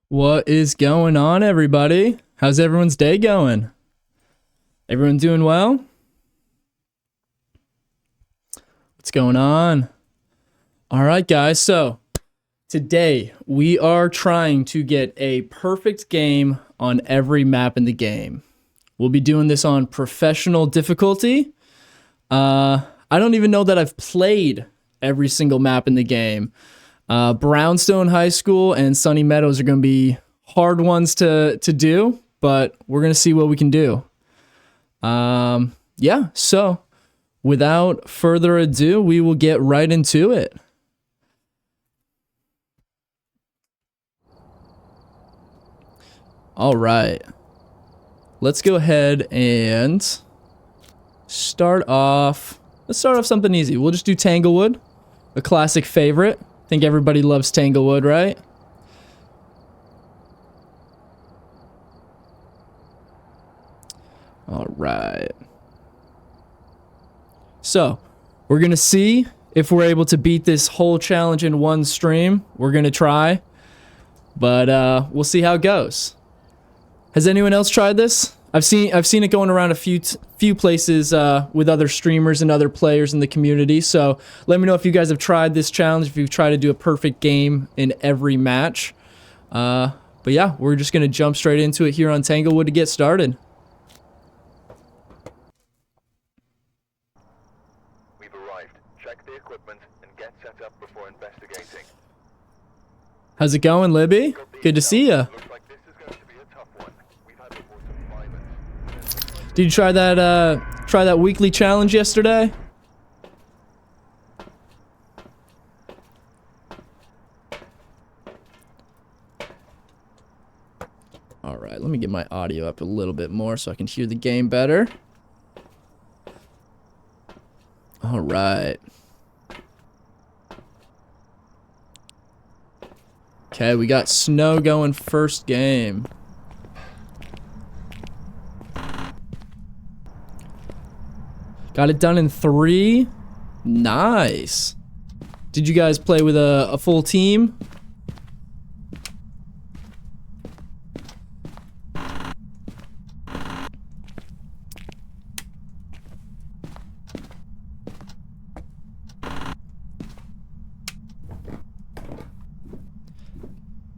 What is going on, everybody? How's everyone's day going? Everyone doing well? What's going on? All right, guys. So today we are trying to get a perfect game on every map in the game. We'll be doing this on professional difficulty. I don't even know that I've played every single map in the game. Brownstone High School and Sunny Meadows are going to be hard ones to do, but we're going to see what we can do. Yeah, so without further ado, we will get right into it. All right. Let's go ahead and start off. Let's start off something easy. We'll just do Tanglewood, a classic favorite. I think everybody loves Tanglewood, right? All right. So, we're going to see if we're able to beat this whole challenge in one stream. We're going to try, but we'll see how it goes. Has anyone else tried this? I've seen it going around a few places with other streamers and other players in the community. So let me know if you guys have tried this challenge, if you've tried to do a perfect game in every match. But yeah, we're just gonna jump straight into it here on Tanglewood to get started. We've arrived. Check the equipment and get set up before investigating. How's it going, Libby? Good to see ya. Looks like this is going to be a tough one. We've had reports of violence. Did you try that weekly challenge yesterday? All right, let me get my audio up a little bit more so I can hear the game better. All right. Okay, we got Snow going first game. Got it done in 3. Nice. Did you guys play with a full team?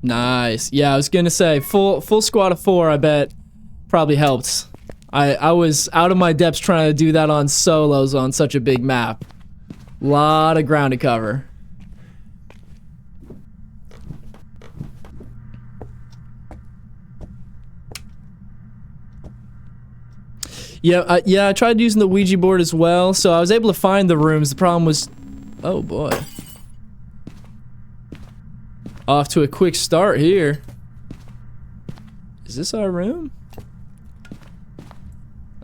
Nice. Yeah, I was gonna say full squad of 4. I bet probably helped. I was out of my depths trying to do that on solos on such a big map. Lot of ground to cover. Yeah, I tried using the Ouija board as well, so I was able to find the rooms. The problem was, oh boy. Off to a quick start here. Is this our room?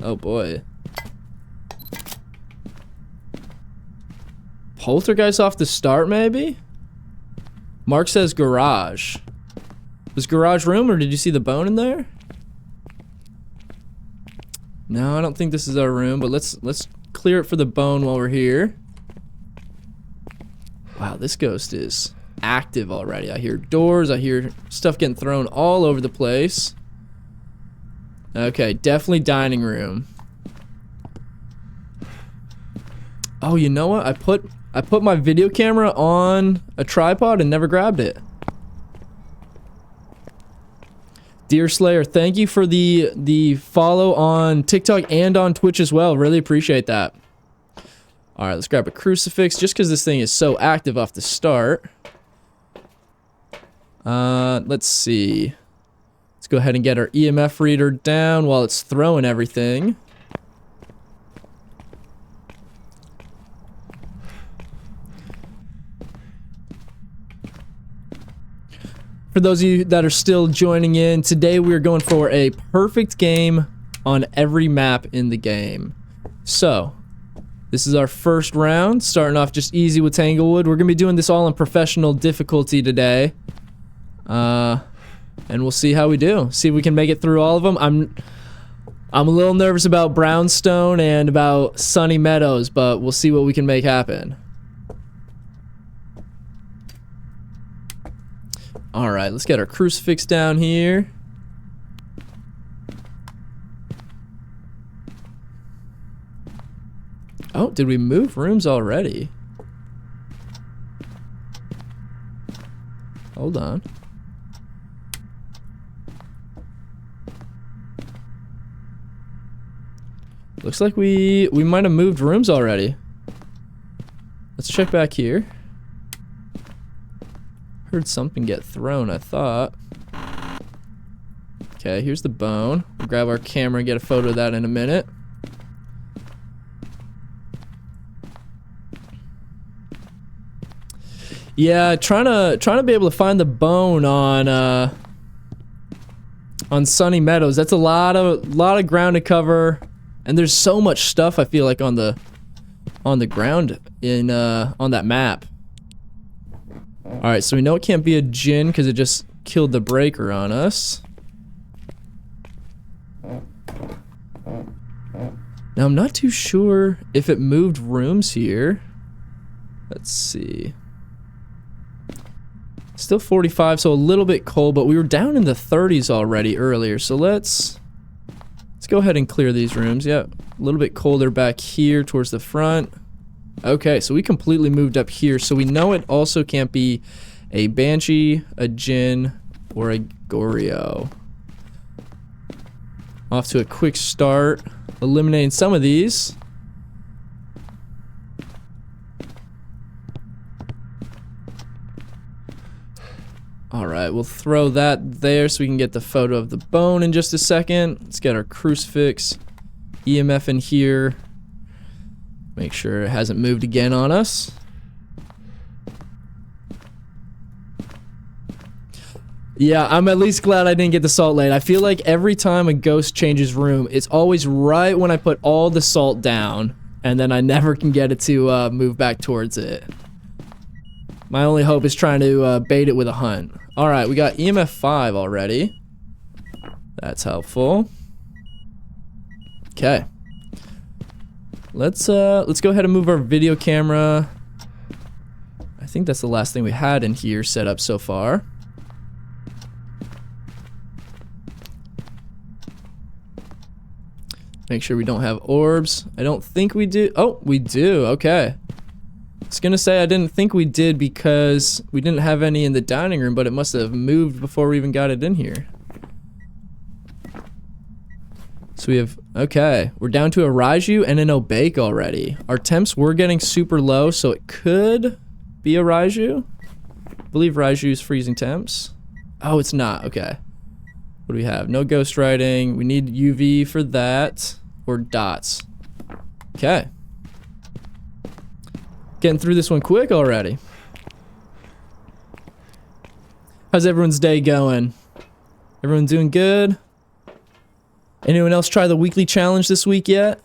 Oh boy. Poltergeist off the start, maybe? Mark says garage. Was garage room, or did you see the bone in there? No, I don't think this is our room, but let's clear it for the bone while we're here. Wow, this ghost is active already. I hear doors, I hear stuff getting thrown all over the place. Okay, definitely dining room. Oh, you know what? I put my video camera on a tripod and never grabbed it. Deer Slayer, thank you for the follow on TikTok and on Twitch as well. Really appreciate that. All right, let's grab a crucifix just because this thing is so active off the start. Let's see. Let's go ahead and get our EMF reader down while it's throwing everything. For those of you that are still joining in, today we are going for a perfect game on every map in the game. So, this is our first round, starting off just easy with Tanglewood. We're going to be doing this all on professional difficulty today. And we'll see how we do. See if we can make it through all of them. I'm a little nervous about Brownstone and about Sunny Meadows, but we'll see what we can make happen. All right, let's get our crucifix down here. Oh, did we move rooms already? Hold on. Looks like we might have moved rooms already. Let's check back here. Heard something get thrown, I thought. Okay, here's the bone. We'll grab our camera and get a photo of that in a minute. Yeah, trying to be able to find the bone on Sunny Meadows. That's a lot of ground to cover, and there's so much stuff I feel like on the ground in on that map. All right, so we know it can't be a djinn because it just killed the breaker on us. Now I'm not too sure if it moved rooms here. Let's see. Still 45, so a little bit cold, but we were down in the 30s already earlier. So let's go ahead and clear these rooms. Yep, a little bit colder back here towards the front. Okay, so we completely moved up here, so we know it also can't be a banshee, a djinn, or a goryo. Off to a quick start, eliminating some of these. Alright, we'll throw that there so we can get the photo of the bone in just a second. Let's get our crucifix, EMF in here. Make sure it hasn't moved again on us. Yeah, I'm at least glad I didn't get the salt laid. I feel like every time a ghost changes room, it's always right when I put all the salt down, and then I never can get it to move back towards it. My only hope is trying to bait it with a hunt. Alright, we got EMF 5 already. That's helpful. Okay. Let's go ahead and move our video camera. I think that's the last thing we had in here set up so far. Make sure we don't have orbs. I don't think we do. Oh, we do. Okay. I was gonna say I didn't think we did because we didn't have any in the dining room, but it must have moved before we even got it in here. So we have, okay, we're down to a Raiju and an Obake already. Our temps were getting super low, so it could be a Raiju. I believe Raiju's freezing temps. Oh, it's not, okay. What do we have? No ghost writing. We need UV for that, or dots. Okay. Getting through this one quick already. How's everyone's day going? Everyone doing good? Anyone else try the weekly challenge this week yet?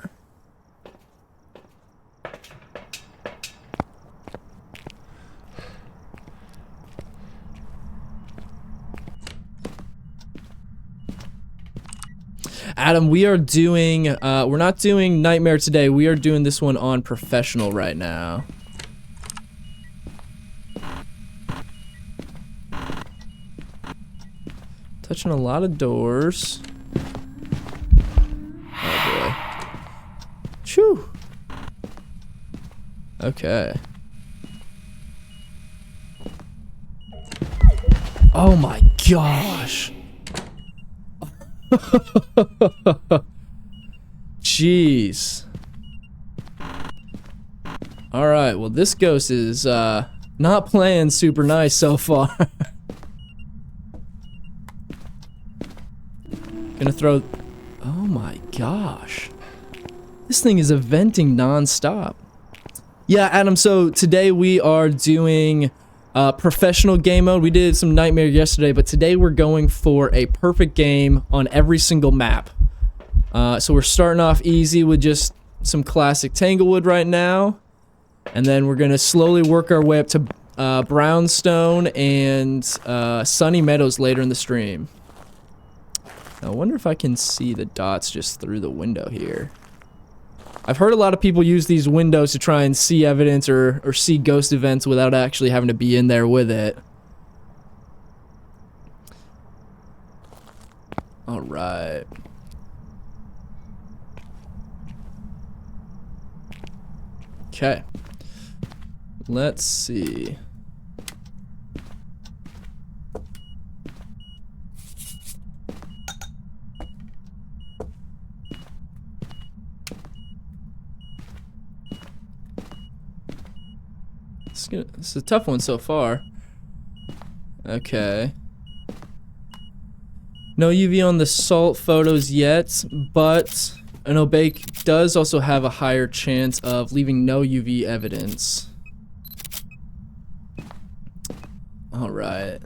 Adam, we are doing, we're not doing Nightmare today. We are doing this one on Professional right now. Touching a lot of doors. Oh boy. Phew. Okay. Oh my gosh. Jeez. Alright, well this ghost is not playing super nice so far. Gonna throw... Oh my gosh. This thing is eventing non-stop. Yeah, Adam, so today we are doing professional game mode. We did some Nightmare yesterday, but today we're going for a perfect game on every single map. So we're starting off easy with just some classic Tanglewood right now. And then we're gonna slowly work our way up to Brownstone and Sunny Meadows later in the stream. I wonder if I can see the dots just through the window here. I've heard a lot of people use these windows to try and see evidence or see ghost events without actually having to be in there with it. All right. Okay. Let's see. This is a tough one so far. Okay. No UV on the salt photos yet, but an opaque does also have a higher chance of leaving no UV evidence. Alright.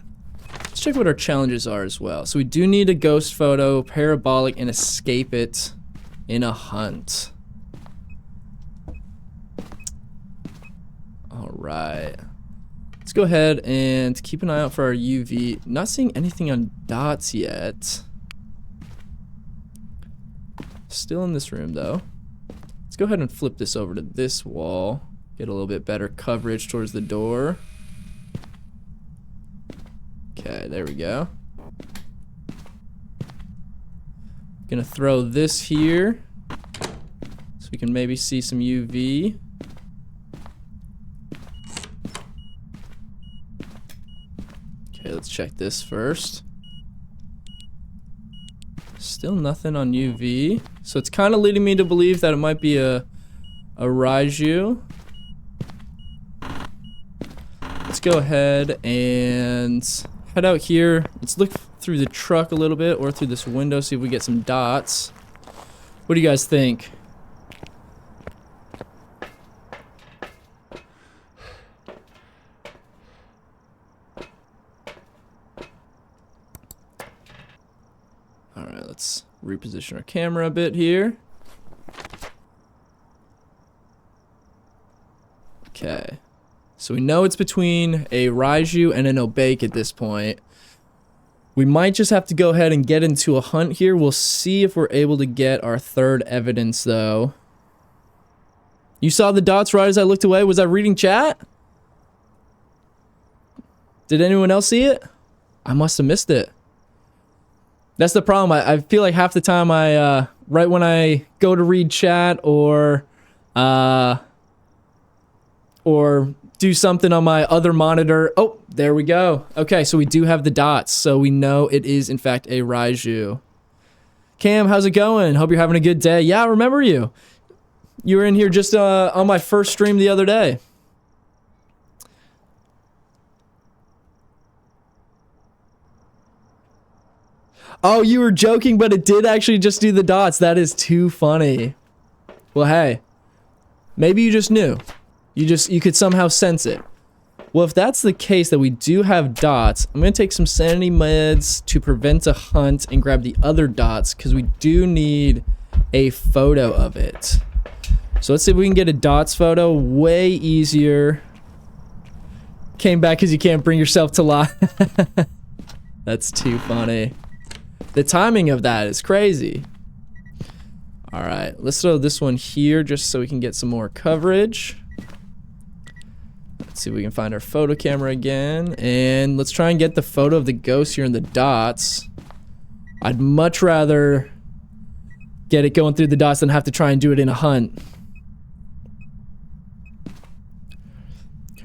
Let's check what our challenges are as well. So we do need a ghost photo, parabolic, and escape it in a hunt. Alright. Let's go ahead and keep an eye out for our UV. Not seeing anything on dots yet. Still in this room though. Let's go ahead and flip this over to this wall. Get a little bit better coverage towards the door. Okay, there we go. Gonna throw this here so we can maybe see some UV. Okay, let's check this first. Still nothing on UV. So it's kind of leading me to believe that it might be a Raiju. Let's go ahead and head out here. Let's look through the truck a little bit or through this window, see if we get some dots. What do you guys think? Alright, let's reposition our camera a bit here. Okay. So we know it's between a Raiju and an Obake at this point. We might just have to go ahead and get into a hunt here. We'll see if we're able to get our third evidence, though. You saw the dots right as I looked away? Was I reading chat? Did anyone else see it? I must have missed it. That's the problem. I feel like half the time right when I go to read chat or do something on my other monitor. Oh, there we go. Okay, so we do have the dots, so we know it is in fact a Raiju. Cam, how's it going? Hope you're having a good day. Yeah, I remember you. You were in here just on my first stream the other day. Oh, you were joking, but it did actually just do the dots. That is too funny. Well, hey, maybe you just knew. You could somehow sense it. Well, if that's the case that we do have dots, I'm going to take some sanity meds to prevent a hunt and grab the other dots because we do need a photo of it. So let's see if we can get a dots photo. Way easier. Came back because you can't bring yourself to lie. That's too funny. The timing of that is crazy. All right, let's throw this one here just so we can get some more coverage. Let's see if we can find our photo camera again. And let's try and get the photo of the ghost here in the dots. I'd much rather get it going through the dots than have to try and do it in a hunt.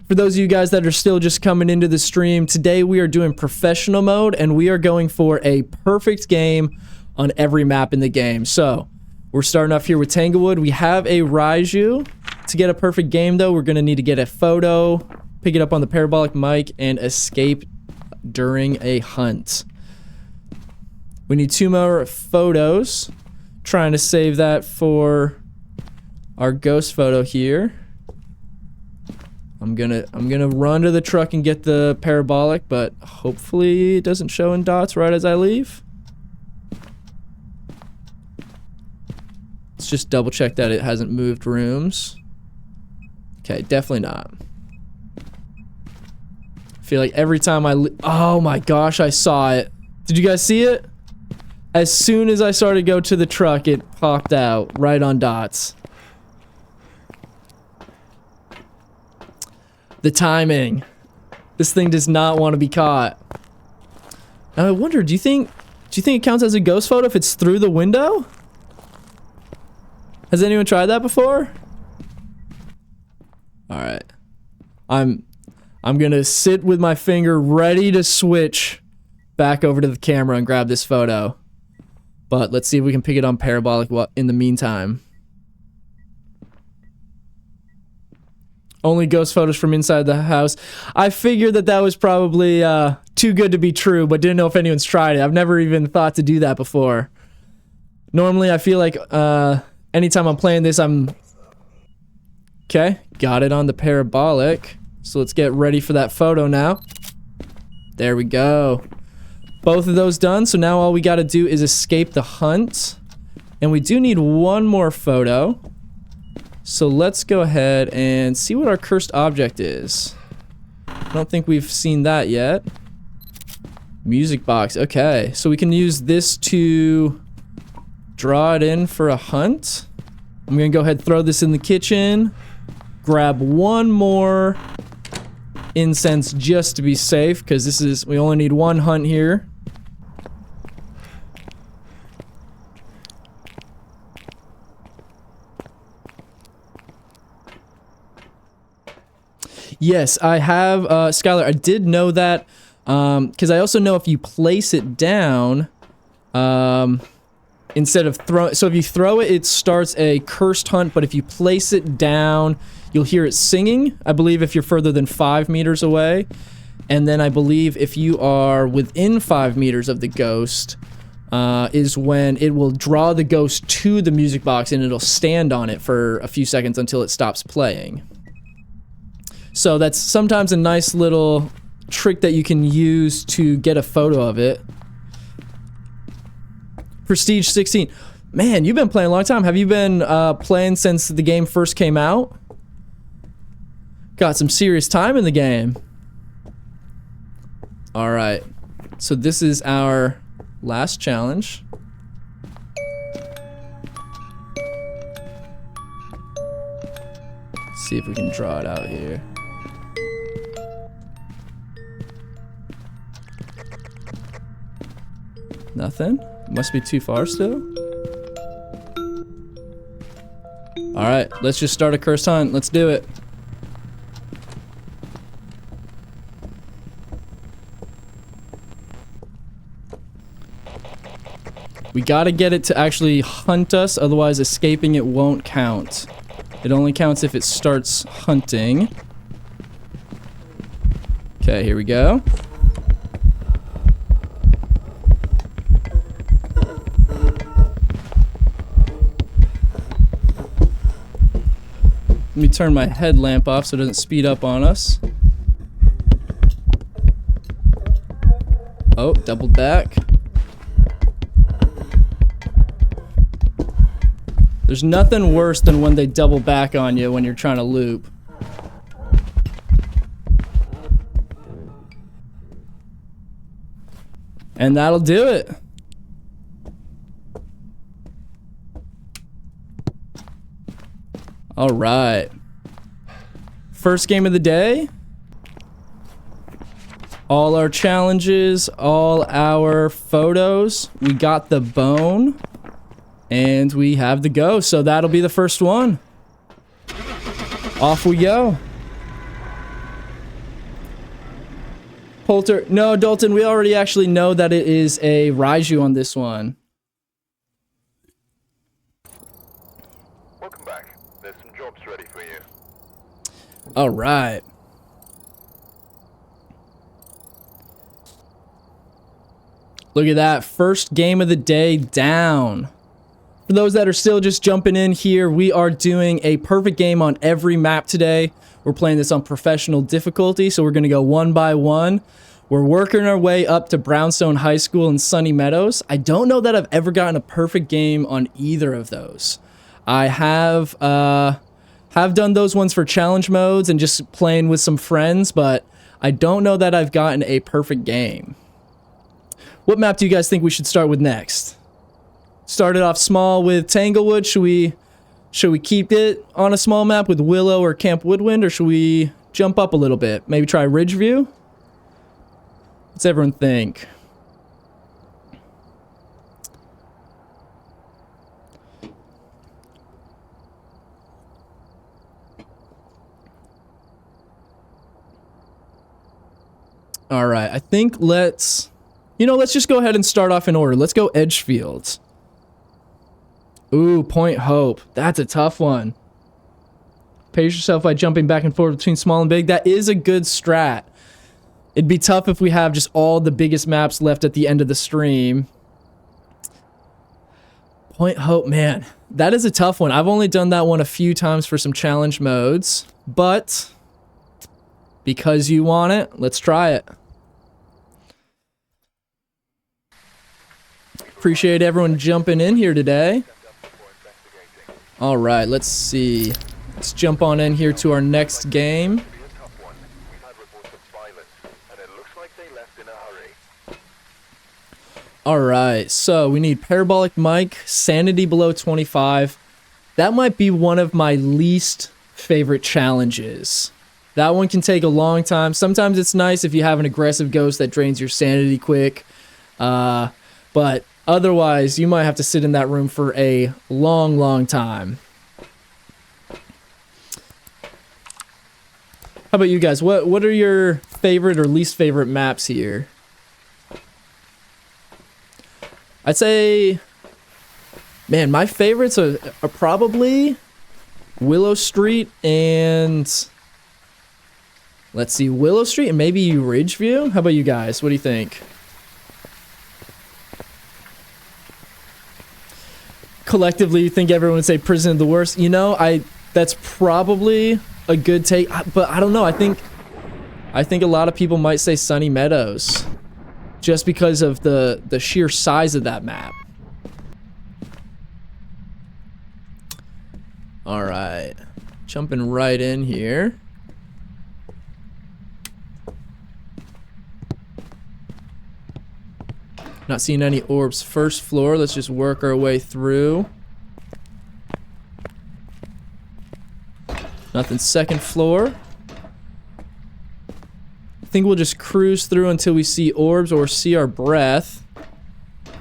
For those of you guys that are still just coming into the stream, today we are doing professional mode and we are going for a perfect game on every map in the game. So we're starting off here with Tanglewood. We have a Raiju. To get a perfect game though, we're going to need to get a photo, pick it up on the parabolic mic, and escape during a hunt. We need 2 more photos. Trying to save that for our ghost photo here. I'm gonna run to the truck and get the parabolic, but hopefully it doesn't show in dots right as I leave. Let's just double check that it hasn't moved rooms. Okay, definitely not. I feel like every time oh my gosh, I saw it. Did you guys see it? As soon as I started to go to the truck, it popped out right on dots. The timing. This thing does not want to be caught. Now I wonder, do you think Do you think it counts as a ghost photo if it's through the window? Has anyone tried that before? Alright. I'm gonna sit with my finger ready to switch back over to the camera and grab this photo. But let's see if we can pick it on parabolic in the meantime. Only ghost photos from inside the house. I figured that was probably too good to be true, but didn't know if anyone's tried it. I've never even thought to do that before. Normally, I feel like anytime I'm playing this, Okay, got it on the parabolic. So let's get ready for that photo now. There we go. Both of those done, so now all we gotta do is escape the hunt. And we do need one more photo. So let's go ahead and see what our cursed object is. I don't think we've seen that yet. Music box, okay. So we can use this to draw it in for a hunt. I'm gonna go ahead and throw this in the kitchen. Grab one more incense just to be safe, because we only need one hunt here. Yes, I have, Skylar, I did know that, because I also know if you place it down, instead of so if you throw it, it starts a cursed hunt, but if you place it down, you'll hear it singing, I believe, if you're further than 5 meters away. And then I believe if you are within 5 meters of the ghost, is when it will draw the ghost to the music box and it'll stand on it for a few seconds until it stops playing. So that's sometimes a nice little trick that you can use to get a photo of it. Prestige 16. Man, you've been playing a long time. Have you been playing since the game first came out? Got some serious time in the game. Alright. So this is our last challenge. Let's see if we can draw it out here. Nothing? Must be too far still. Alright, let's just start a cursed hunt. Let's do it. We gotta get it to actually hunt us, otherwise escaping it won't count. It only counts if it starts hunting. Okay, here we go. Let me turn my headlamp off so it doesn't speed up on us. Oh, double back. There's nothing worse than when they double back on you when you're trying to loop. And that'll do it. All right. First game of the day. All our challenges, all our photos. We got the bone. And we have the go. So that'll be the first one. Off we go. Polter. No, Dalton, we already actually know that it is a Raiju on this one. Welcome back. There's some jobs ready for you. All right. Look at that. First game of the day down. For those that are still just jumping in here, we are doing a perfect game on every map today. We're playing this on professional difficulty, so we're going to go one by one. We're working our way up to Brownstone High School in Sunny Meadows. I don't know that I've ever gotten a perfect game on either of those. I have done those ones for challenge modes and just playing with some friends, but I don't know that I've gotten a perfect game. What map do you guys think we should start with next? Started off small with Tanglewood. Should we keep it on a small map with Willow or Camp Woodwind, or should we jump up a little bit? Maybe try Ridgeview? What's everyone think? All right, I think let's just go ahead and start off in order. Let's go Edgefields. Ooh, Point Hope. That's a tough one. Pace yourself by jumping back and forth between small and big. That is a good strat. It'd be tough if we have just all the biggest maps left at the end of the stream. Point Hope, man. That is a tough one. I've only done that one a few times for some challenge modes, but because you want it, let's try it. Appreciate everyone jumping in here today. All right, let's see. Let's jump on in here to our next game. All right, so we need parabolic mic, sanity below 25. That might be one of my least favorite challenges. That one can take a long time. Sometimes it's nice if you have an aggressive ghost that drains your sanity quick. But otherwise, you might have to sit in that room for a long, long time. How about you guys? What are your favorite or least favorite maps here? I'd say, man, my favorites are probably Willow Street and, let's see, Willow Street and maybe Ridgeview. How about you guys? What do you think? Collectively, you think everyone would say Prison of the Worst? You know, that's probably a good take, but I don't know. I think a lot of people might say Sunny Meadows, just because of the sheer size of that map. All right, jumping right in here. Not seeing any orbs first floor. Let's just work our way through. Nothing second floor. I think we'll just cruise through until we see orbs or see our breath.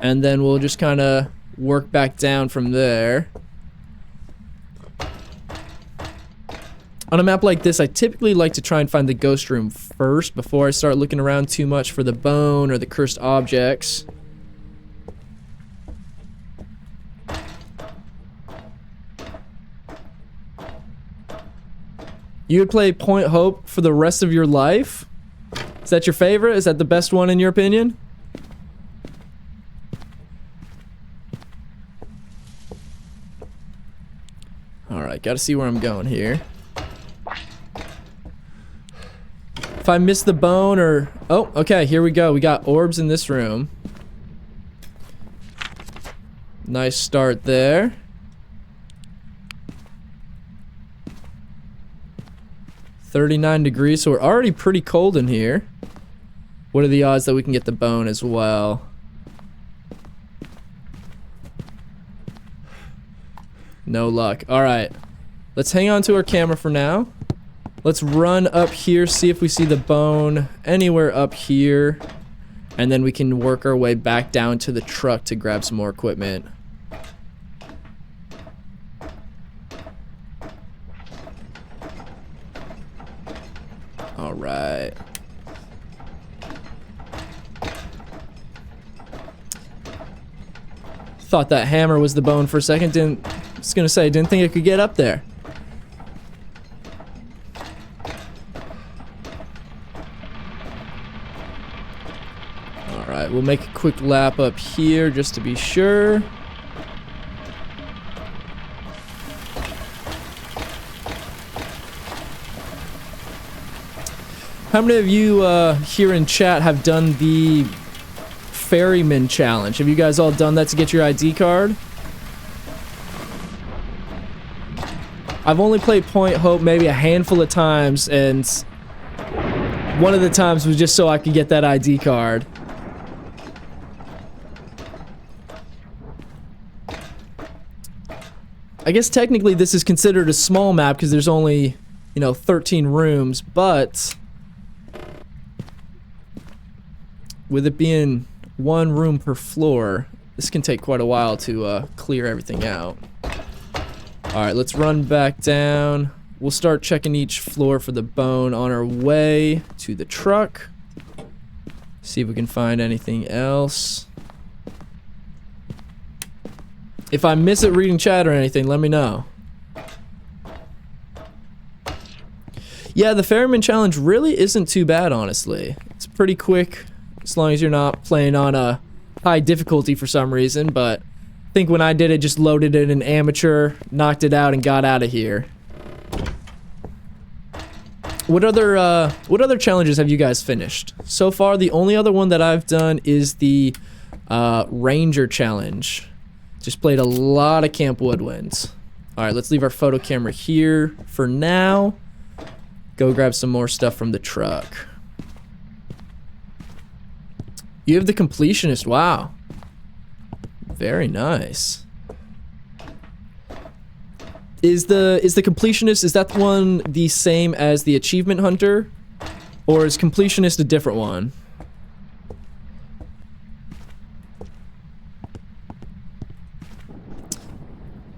And then we'll just kind of work back down from there. On a map like this, I typically like to try and find the ghost room first before I start looking around too much for the bone or the cursed objects. You would play Point Hope for the rest of your life? Is that your favorite? Is that the best one in your opinion? Alright, gotta see where I'm going here. If I miss the bone or... Oh, okay, here we go. We got orbs in this room. Nice start there. 39 degrees, so we're already pretty cold in here. What are the odds that we can get the bone as well? No luck. Alright. Let's hang on to our camera for now. Let's run up here, see if we see the bone anywhere up here. And then we can work our way back down to the truck to grab some more equipment. Alright. Thought that hammer was the bone for a second. Didn't think it could get up there. Alright, we'll make a quick lap up here just to be sure. How many of you here in chat have done the Ferryman challenge? Have you guys all done that to get your ID card? I've only played Point Hope maybe a handful of times, and one of the times was just so I could get that ID card. I guess technically this is considered a small map because there's only, 13 rooms, but with it being one room per floor, this can take quite a while to clear everything out. Alright, let's run back down. We'll start checking each floor for the bone on our way to the truck. See if we can find anything else. If I miss it reading chat or anything, let me know. Yeah, the Ferryman challenge really isn't too bad, honestly. It's pretty quick, as long as you're not playing on a high difficulty for some reason, but I think when I did it, just loaded it in amateur, knocked it out, and got out of here. What other challenges have you guys finished? So far, the only other one that I've done is the Ranger challenge. Just played a lot of Camp Woodwinds. Alright, let's leave our photo camera here for now. Go grab some more stuff from the truck. You have the completionist. Wow. Very nice. Is the completionist, is that one the same as the achievement hunter? Or is completionist a different one?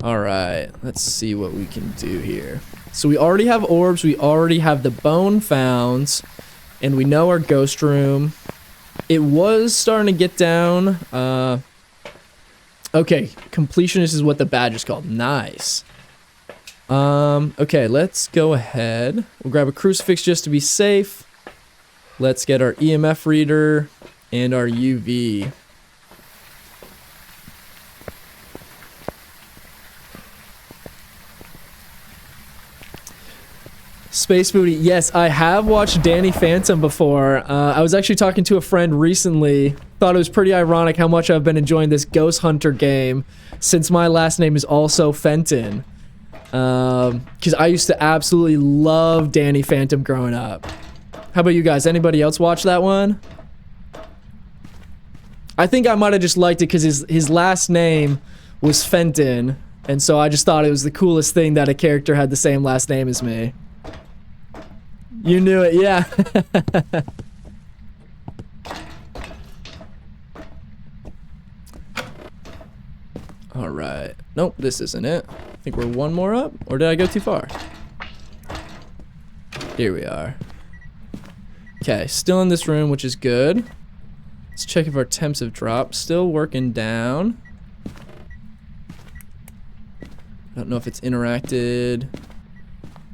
Alright, let's see what we can do here. So we already have orbs, we already have the bone founds, and we know our ghost room. It was starting to get down. Okay, completionist is what the badge is called. Nice. Okay, let's go ahead. We'll grab a crucifix just to be safe. Let's get our EMF reader and our UV. Space Booty, yes, I have watched Danny Phantom before. I was actually talking to a friend recently. Thought it was pretty ironic how much I've been enjoying this Ghost Hunter game since my last name is also Fenton. Because I used to absolutely love Danny Phantom growing up. How about you guys? Anybody else watch that one? I think I might have just liked it because his last name was Fenton, and so I just thought it was the coolest thing that a character had the same last name as me. You knew it, yeah. Alright. Nope, this isn't it. I think we're one more up, or did I go too far? Here we are. Okay, still in this room, which is good. Let's check if our temps have dropped. Still working down. I don't know if it's interacted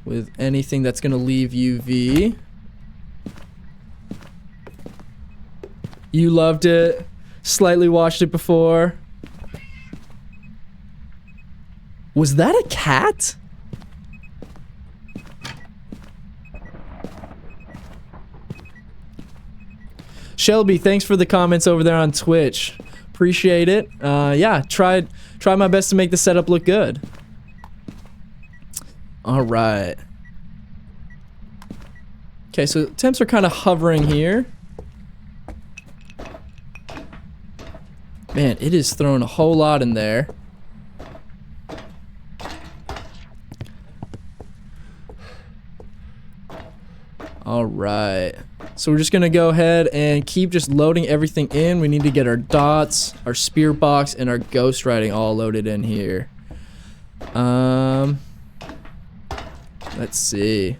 with anything that's gonna leave UV. You loved it. Slightly watched it before. Was that a cat? Shelby, thanks for the comments over there on Twitch. Appreciate it. Yeah, try my best to make the setup look good. All right. Okay, so temps are kind of hovering here. Man, it is throwing a whole lot in there. All right. So we're just gonna go ahead and keep just loading everything in. We need to get our dots, our spear box, and our ghost writing all loaded in here. Let's see.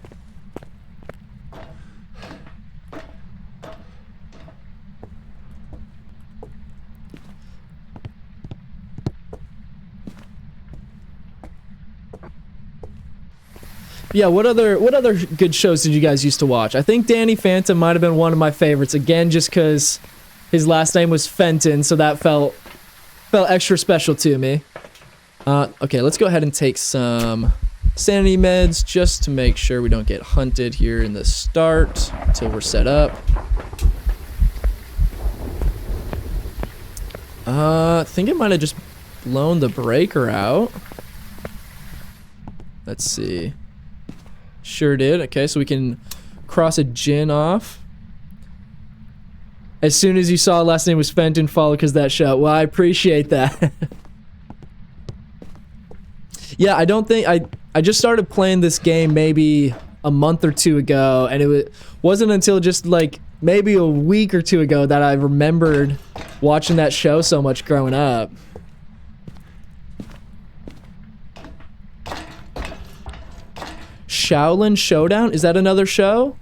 Yeah, what other good shows did you guys used to watch? I think Danny Phantom might have been one of my favorites. Again, just because his last name was Fenton, so that felt extra special to me. Okay, let's go ahead and take some sanity meds just to make sure we don't get hunted here in the start until we're set up. I think it might have just blown the breaker out. Let's see. Sure did. Okay, so we can cross a Jin off. As soon as you saw last name was Fenton, follow because that show. Well, I appreciate that. Yeah, I don't think I just started playing this game maybe a month or two ago, and it wasn't until just like maybe a week or two ago that I remembered watching that show so much growing up. Shaolin Showdown? Is that another show?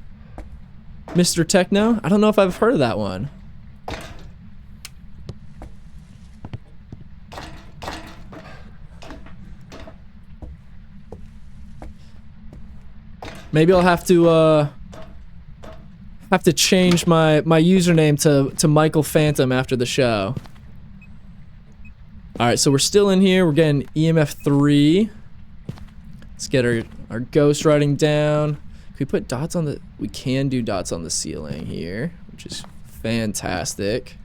Mr. Techno? I don't know if I've heard of that one. Maybe I'll have to change my username to Michael Phantom after the show. All right, so we're still in here. We're getting EMF 3. Let's get our ghost writing down. Can we put dots on the... We can do dots on the ceiling here, which is fantastic.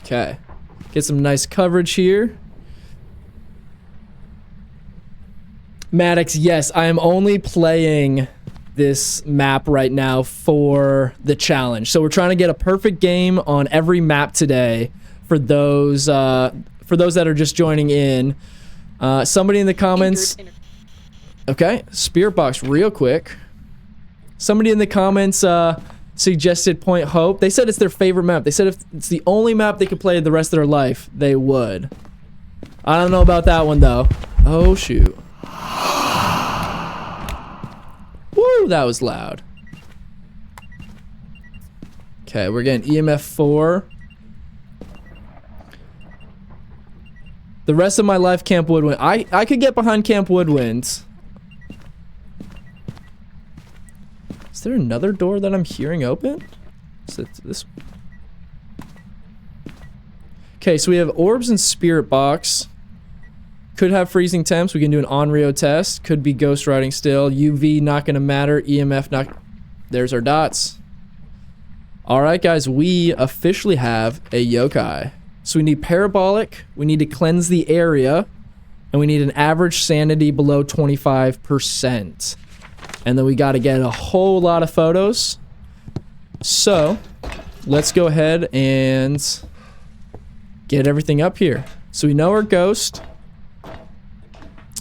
Okay. Get some nice coverage here. Maddox, yes, I am only playing this map right now for the challenge. So we're trying to get a perfect game on every map today for those that are just joining in. Somebody in the comments... Okay, Spirit Box real quick. Somebody in the comments suggested Point Hope. They said it's their favorite map. They said if it's the only map they could play the rest of their life, they would. I don't know about that one, though. Oh, shoot. Woo, that was loud. Okay, we're getting EMF 4. The rest of my life, Camp Woodwind. I could get behind Camp Woodwind. Is there another door that I'm hearing open? Is it this? Okay, so we have orbs and Spirit Box. Could have freezing temps. We can do an Onryo test. Could be ghost writing still. UV not going to matter. EMF not... There's our dots. Alright, guys. We officially have a yokai. So we need parabolic. We need to cleanse the area. And we need an average sanity below 25%. And then we got to get a whole lot of photos. So, let's go ahead and get everything up here. So we know our ghost...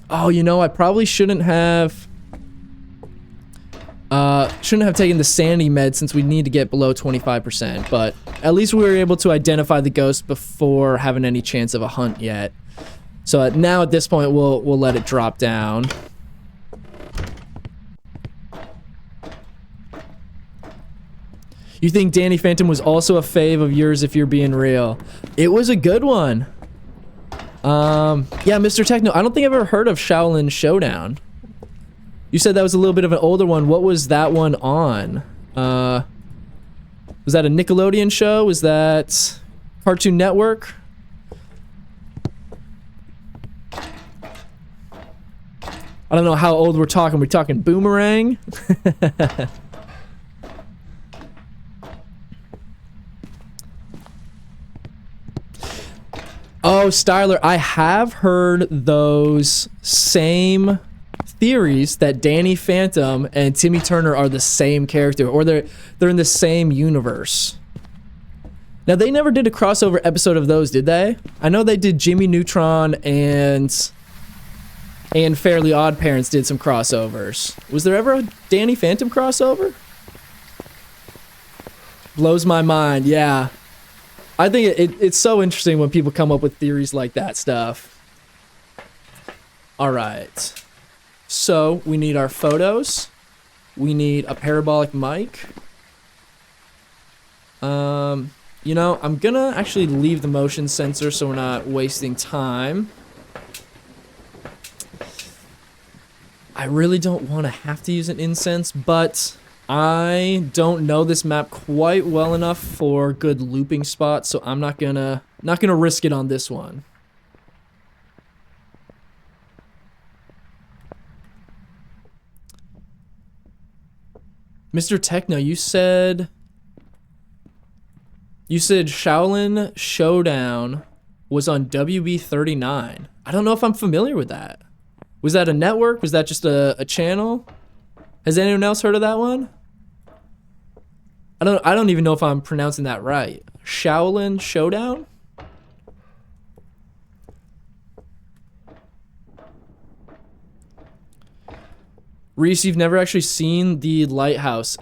Oh, you know, I probably shouldn't have taken the sanity med since we need to get below 25%, but at least we were able to identify the ghost before having any chance of a hunt yet. So now at this point, we'll let it drop down. You think Danny Phantom was also a fave of yours if you're being real? It was a good one. Yeah, Mr. Techno, I don't think I've ever heard of Shaolin Showdown. You said that was a little bit of an older one. What was that one on? Was that a Nickelodeon show? Was that Cartoon Network? I don't know how old we're talking. We're talking Boomerang? Oh, Styler, I have heard those same theories that Danny Phantom and Timmy Turner are the same character, or they're in the same universe. Now, they never did a crossover episode of those, did they? I know they did Jimmy Neutron and Fairly Odd Parents did some crossovers. Was there ever a Danny Phantom crossover? Blows my mind, yeah. I think it's so interesting when people come up with theories like that stuff. Alright. So, we need our photos. We need a parabolic mic. You know, I'm gonna actually leave the motion sensor so we're not wasting time. I really don't want to have to use an incense, but... I don't know this map quite well enough for good looping spots, so I'm not gonna risk it on this one. Mr. Techno, you said Shaolin Showdown was on WB39. I don't know if I'm familiar with that. Was that a network? Was that just a channel? Has anyone else heard of that one? I don't even know if I'm pronouncing that right. Shaolin Showdown? Reese, you've never actually seen the lighthouse.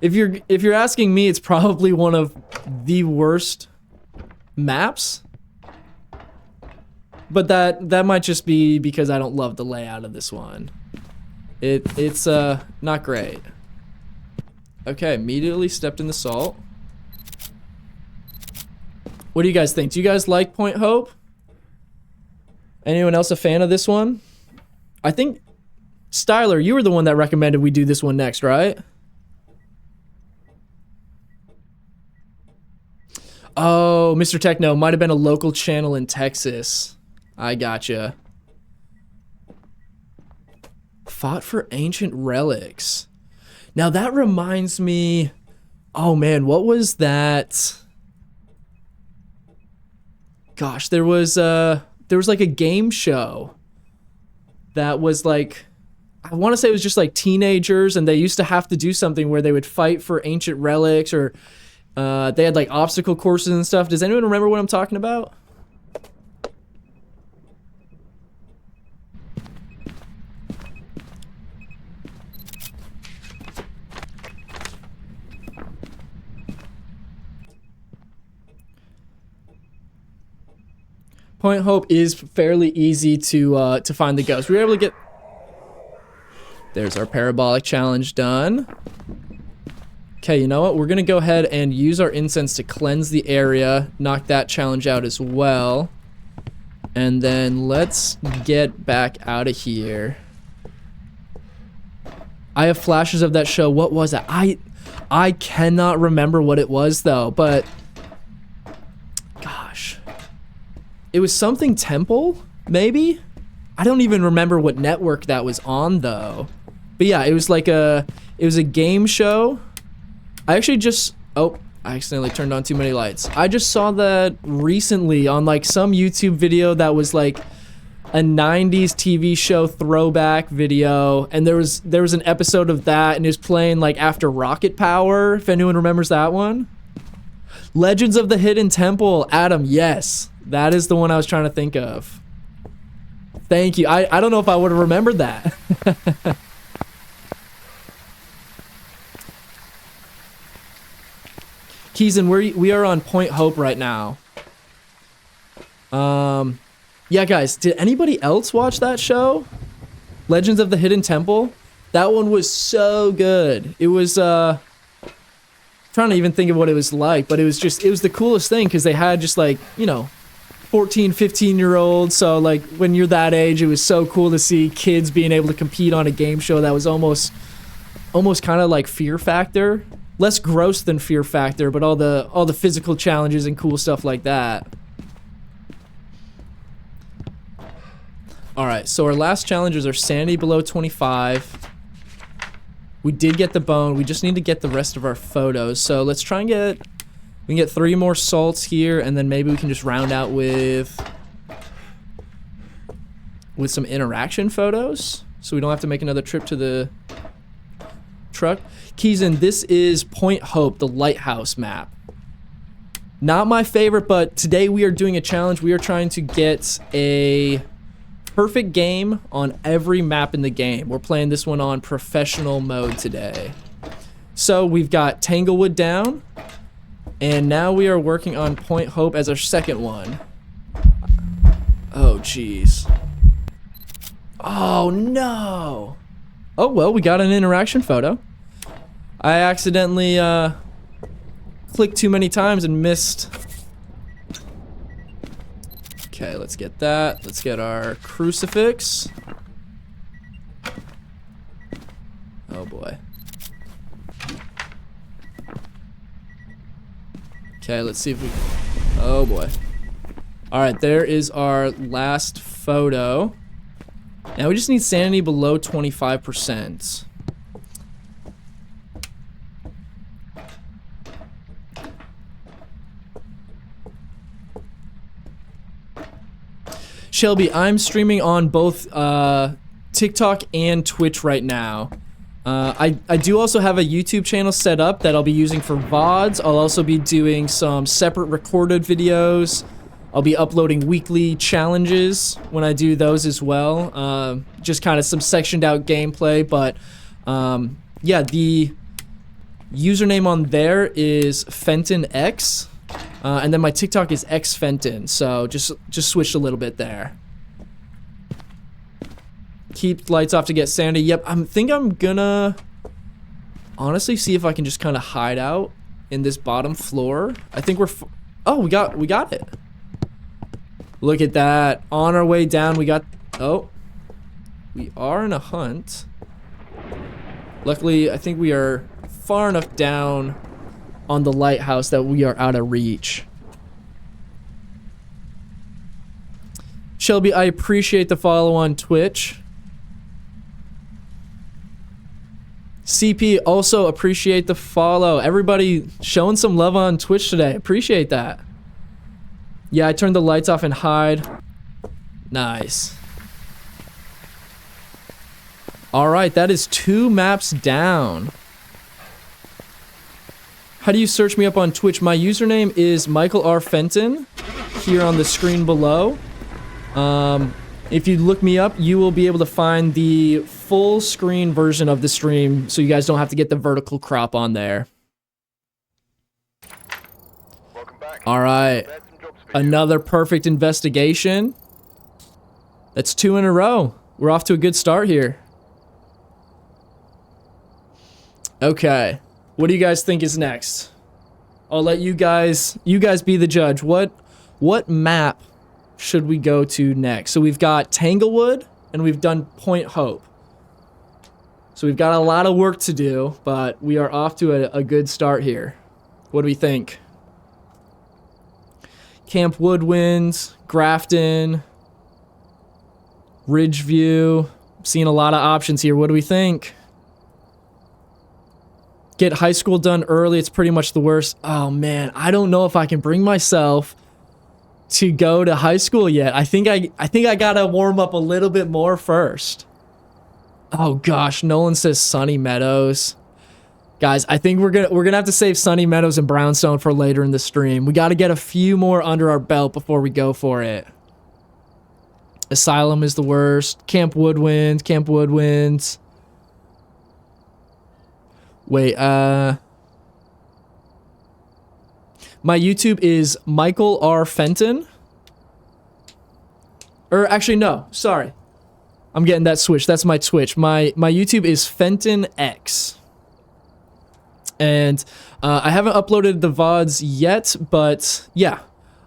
If you're asking me, it's probably one of the worst maps. But that might just be because I don't love the layout of this one. It's not great. Okay, immediately stepped in the salt. What do you guys think? Do you guys like Point Hope? Anyone else a fan of this one? I think, Styler, you were the one that recommended we do this one next, right? Oh, Mr. Techno might have been a local channel in Texas. I gotcha. Fought for ancient relics. Now that reminds me, oh man, what was that? Gosh, there was like a game show that was like, I want to say it was just like teenagers, and they used to have to do something where they would fight for ancient relics, or they had like obstacle courses and stuff. Does anyone remember what I'm talking about? Point Hope is fairly easy to find the ghost. We were able to get... There's our parabolic challenge done. Okay, you know what? We're going to go ahead and use our incense to cleanse the area. Knock that challenge out as well. And then let's get back out of here. I have flashes of that show. What was that? I cannot remember what it was, though. But... Gosh... It was something Temple, maybe? I don't even remember what network that was on, though. But yeah, it was like it was a game show. I actually just, oh, I accidentally turned on too many lights. I just saw that recently on like some YouTube video that was like a 90s TV show throwback video. And there was an episode of that, and it was playing like after Rocket Power, if anyone remembers that one. Legends of the Hidden Temple, Adam, yes. That is the one I was trying to think of. Thank you. I don't know if I would have remembered that. Keeson, we are on Point Hope right now. Yeah, guys, did anybody else watch that show? Legends of the Hidden Temple? That one was so good. It was, trying to even think of what it was like, but it was the coolest thing, because they had just like, you know, 14, 15-year-olds. So like when you're that age, it was so cool to see kids being able to compete on a game show that was almost kind of like Fear Factor. Less gross than Fear Factor, but all the physical challenges and cool stuff like that. All right, so our last challenges are sanity below 25. We did get the bone. We just need to get the rest of our photos. So let's try and we can get 3 more salts here, and then maybe we can just round out with some interaction photos, so we don't have to make another trip to the truck. Keeson, this is Point Hope, the lighthouse map. Not my favorite, but today we are doing a challenge. We are trying to get a perfect game on every map in the game. We're playing this one on professional mode today. So we've got Tanglewood down, and now we are working on Point Hope as our second one. Oh, jeez. Oh, no. Oh, well, we got an interaction photo. I accidentally clicked too many times and missed. Okay, let's get that. Let's get our crucifix. Oh boy. Okay, let's see if we... Oh boy. Alright, there is our last photo. Now we just need sanity below 25%. Shelby, I'm streaming on both TikTok and Twitch right now. I do also have a YouTube channel set up that I'll be using for VODs. I'll also be doing some separate recorded videos. I'll be uploading weekly challenges when I do those as well. Just kind of some sectioned out gameplay, but yeah, the username on there is FentonX. And then my TikTok is xFenton, so just switched a little bit there. Keep lights off to get sanity. Yep, I think I'm gonna honestly see if I can just kind of hide out in this bottom floor. I think we're oh, we got it. Look at that. On our way down, we got... Oh. We are in a hunt. Luckily, I think we are far enough down on the lighthouse that we are out of reach. Shelby, I appreciate the follow on Twitch. CP, also appreciate the follow. Everybody showing some love on Twitch today. Appreciate that. Yeah, I turned the lights off and hide. Nice. Alright, that is 2 maps down. How do you search me up on Twitch? My username is Michael R. Fenton, here on the screen below. If you look me up, you will be able to find the full screen version of the stream, so you guys don't have to get the vertical crop on there. Alright, another perfect investigation. That's 2 in a row. We're off to a good start here. Okay, what do you guys think is next? I'll let you guys be the judge. What map should we go to next? So we've got Tanglewood and we've done Point Hope. So we've got a lot of work to do, but we are off to a good start here. What do we think? Camp Woodwinds, Grafton, Ridgeview. I'm seeing a lot of options here. What do we think? Get high school done early. It's pretty much the worst. Oh man, I don't know if I can bring myself to go to high school yet. I think I gotta warm up a little bit more first. Oh gosh, Nolan says Sunny Meadows. Guys, I think we're gonna have to save Sunny Meadows and Brownstone for later in the stream. We gotta get a few more under our belt before we go for it. Asylum is the worst. Camp Woodwinds. Wait, my YouTube is Michael R. Fenton. Or actually, no, sorry. I'm getting that switch. That's my Twitch. My YouTube is Fenton X. And I haven't uploaded the VODs yet, but yeah.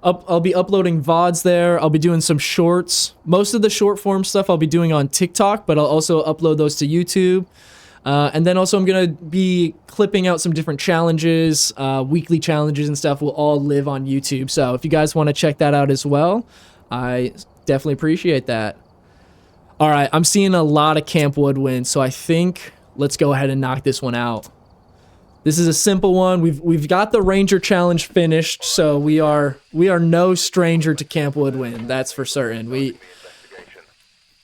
I'll be uploading VODs there. I'll be doing some shorts. Most of the short form stuff I'll be doing on TikTok, but I'll also upload those to YouTube. And then also I'm going to be clipping out some different challenges, weekly challenges and stuff will all live on YouTube. So if you guys want to check that out as well, I definitely appreciate that. All right, I'm seeing a lot of Camp Woodwind, so I think let's go ahead and knock this one out. This is a simple one. We've got the Ranger challenge finished, so we are no stranger to Camp Woodwind. That's for certain. We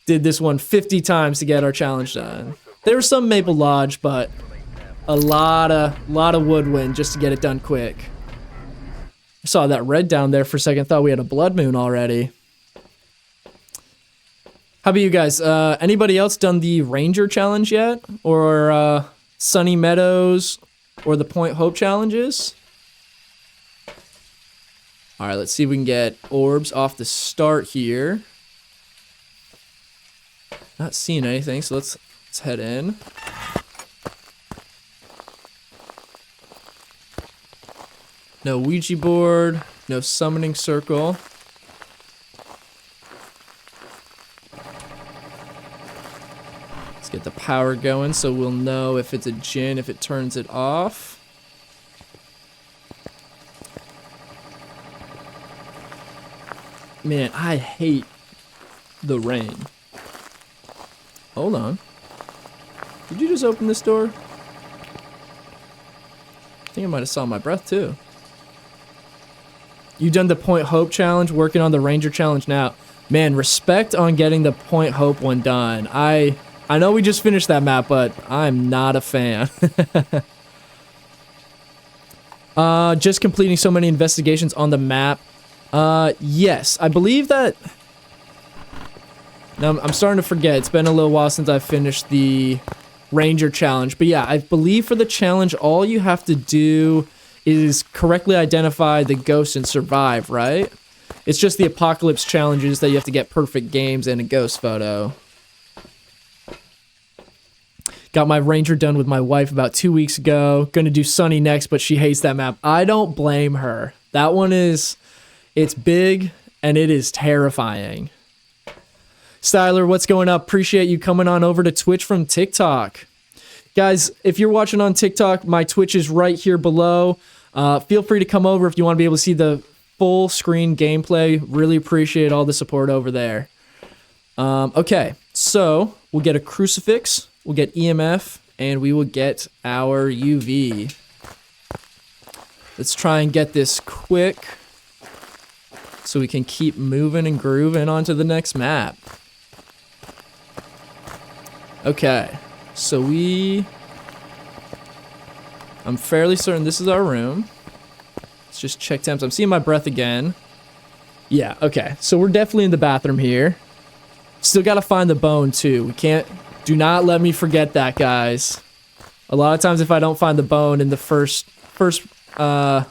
did this one 50 times to get our challenge done. There was some Maple Lodge, but a lot of Woodwind just to get it done quick. I saw that red down there for a second. Thought we had a blood moon already. How about you guys? Anybody else done the Ranger challenge yet? Or Sunny Meadows? Or the Point Hope challenges? Alright, let's see if we can get orbs off the start here. Not seeing anything, so let's head in. No Ouija board, no summoning circle. Let's get the power going so we'll know if it's a djinn, if it turns it off. Man, I hate the rain. Hold on. Did you just open this door? I think I might have saw my breath too. You done the Point Hope challenge, working on the Ranger challenge now. Man, respect on getting the Point Hope one done. I know we just finished that map, but I'm not a fan. Just completing so many investigations on the map. Yes, I believe that... Now, I'm starting to forget. It's been a little while since I've finished the Ranger challenge. But yeah, I believe for the challenge, all you have to do is correctly identify the ghost and survive, right? It's just the apocalypse challenges that you have to get perfect games and a ghost photo. Got my Ranger done with my wife about 2 weeks ago. Gonna do Sunny next, but she hates that map. I don't blame her. That one is... It's big, and it is terrifying. Styler, what's going up? Appreciate you coming on over to Twitch from TikTok. Guys, if you're watching on TikTok, my Twitch is right here below. Feel free to come over if you want to be able to see the full screen gameplay. Really appreciate all the support over there. Okay, so we'll get a crucifix, we'll get EMF, and we will get our UV. Let's try and get this quick so we can keep moving and grooving onto the next map. Okay, so I'm fairly certain this is our room. Let's just check temps. I'm seeing my breath again. Yeah, okay, so we're definitely in the bathroom here. Still gotta find the bone too. Do not let me forget that, guys. A lot of times if I don't find the bone in the first part of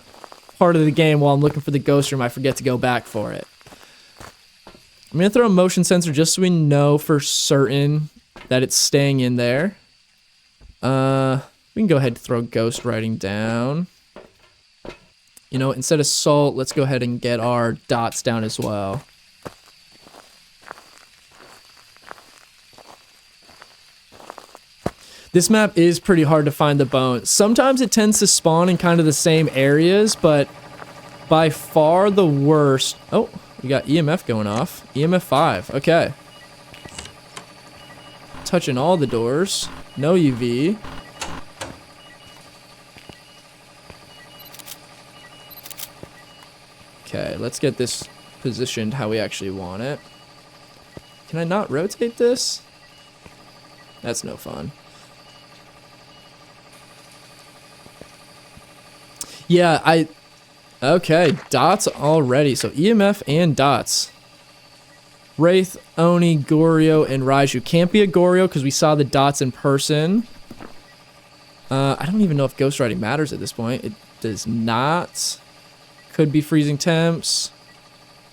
the game while I'm looking for the ghost room, I forget to go back for it. I'm gonna throw a motion sensor just so we know for certain that it's staying in there. We can go ahead and throw ghost writing down. You know, instead of salt, let's go ahead and get our dots down as well. This map is pretty hard to find the bone. Sometimes it tends to spawn in kind of the same areas, but by far the worst... Oh, we got EMF going off. EMF 5, okay. Touching all the doors. No UV. Okay, let's get this positioned how we actually want it. Can I not rotate this? That's no fun. Yeah, okay, dots already. So EMF and dots. Wraith, Oni, Goryo, and Raiju. Can't be a Goryo because we saw the dots in person. I don't even know if ghost writing matters at this point. It does not. Could be freezing temps.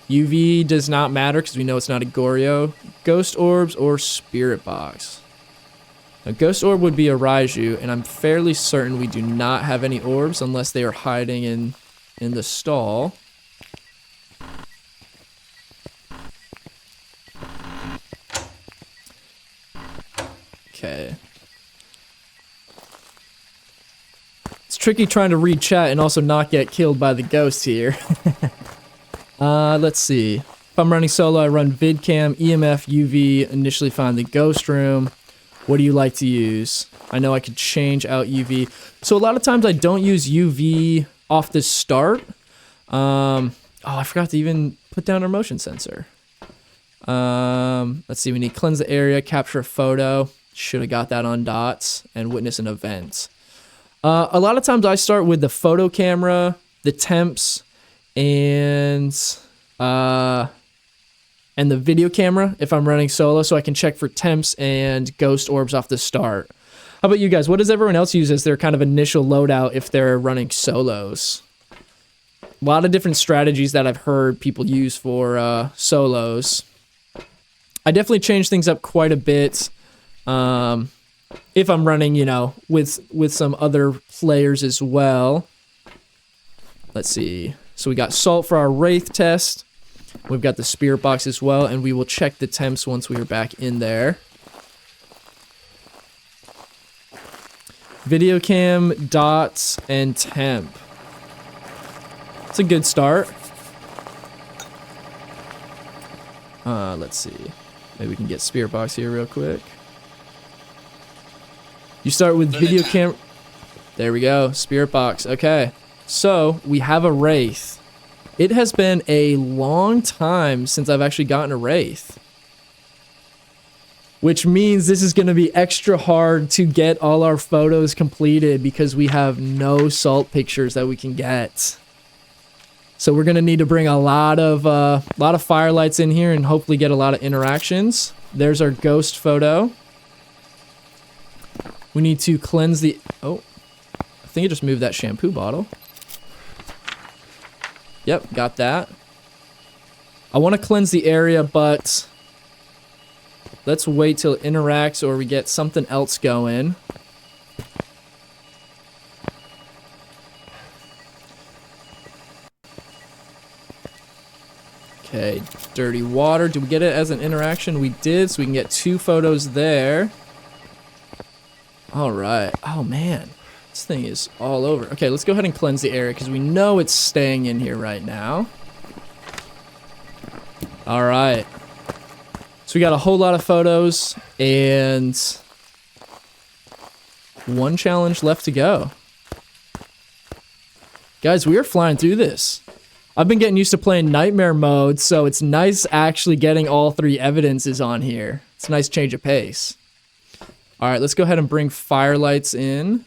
UV does not matter because we know it's not a Goryo. Ghost orbs or spirit box. A ghost orb would be a Raiju, and I'm fairly certain we do not have any orbs unless they are hiding in the stall. Okay. It's tricky trying to read chat and also not get killed by the ghost here. Let's see. If I'm running solo, I run vidcam, EMF, UV, initially find the ghost room. What do you like to use? I know I could change out UV. So a lot of times I don't use UV off the start. Oh, I forgot to even put down our motion sensor. Let's see, we need cleanse the area, capture a photo. Should have got that on dots, and witness an event. A lot of times I start with the photo camera, the temps, and the video camera if I'm running solo, so I can check for temps and ghost orbs off the start. How about you guys? What does everyone else use as their kind of initial loadout if they're running solos? A lot of different strategies that I've heard people use for solos. I definitely change things up quite a bit if I'm running, you know, with some other players as well. Let's see. So we got salt for our Wraith test. We've got the spirit box as well, and we will check the temps once we are back in there. Video cam, dots, and temp. It's a good start. Let's see. Maybe we can get spirit box here real quick. You start with video cam. There we go. Spirit box. Okay. So we have a Wraith. It has been a long time since I've actually gotten a Wraith. Which means this is going to be extra hard to get all our photos completed because we have no salt pictures that we can get. So we're going to need to bring a lot of firelights in here and hopefully get a lot of interactions. There's our ghost photo. We need to cleanse the... Oh, I think I just moved that shampoo bottle. Yep, got that. I want to cleanse the area, but let's wait till it interacts or we get something else going. Okay, dirty water. Did we get it as an interaction? We did, so we can get 2 photos there. All right. Oh, man. This thing is all over. Okay, let's go ahead and cleanse the area because we know it's staying in here right now. All right. So we got a whole lot of photos and 1 challenge left to go. Guys, we are flying through this. I've been getting used to playing nightmare mode, so it's nice actually getting all 3 evidences on here. It's a nice change of pace. All right, let's go ahead and bring firelights in.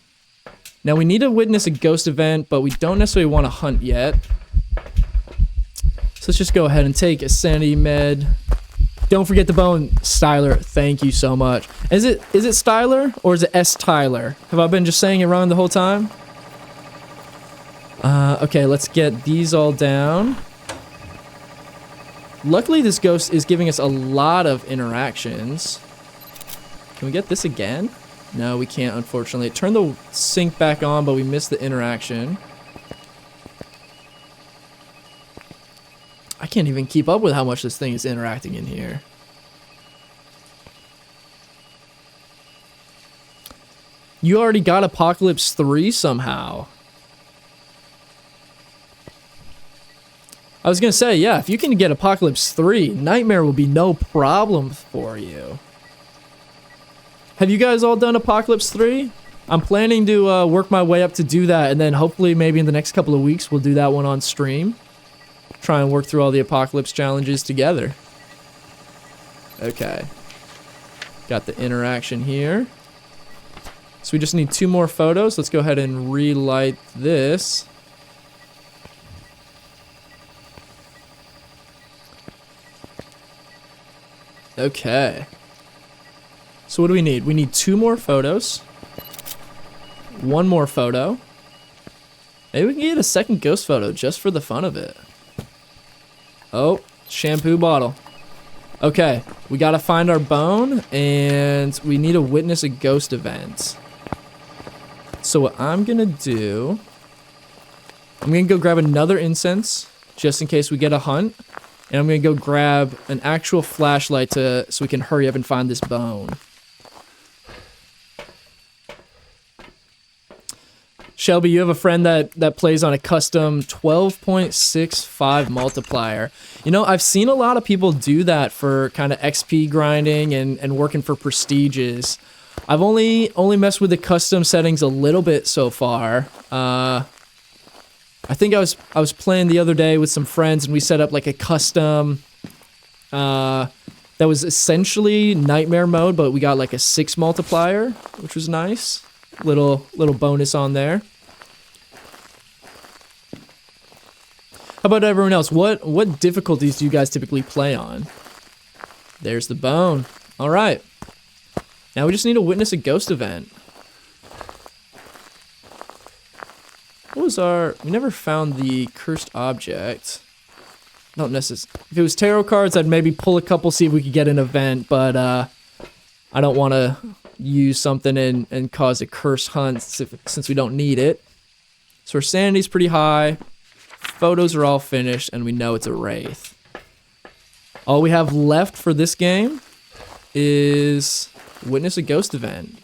Now, we need to witness a ghost event, but we don't necessarily want to hunt yet. So let's just go ahead and take a sanity med. Don't forget the bone. Styler, thank you so much. Is it Styler or is it S. Tyler? Have I been just saying it wrong the whole time? Okay, let's get these all down. Luckily, this ghost is giving us a lot of interactions. Can we get this again? No, we can't, unfortunately. Turn the sync back on, but we missed the interaction. I can't even keep up with how much this thing is interacting in here. You already got Apocalypse 3 somehow. I was gonna say, yeah, if you can get Apocalypse 3, Nightmare will be no problem for you. Have you guys all done Apocalypse 3? I'm planning to work my way up to do that, and then hopefully maybe in the next couple of weeks we'll do that one on stream. Try and work through all the Apocalypse challenges together. Okay. Got the interaction here. So we just need 2 more photos. Let's go ahead and relight this. Okay. So what do we need? We need 2 more photos. 1 more photo. Maybe we can get a second ghost photo just for the fun of it. Oh, shampoo bottle. Okay, we gotta find our bone, and we need to witness a ghost event. So what I'm gonna do... I'm gonna go grab another incense, just in case we get a hunt. And I'm gonna go grab an actual flashlight so we can hurry up and find this bone. Shelby, you have a friend that plays on a custom 12.65 multiplier. You know, I've seen a lot of people do that for kind of XP grinding and working for prestiges. I've only messed with the custom settings a little bit so far. I think I was playing the other day with some friends and we set up like a custom that was essentially nightmare mode, but we got like a 6 multiplier, which was nice. Little bonus on there. How about everyone else? What difficulties do you guys typically play on? There's the bone. All right. Now we just need to witness a ghost event. What was our... We never found the cursed object. Not necessarily... If it was tarot cards, I'd maybe pull a couple, see if we could get an event, but I don't want to use something and cause a curse hunt since we don't need it. So our sanity's pretty high. Photos are all finished, and we know it's a wraith. All we have left for this game is witness a ghost event.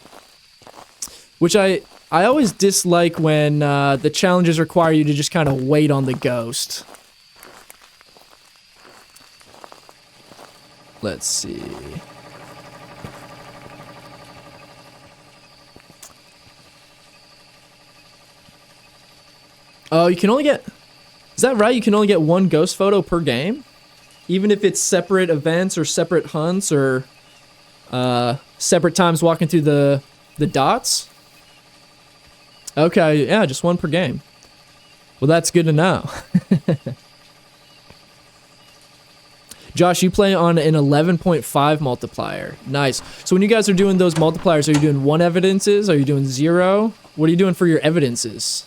Which I always dislike when the challenges require you to just kind of wait on the ghost. Let's see. Oh, you can only get... Is that right? You can only get 1 ghost photo per game? Even if it's separate events or separate hunts or separate times walking through the dots? Okay, yeah, just 1 per game. Well, that's good to know. Josh, you play on an 11.5 multiplier. Nice. So when you guys are doing those multipliers, are you doing 1 evidences? Are you doing 0? What are you doing for your evidences?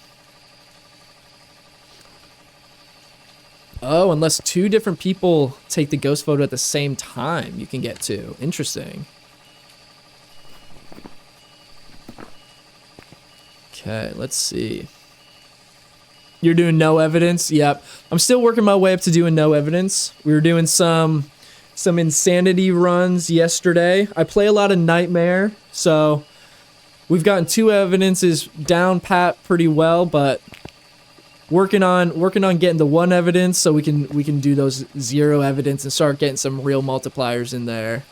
Oh, unless 2 different people take the ghost photo at the same time, you can get 2. Interesting. Okay, let's see. You're doing no evidence? Yep. I'm still working my way up to doing no evidence. We were doing some insanity runs yesterday. I play a lot of Nightmare, so we've gotten 2 evidences down pat pretty well, but working on getting the 1 evidence so we can do those 0 evidence and start getting some real multipliers in there.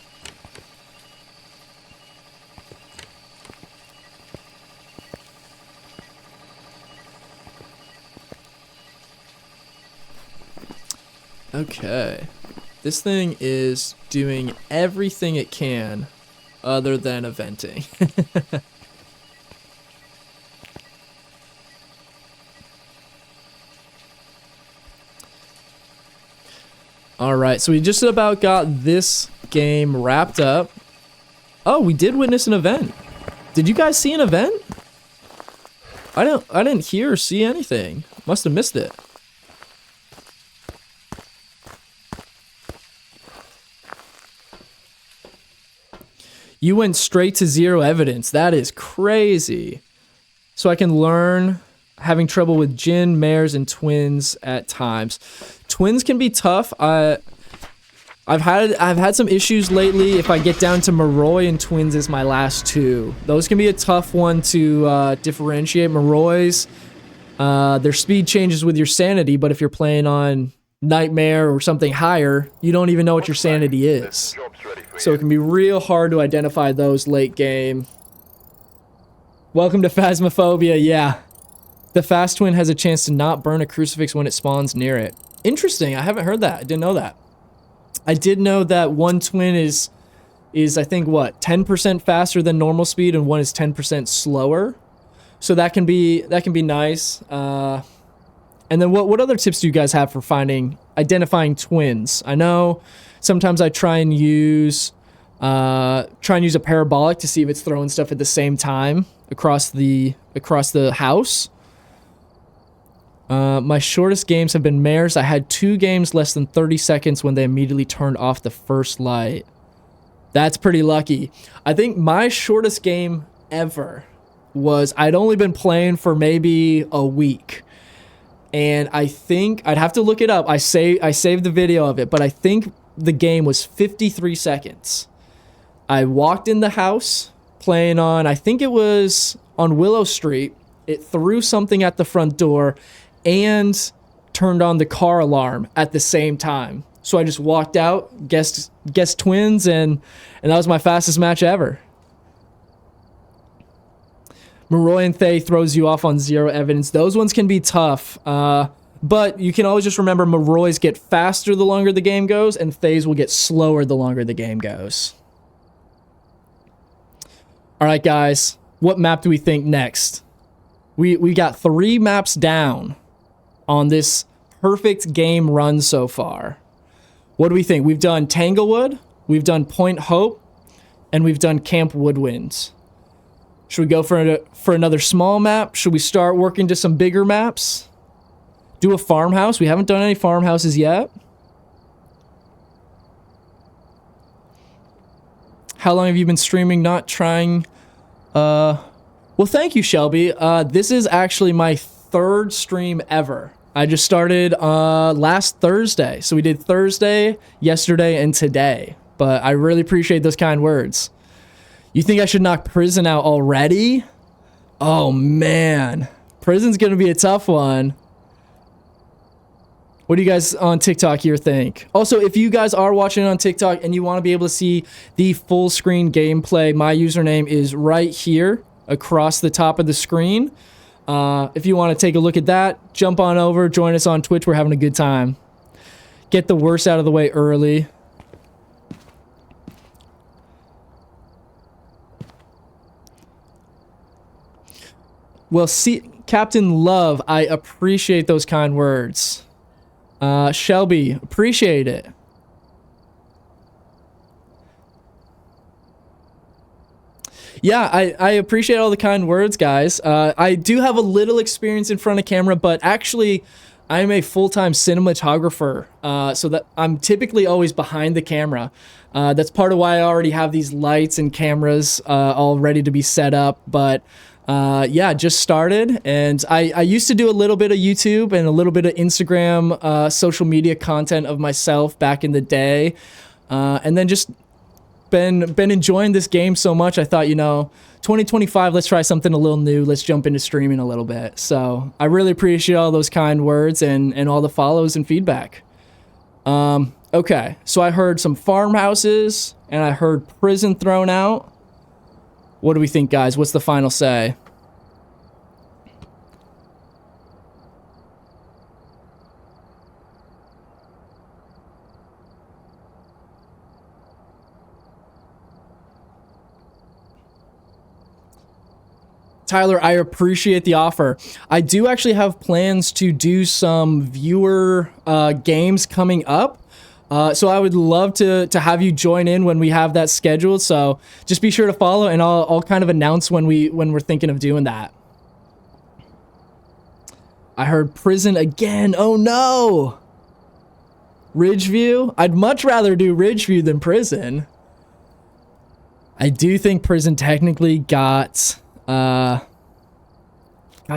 Okay. This thing is doing everything it can other than eventing. Alright, so we just about got this game wrapped up. Oh, we did witness an event. Did you guys see an event? I didn't hear or see anything. Must have missed it. You went straight to 0 evidence. That is crazy. So I can learn having trouble with Jinn, mares, and twins at times. Twins can be tough. I've had some issues lately. If I get down to Moroi and twins is my last 2. Those can be a tough one to differentiate. Morois, their speed changes with your sanity, but if you're playing on Nightmare or something higher, you don't even know what your sanity is. So it can be real hard to identify those late game. Welcome to Phasmophobia, yeah. The fast twin has a chance to not burn a crucifix when it spawns near it. Interesting, I haven't heard that. I didn't know that. I did know that one twin is I think, what, 10% faster than normal speed and one is 10% slower. So that can be nice. And then what other tips do you guys have for identifying twins? I know sometimes I try and use a parabolic to see if it's throwing stuff at the same time across the house. My shortest games have been mares. I had 2 games less than 30 seconds when they immediately turned off the first light. That's pretty lucky. I think my shortest game ever was I'd only been playing for maybe a week. And I think I'd have to look it up. I saved the video of it, but I think the game was 53 seconds. I walked in the house playing on, I think it was on Willow Street. It threw something at the front door and turned on the car alarm at the same time. So I just walked out, guessed twins, and that was my fastest match ever. Moroi and Thay throws you off on 0 evidence. Those ones can be tough, but you can always just remember Morois get faster the longer the game goes, and Thays will get slower the longer the game goes. All right, guys, what map do we think next? We got 3 maps down on this perfect game run so far. What do we think? We've done Tanglewood, we've done Point Hope, and we've done Camp Woodwinds. Should we go for another small map? Should we start working to some bigger maps? Do a farmhouse? We haven't done any farmhouses yet. How long have you been streaming, not trying? Well, thank you, Shelby. This is actually my 3rd stream ever. I just started last Thursday. So we did Thursday, yesterday, and today. But I really appreciate those kind words. You think I should knock prison out already? Oh, man. Prison's going to be a tough one. What do you guys on TikTok here think? Also, if you guys are watching on TikTok and you want to be able to see the full screen gameplay, my username is right here across the top of the screen. If you want to take a look at that, jump on over, join us on Twitch. We're having a good time. Get the worst out of the way early. Well, see, Captain Love, I appreciate those kind words. Shelby, appreciate it. Yeah, I appreciate all the kind words, guys. I do have a little experience in front of camera, but actually, I'm a full-time cinematographer, so that I'm typically always behind the camera. That's part of why I already have these lights and cameras all ready to be set up, but Yeah, just started, and I used to do a little bit of YouTube and a little bit of Instagram, social media content of myself back in the day, and then just been enjoying this game so much. I thought, 2025, let's try something a little new. Let's jump into streaming a little bit. So I really appreciate all those kind words and all the follows and feedback. Okay, so I heard some farmhouses and I heard prison thrown out. What do we think, guys? What's the final say? Tyler, I appreciate the offer. I do actually have plans to do some viewer games coming up. So I would love to have you join in when we have that scheduled. So just be sure to follow, and I'll kind of announce when we're thinking of doing that. I heard prison again. Oh no. Ridgeview? I'd much rather do Ridgeview than prison. I do think prison technically got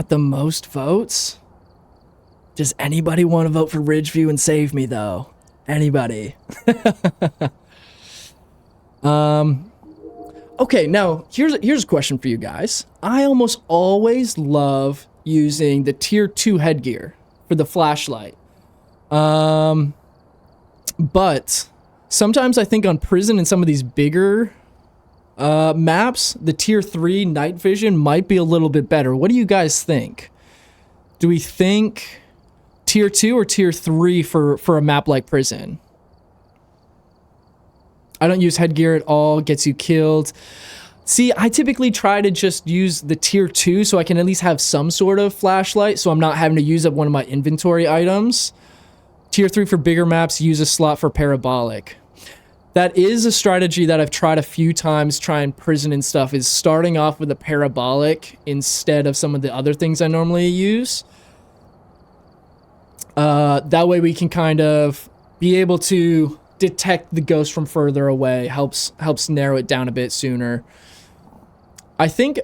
the most votes. Does anybody want to vote for Ridgeview and save me though? Anybody? Okay, now here's a question for you guys. I almost always love using the tier 2 headgear for the flashlight. But sometimes I think on prison and some of these bigger maps, the tier 3 night vision might be a little bit better. What do you guys think? Do we think tier 2 or tier 3 for a map like prison? I don't use headgear at all, gets you killed. See, I typically try to just use the tier 2 so I can at least have some sort of flashlight so I'm not having to use up one of my inventory items. Tier 3 for bigger maps, use a slot for parabolic. That is a strategy that I've tried a few times trying prison and stuff, is starting off with a parabolic instead of some of the other things I normally use. That way we can kind of be able to detect the ghost from further away, helps narrow it down a bit sooner. I think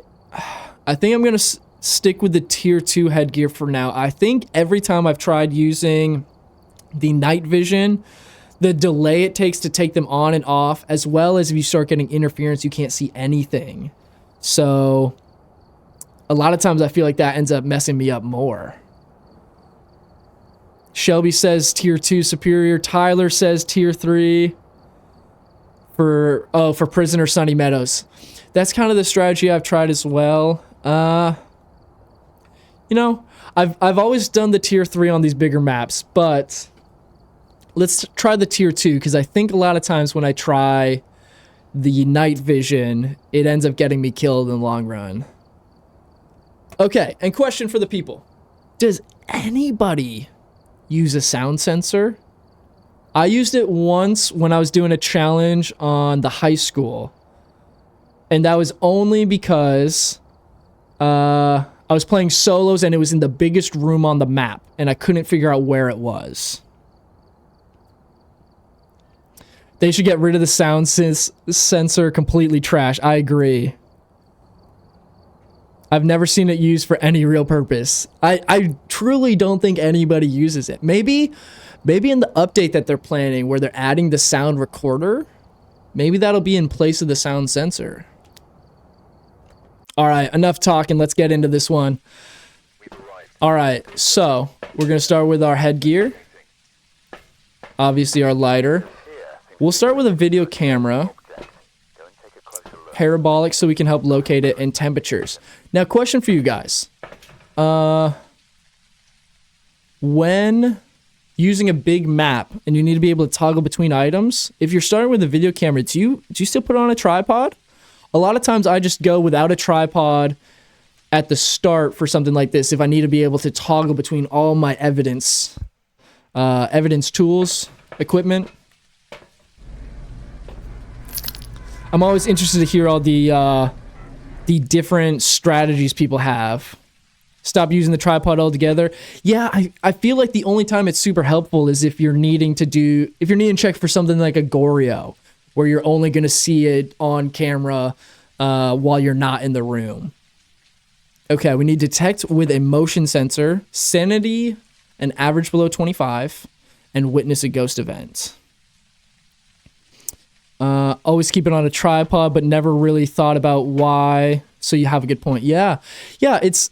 I'm going to stick with the tier 2 headgear for now. I think every time I've tried using the night vision, the delay it takes to take them on and off, as well as if you start getting interference, you can't see anything. So a lot of times I feel like that ends up messing me up more. Shelby says tier 2 superior. Tyler says tier 3 for Prisoner Sunny Meadows. That's kind of the strategy I've tried as well. I've always done the tier 3 on these bigger maps, but let's try the tier 2, because I think a lot of times when I try the night vision, it ends up getting me killed in the long run. Okay, and question for the people. Does anybody use a sound sensor? I used it once when I was doing a challenge on the high school. And that was only because I was playing solos and it was in the biggest room on the map and I couldn't figure out where it was. They should get rid of the sound sensor, completely trash. I agree. I've never seen it used for any real purpose. I truly don't think anybody uses it. Maybe in the update that they're planning where they're adding the sound recorder, maybe that'll be in place of the sound sensor. All right, enough talking. Let's get into this one. All right, so we're going to start with our headgear. Obviously, our lighter. We'll start with a video camera. Parabolic so we can help locate it, and temperatures. Now, question for you guys. When using a big map and you need to be able to toggle between items, if you're starting with a video camera, do you still put it on a tripod? A lot of times I just go without a tripod at the start for something like this if I need to be able to toggle between all my evidence tools, equipment. I'm always interested to hear all the different strategies people have. Stop using the tripod altogether. Yeah, I feel like the only time it's super helpful is if you're needing to check for something like a Goryo, where you're only going to see it on camera while you're not in the room. Okay, we need detect with a motion sensor, sanity an average below 25, and witness a ghost event. Always keep it on a tripod, but never really thought about why. So you have a good point. Yeah, it's...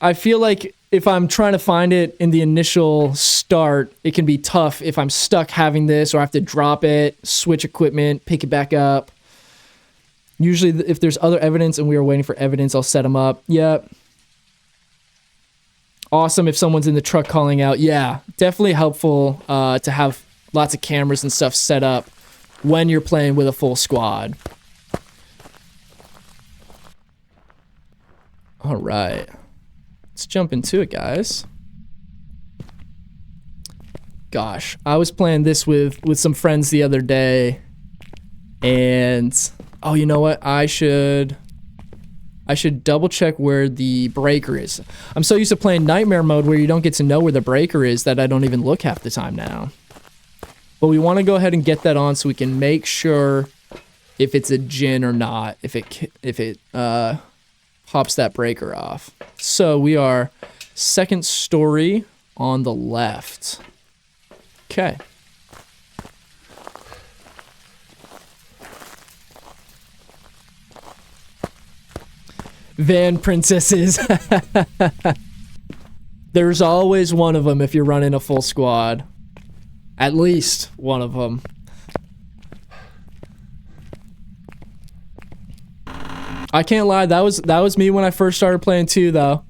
I feel like if I'm trying to find it in the initial start, it can be tough if I'm stuck having this or I have to drop it, switch equipment, pick it back up. Usually, if there's other evidence and we are waiting for evidence, I'll set them up. Yep. Awesome if someone's in the truck calling out. Yeah, definitely helpful to have lots of cameras and stuff set up when you're playing with a full squad. All right. Let's jump into it, guys. Gosh, I was playing this with some friends the other day, and... Oh, you know what? I should double check where the breaker is. I'm so used to playing nightmare mode where you don't get to know where the breaker is that I don't even look half the time now. But we want to go ahead and get that on so we can make sure if it's a djinn or not, if it pops that breaker off. So we are second story on the left. Okay. Van princesses. There's always one of them if you're running a full squad. At least one of them. I can't lie, that was me when I first started playing too, though.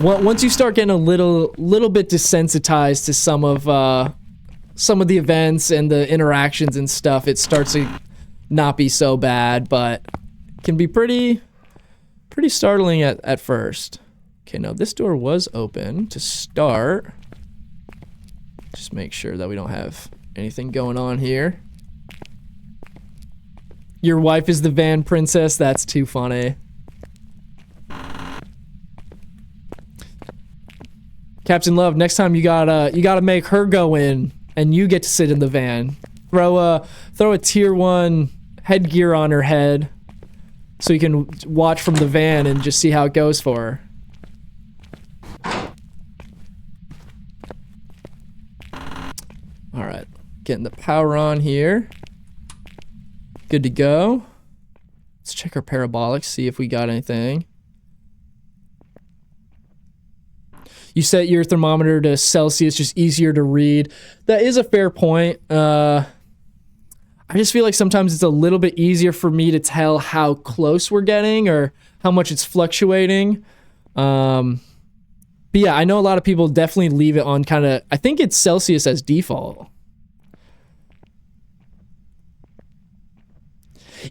Once you start getting a little bit desensitized to some of the events and the interactions and stuff, it starts to not be so bad, but can be pretty startling at first. Okay, now this door was open to start. Just make sure that we don't have anything going on here. Your wife is the van princess? That's too funny. Captain Love, next time you gotta make her go in and you get to sit in the van. Throw a tier 1 headgear on her head so you can watch from the van and just see how it goes for her. All right, getting the power on here. Good to go. Let's check our parabolics, see if we got anything. You set your thermometer to Celsius, just easier to read. That is a fair point. I just feel like sometimes it's a little bit easier for me to tell how close we're getting or how much it's fluctuating. But yeah, I know a lot of people definitely leave it on kind of, I think it's Celsius as default.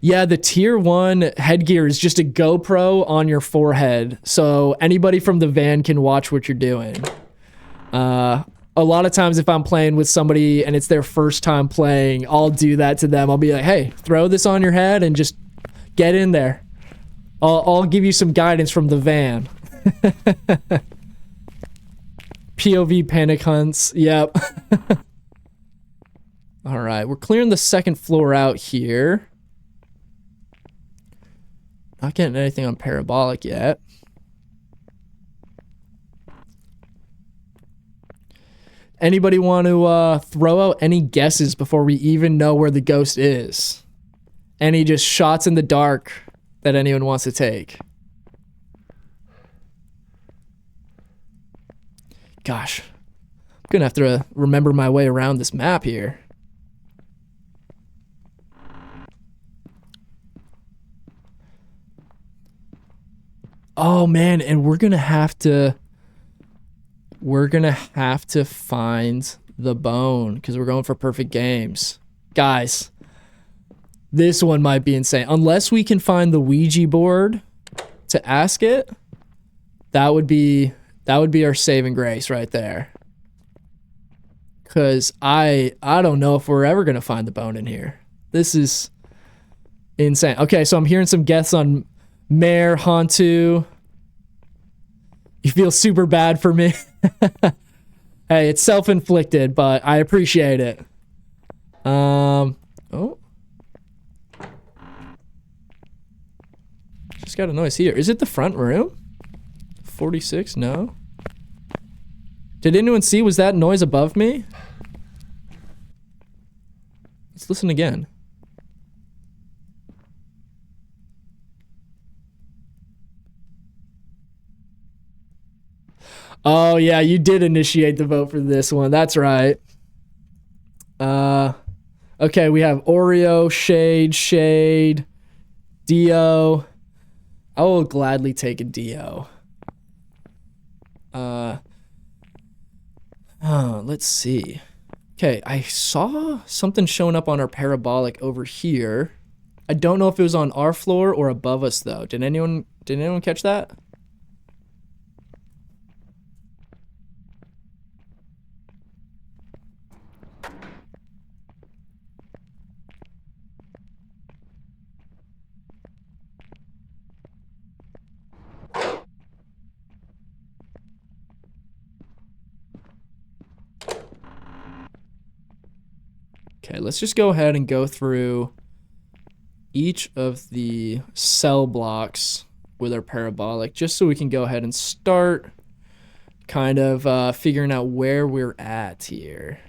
Yeah, the tier 1 headgear is just a GoPro on your forehead, so anybody from the van can watch what you're doing. A lot of times if I'm playing with somebody and it's their first time playing, I'll do that to them. I'll be like, hey, throw this on your head and just get in there. I'll give you some guidance from the van. POV panic hunts, yep. All right, we're clearing the second floor out here. Not getting anything on parabolic yet. Anybody want to throw out any guesses before we even know where the ghost is? Any just shots in the dark that anyone wants to take? Gosh, I'm gonna have to remember my way around this map here. Oh man, and we're gonna have to find the bone because we're going for perfect games. Guys, this one might be insane. Unless we can find the Ouija board to ask it, that would be our saving grace right there. Cause I don't know if we're ever gonna find the bone in here. This is insane. Okay, so I'm hearing some guesses on Mare, Hantu. You feel super bad for me. Hey, it's self-inflicted, but I appreciate it. Oh. just got a noise here. Is it the front room? 46? No. Did anyone see? Was that noise above me? Let's listen again. Oh, yeah, you did initiate the vote for this one. That's right. Okay, we have Oreo, Shade, Dio. I will gladly take a Dio. Let's see. Okay, I saw something showing up on our parabolic over here. I don't know if it was on our floor or above us though. Did anyone catch that? Okay, let's just go ahead and go through each of the cell blocks with our parabolic just so we can go ahead and start kind of figuring out where we're at here.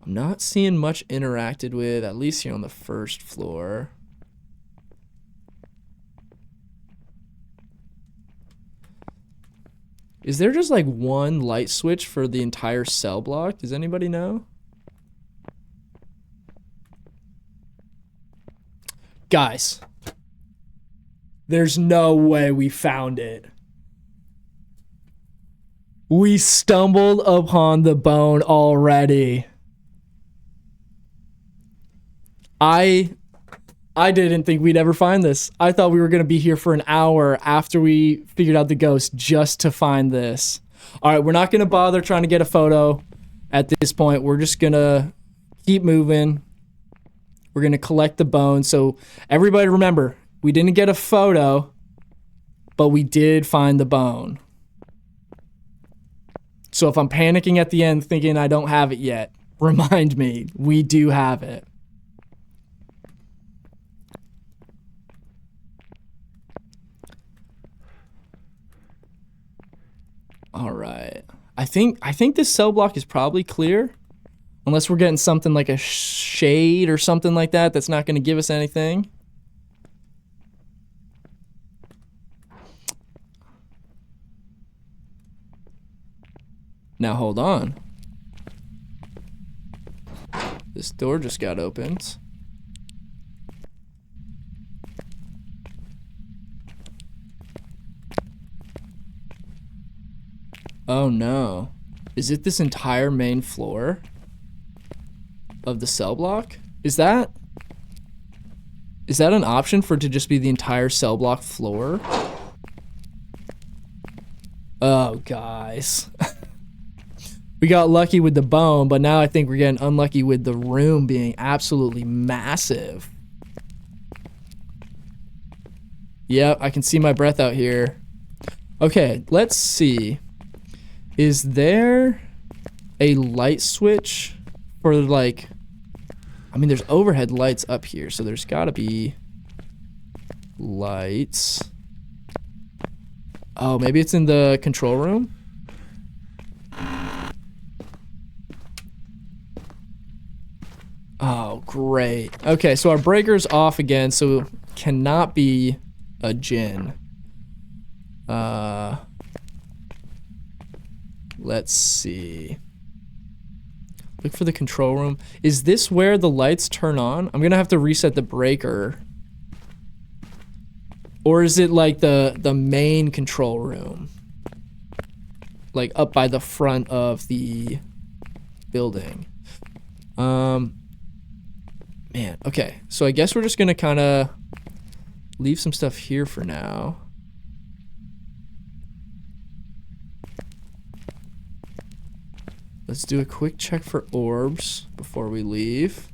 I'm not seeing much interacted with, at least here on the first floor. Is there just like one light switch for the entire cell block? Does anybody know? Guys, there's no way we found it. We stumbled upon the bone already. I didn't think we'd ever find this. I thought we were going to be here for an hour after we figured out the ghost just to find this. All right, we're not going to bother trying to get a photo at this point. We're just going to keep moving. We're going to collect the bones. So everybody remember, we didn't get a photo, but we did find the bone. So if I'm panicking at the end thinking I don't have it yet, remind me, we do have it. All right. I think this cell block is probably clear. Unless we're getting something like a shade or something like that that's not going to give us anything. Now hold on. This door just got opened. Oh no. Is it this entire main floor of the cell block? Is that an option for it to just be the entire cell block floor? Oh, guys. We got lucky with the bone, but now I think we're getting unlucky with the room being absolutely massive. Yep, I can see my breath out here. Okay, let's see. Is there a light switch for like, I mean, there's overhead lights up here, so there's gotta be lights. Oh, maybe it's in the control room? Oh, great. Okay, so our breaker's off again, so cannot be a Jinn. Let's see. Look for the control room. Is this where the lights turn on? I'm gonna have to reset the breaker. Or is it like the main control room? Like up by the front of the building. Man, okay. So I guess we're just gonna kinda leave some stuff here for now. Let's do a quick check for orbs before we leave.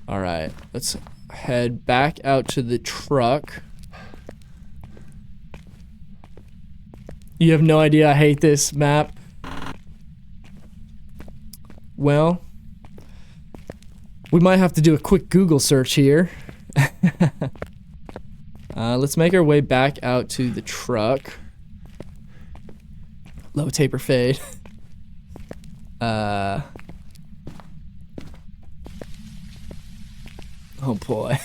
All right, let's head back out to the truck. You have no idea I hate this map. well, we might have to do a quick Google search here. Let's make our way back out to the truck. Low taper fade. Oh boy.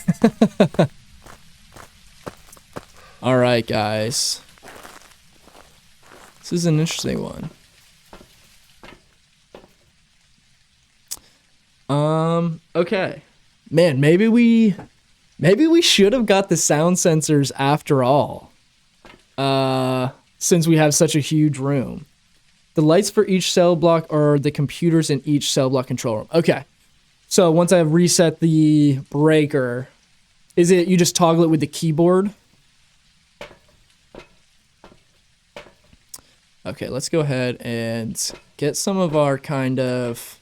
All right, guys. This is an interesting one. Okay. Man, maybe we should have got the sound sensors after all. Since we have such a huge room. The lights for each cell block are the computers in each cell block control room. Okay. So once I reset the breaker, is it you just toggle it with the keyboard? Okay, let's go ahead and get some of our kind of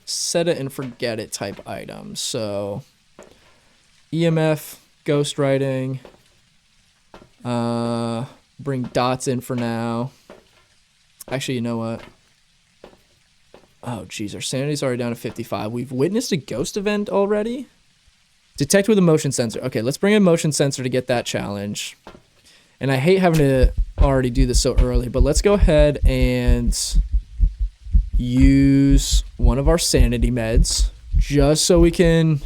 set it and forget it type items. So EMF, ghostwriting, bring dots in for now. Actually, you know what? Oh, geez, our sanity's already down to 55. We've witnessed a ghost event already? Detect with a motion sensor. Okay, let's bring a motion sensor to get that challenge. And I hate having to already do this so early, but let's go ahead and use one of our sanity meds just so we can...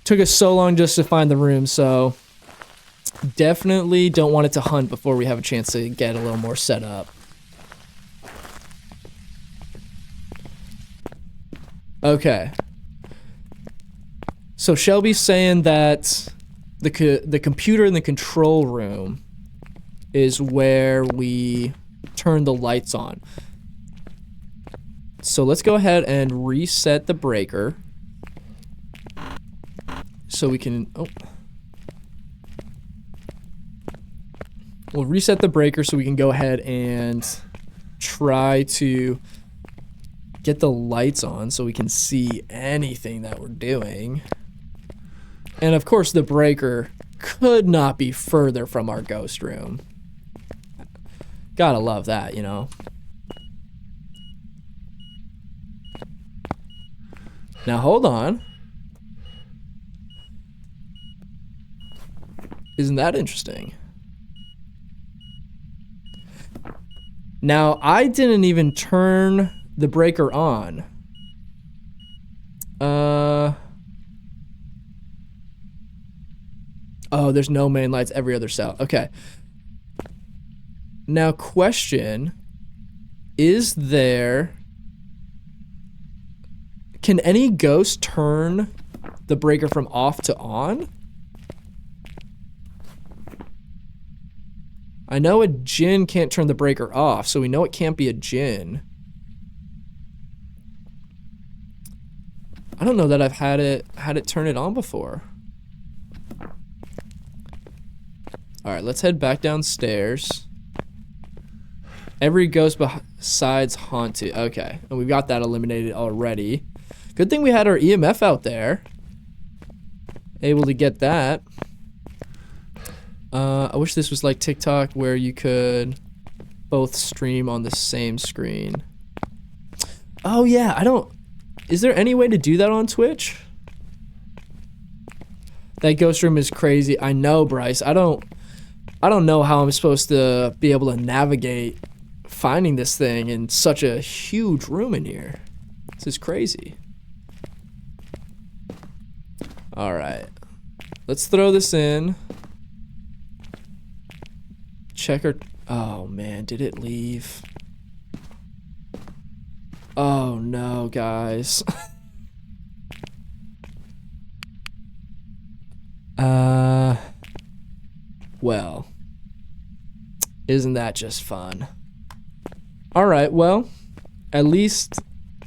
Took us so long just to find the room, so definitely don't want it to hunt before we have a chance to get a little more set up. Okay. So Shelby's saying that the computer in the control room is where we turn the lights on. So let's go ahead and reset the breaker. So we can... Oh. We'll reset the breaker so we can go ahead and try to get the lights on so we can see anything that we're doing. And of course the breaker could not be further from our ghost room. Gotta love that, you know. Now hold on. Isn't that interesting? Now, I didn't even turn the breaker on. Oh, there's no main lights, every other cell. Okay. Now, question. Is there... Can any ghost turn the breaker from off to on? I know a djinn can't turn the breaker off, so we know it can't be a djinn. I don't know that I've had it turn it on before. Alright, let's head back downstairs. Every ghost besides haunted. Okay, and we've got that eliminated already. Good thing we had our EMF out there. Able to get that. I wish this was like TikTok where you could both stream on the same screen. Oh yeah, I don't... Is there any way to do that on Twitch? That ghost room is crazy. I know, Bryce. I don't know how I'm supposed to be able to navigate finding this thing in such a huge room in here. This is crazy. Alright. Let's throw this in. Checker. Oh man, did it leave? Oh no, guys. Well, isn't that just fun? All right, well, at least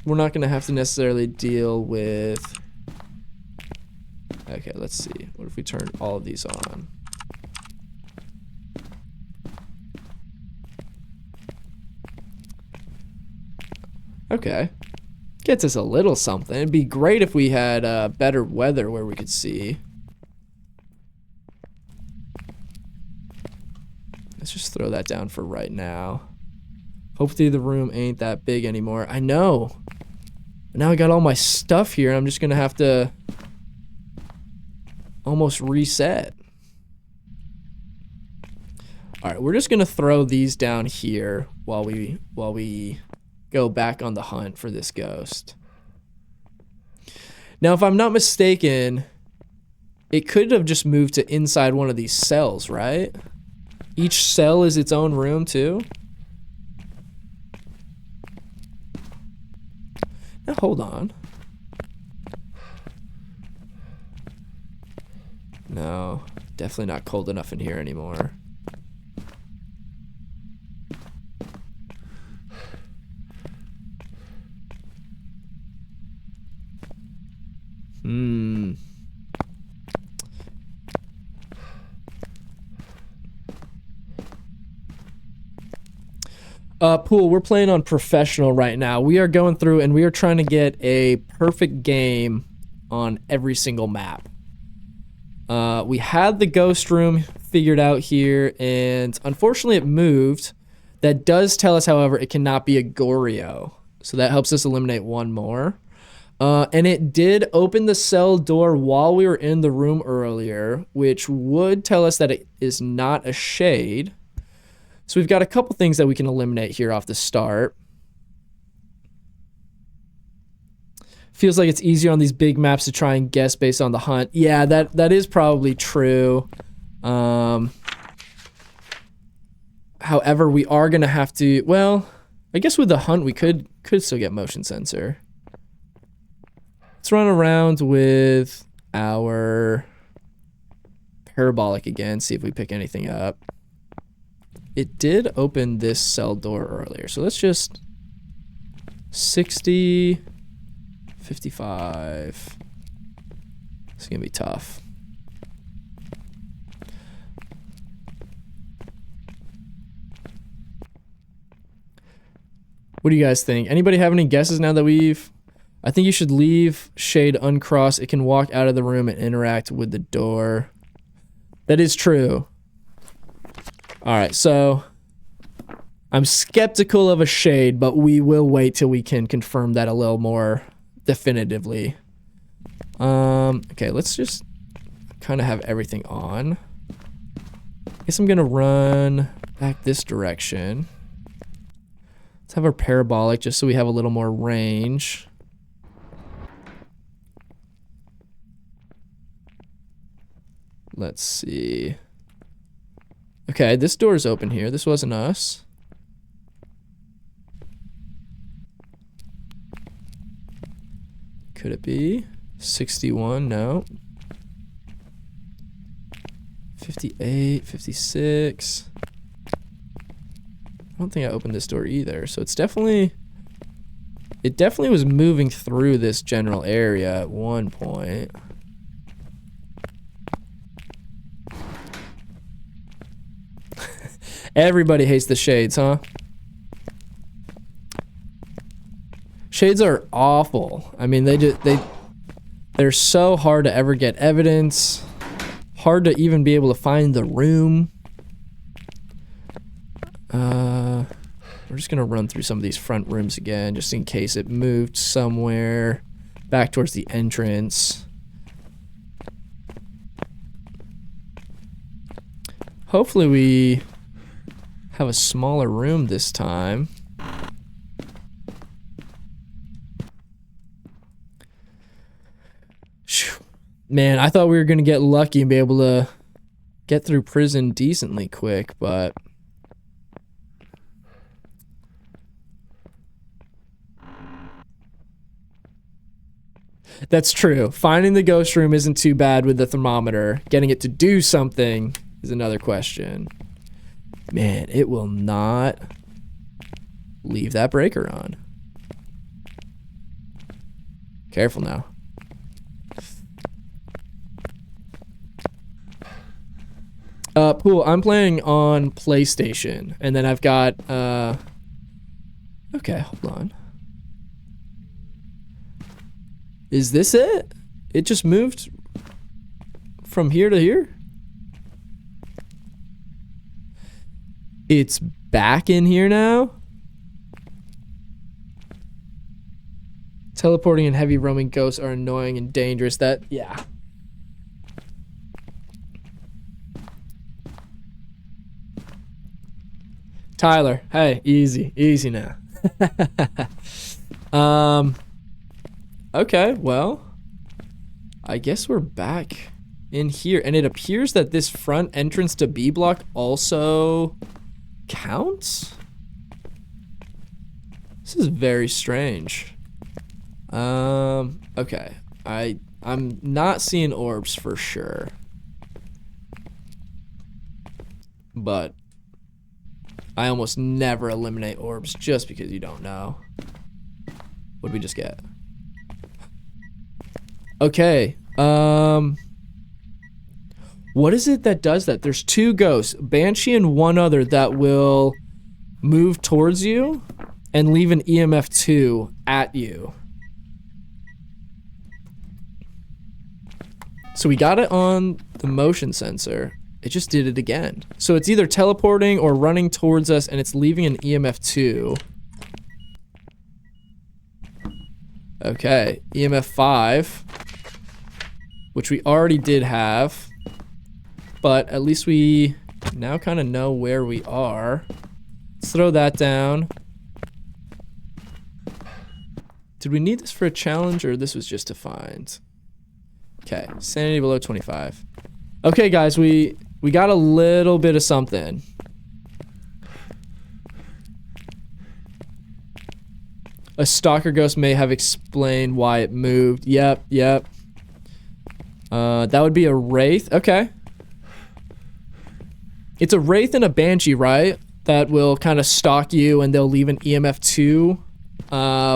we're not gonna have to necessarily deal with... Okay, let's see. What if we turn all of these on? Okay. Gets us a little something. It'd be great if we had better weather where we could see. Let's just throw that down for right now. Hopefully the room ain't that big anymore. I know. But now I got all my stuff here. I'm just gonna have to almost reset. All right, we're just gonna throw these down here while we go back on the hunt for this ghost. Now, if I'm not mistaken, it could have just moved to inside one of these cells, right? Each cell is its own room too. Now, hold on. No, definitely not cold enough in here anymore. Pool, we're playing on professional right now. We are going through and we are trying to get a perfect game on every single map. We had the ghost room figured out here, and unfortunately it moved. That does tell us, however, it cannot be a Goryo. So that helps us eliminate one more. And it did open the cell door while we were in the room earlier, which would tell us that it is not a shade. So we've got a couple things that we can eliminate here off the start. Feels like it's easier on these big maps to try and guess based on the hunt. Yeah, that is probably true. However, we are going to have to... Well, I guess with the hunt, we could still get motion sensor. Let's run around with our parabolic again, see if we pick anything up. It did open this cell door earlier, so let's just 60, 55. It's gonna be tough. What do you guys think? Anybody have any guesses now that we've... I think you should leave shade uncrossed. It can walk out of the room and interact with the door. That is true. All right, so I'm skeptical of a shade, but we will wait till we can confirm that a little more definitively. Okay, let's just kind of have everything on. I guess I'm gonna run back this direction. Let's have our parabolic just so we have a little more range. Let's see. Okay, this door is open here. This wasn't us. Could it be? 61, no. 58, 56. I don't think I opened this door either, so it's definitely... It definitely was moving through this general area at one point. Everybody hates the shades, huh? Shades are awful. I mean, they're so hard to ever get evidence. Hard to even be able to find the room. We're just gonna run through some of these front rooms again, just in case it moved somewhere back towards the entrance. Hopefully we have a smaller room this time. Man, I thought we were gonna get lucky and be able to get through prison decently quick, but that's true. Finding the ghost room isn't too bad with the thermometer. Getting it to do something is another question. Man, it will not leave that breaker on. Careful now. Pool, I'm playing on PlayStation, and then I've got, okay, hold on. Is this it? It just moved from here to here? It's back in here now? Teleporting and heavy roaming ghosts are annoying and dangerous. That, yeah. Tyler, hey, easy now. Okay, well, I guess we're back in here, and it appears that this front entrance to B block also counts? This is very strange. Okay, I'm not seeing orbs for sure, but I almost never eliminate orbs just because you don't know. What did we just get? Okay, what is it that does that? There's 2 ghosts, Banshee and one other, that will move towards you and leave an EMF 2 at you. So we got it on the motion sensor. It just did it again. So it's either teleporting or running towards us, and it's leaving an EMF 2. Okay, EMF 5, which we already did have, but at least we now kind of know where we are. Let's throw that down. Did we need this for a challenge, or this was just to find? Okay, sanity below 25. Okay, guys, we got a little bit of something. A stalker ghost may have explained why it moved. Yep. That would be a wraith. Okay. It's a wraith and a banshee, right? That will kind of stalk you, and they'll leave an EMF 2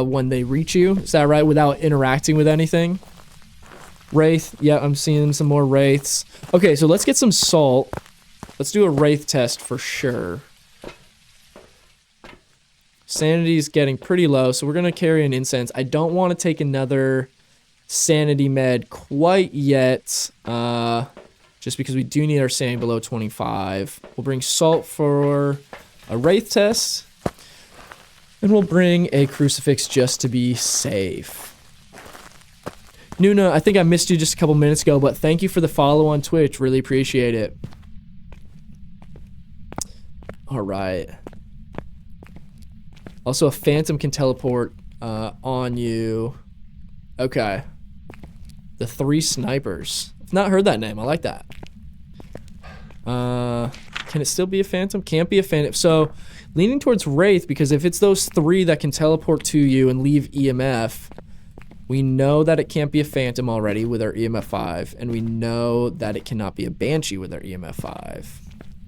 when they reach you. Is that right? Without interacting with anything? Wraith. Yeah, I'm seeing some more wraiths. Okay, so let's get some salt. Let's do a wraith test for sure. Sanity's getting pretty low, so we're going to carry an incense. I don't want to take another sanity med quite yet, just because we do need our sanity below 25. We'll bring salt for a wraith test, and we'll bring a crucifix just to be safe. Nuna, I think I missed you just a couple minutes ago, but thank you for the follow on Twitch. Really appreciate it. All right. Also, a phantom can teleport on you. Okay. The 3 snipers. I've not heard that name. I like that. Can it still be a phantom? Can't be a phantom. So, leaning towards wraith, because if it's those 3 that can teleport to you and leave EMF, we know that it can't be a phantom already with our EMF 5, and we know that it cannot be a banshee with our EMF 5.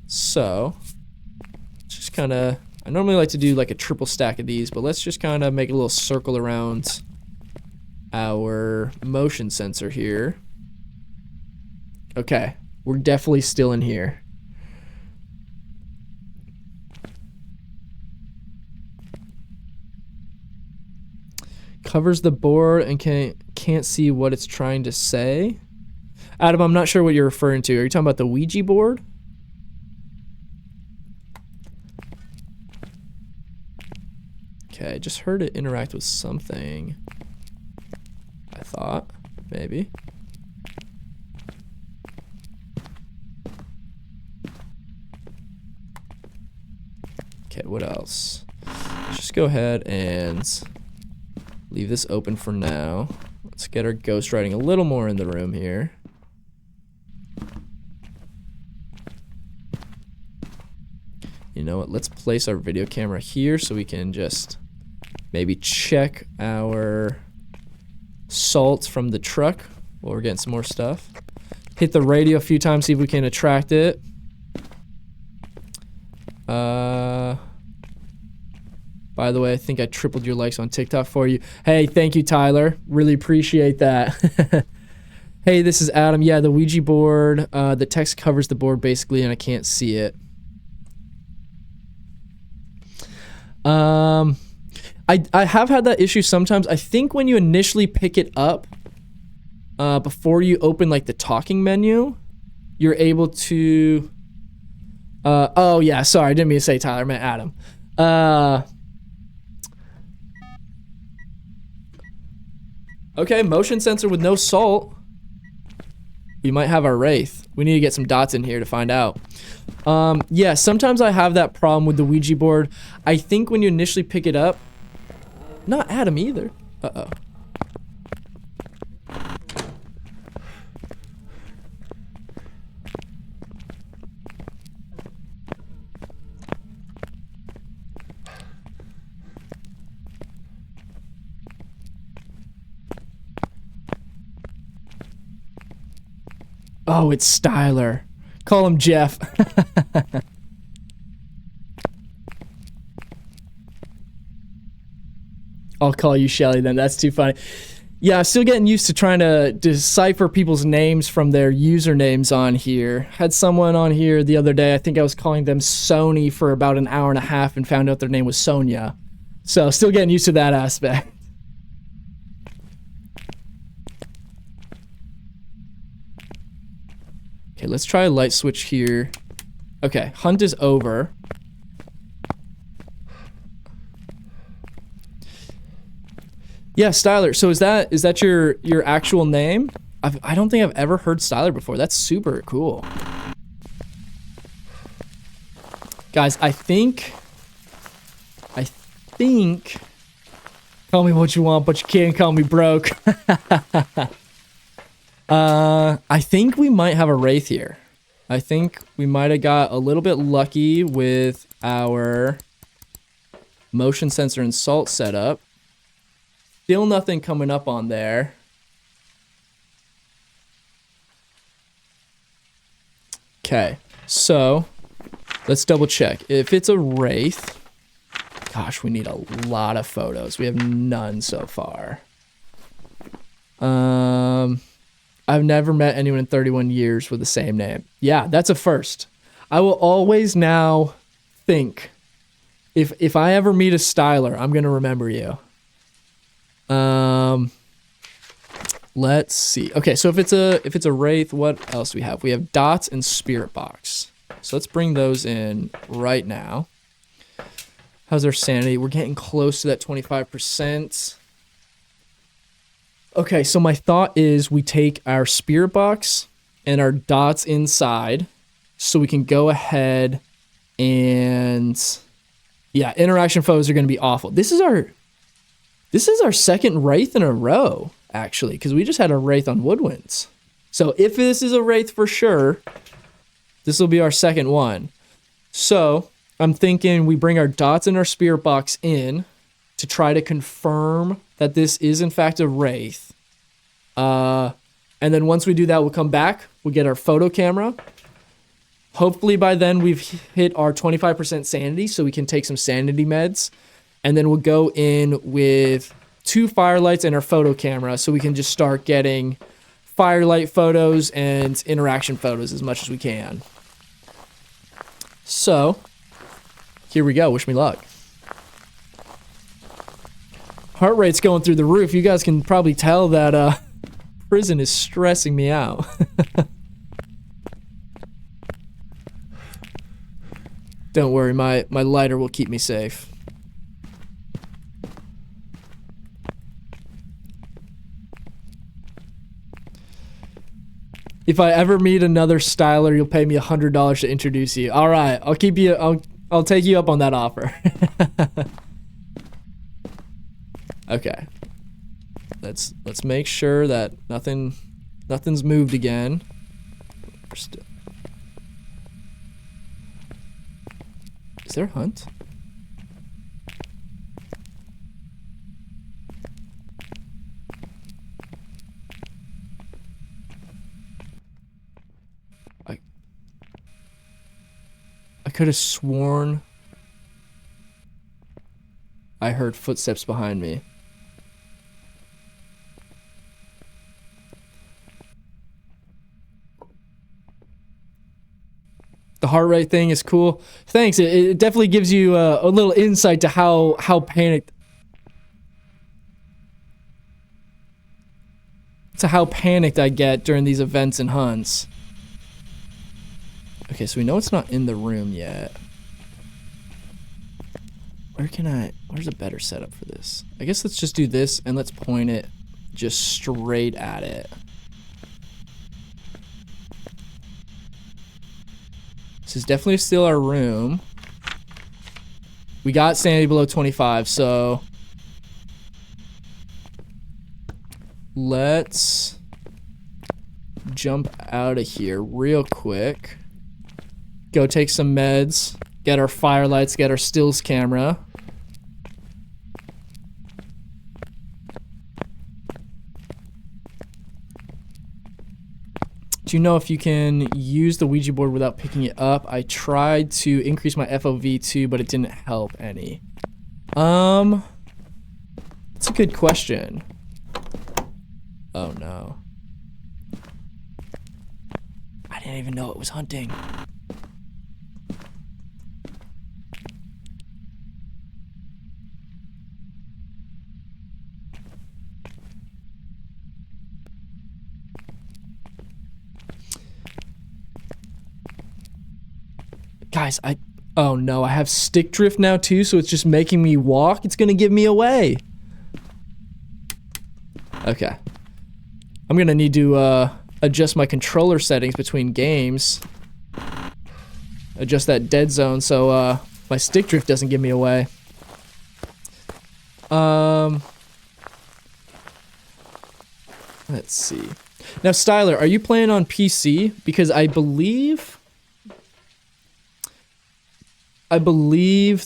So, just kind of... I normally like to do like a triple stack of these, but let's just kind of make a little circle around our motion sensor here. Okay, we're definitely still in here. Covers the board and can't see what it's trying to say. Adam, I'm not sure what you're referring to. Are you talking about the Ouija board? Okay, I just heard it interact with something. I thought, maybe. Okay, what else? Let's just go ahead and leave this open for now. Let's get our ghost writing a little more in the room here. You know what? Let's place our video camera here so we can just maybe check our salt from the truck while we're getting some more stuff. Hit the radio a few times, see if we can attract it. By the way, I think I tripled your likes on TikTok for you. Hey, thank you, Tyler. Really appreciate that. Hey, this is Adam. Yeah, the Ouija board. The text covers the board basically, and I can't see it. I have had that issue sometimes. I think when you initially pick it up, before you open like the talking menu, you're able to, oh yeah, sorry, I didn't mean to say Tyler, I meant Adam. Okay, motion sensor with no salt. We might have our Wraith. We need to get some dots in here to find out. Yeah, sometimes I have that problem with the Ouija board. I think when you initially pick it up, not Adam either. Uh-oh. Oh, it's Styler. Call him Jeff. I'll call you Shelly then. That's too funny. Yeah, I'm still getting used to trying to decipher people's names from their usernames on here. Had someone on here the other day, I think I was calling them Sony for about an hour and a half and found out their name was Sonia. So still getting used to that aspect. Okay, let's try a light switch here. Okay, hunt is over. Yeah, Styler. So is that your actual name? I don't think I've ever heard Styler before. That's super cool. Guys, I think call me what you want, but you can't call me broke. I think we might have a Wraith here. I think we might have got a little bit lucky with our motion sensor and salt setup. Still nothing coming up on there. Okay, so let's double check. If it's a Wraith, gosh, we need a lot of photos. We have none so far. I've never met anyone in 31 years with the same name. Yeah, that's a first. I will always now think, if I ever meet a Styler, I'm gonna remember you. Let's see. Okay, so if it's a Wraith, what else do we have? We have dots and spirit box. So let's bring those in right now. How's our sanity? We're getting close to that 25%. Okay, so my thought is we take our spirit box and our dots inside so we can go ahead and yeah, interaction photos are going to be awful. This is our second Wraith in a row, actually, because we just had a Wraith on Woodwinds. So if this is a Wraith for sure, this will be our second one. So I'm thinking we bring our dots and our spirit box in to try to confirm that this is in fact a Wraith. And then once we do that, we'll come back, we'll get our photo camera. Hopefully by then we've hit our 25% sanity, so we can take some sanity meds. And then we'll go in with 2 firelights and our photo camera so we can just start getting firelight photos and interaction photos as much as we can. So, here we go. Wish me luck. Heart rate's going through the roof. You guys can probably tell that prison is stressing me out. Don't worry, my lighter will keep me safe. If I ever meet another Styler, you'll pay me $100 to introduce you. All right, I'll keep you. I'll take you up on that offer. Okay. Let's make sure that nothing's moved again. Is there a hunt? I could have sworn I heard footsteps behind me. The heart rate thing is cool. Thanks. It definitely gives you a little insight to how panicked I get during these events and hunts. Okay, so we know it's not in the room yet. Where's a better setup for this? I guess let's just do this and let's point it just straight at it. This is definitely still our room. We got sanity below 25, so let's jump out of here real quick. Go take some meds, get our firelights, get our stills camera. Do you know if you can use the Ouija board without picking it up? I tried to increase my FOV too, but it didn't help any. That's a good question. Oh no. I didn't even know it was hunting. Guys, oh no, I have stick drift now too, so it's just making me walk. It's gonna give me away. Okay. I'm gonna need to adjust my controller settings between games. Adjust that dead zone so my stick drift doesn't give me away. Let's see. Now, Styler, are you playing on PC? Because I believe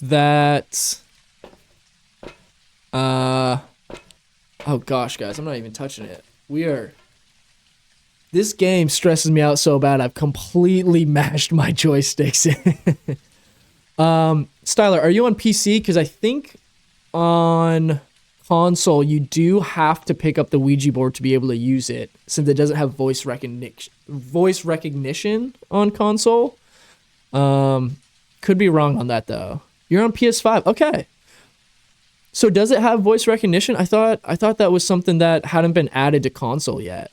that oh gosh, guys, I'm not even touching it. This game stresses me out so bad I've completely mashed my joysticks. Styler, are you on PC? Because I think on console you do have to pick up the Ouija board to be able to use it, since it doesn't have voice recognition on console. Could be wrong on that though. You're on PS5. Okay. So does it have voice recognition? I thought that was something that hadn't been added to console yet.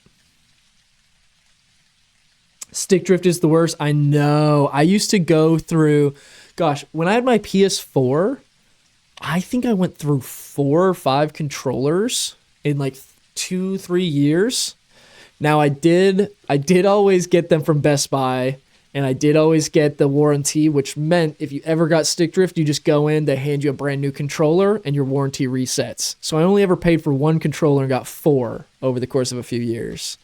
Stick drift is the worst. I know. I used to go through, gosh, when I had my PS4, I think I went through 4 or 5 controllers in like 2-3 years. Now I did always get them from Best Buy. And I did always get the warranty, which meant if you ever got stick drift, you just go in, they hand you a brand new controller, and your warranty resets. So I only ever paid for 1 controller and got 4 over the course of a few years.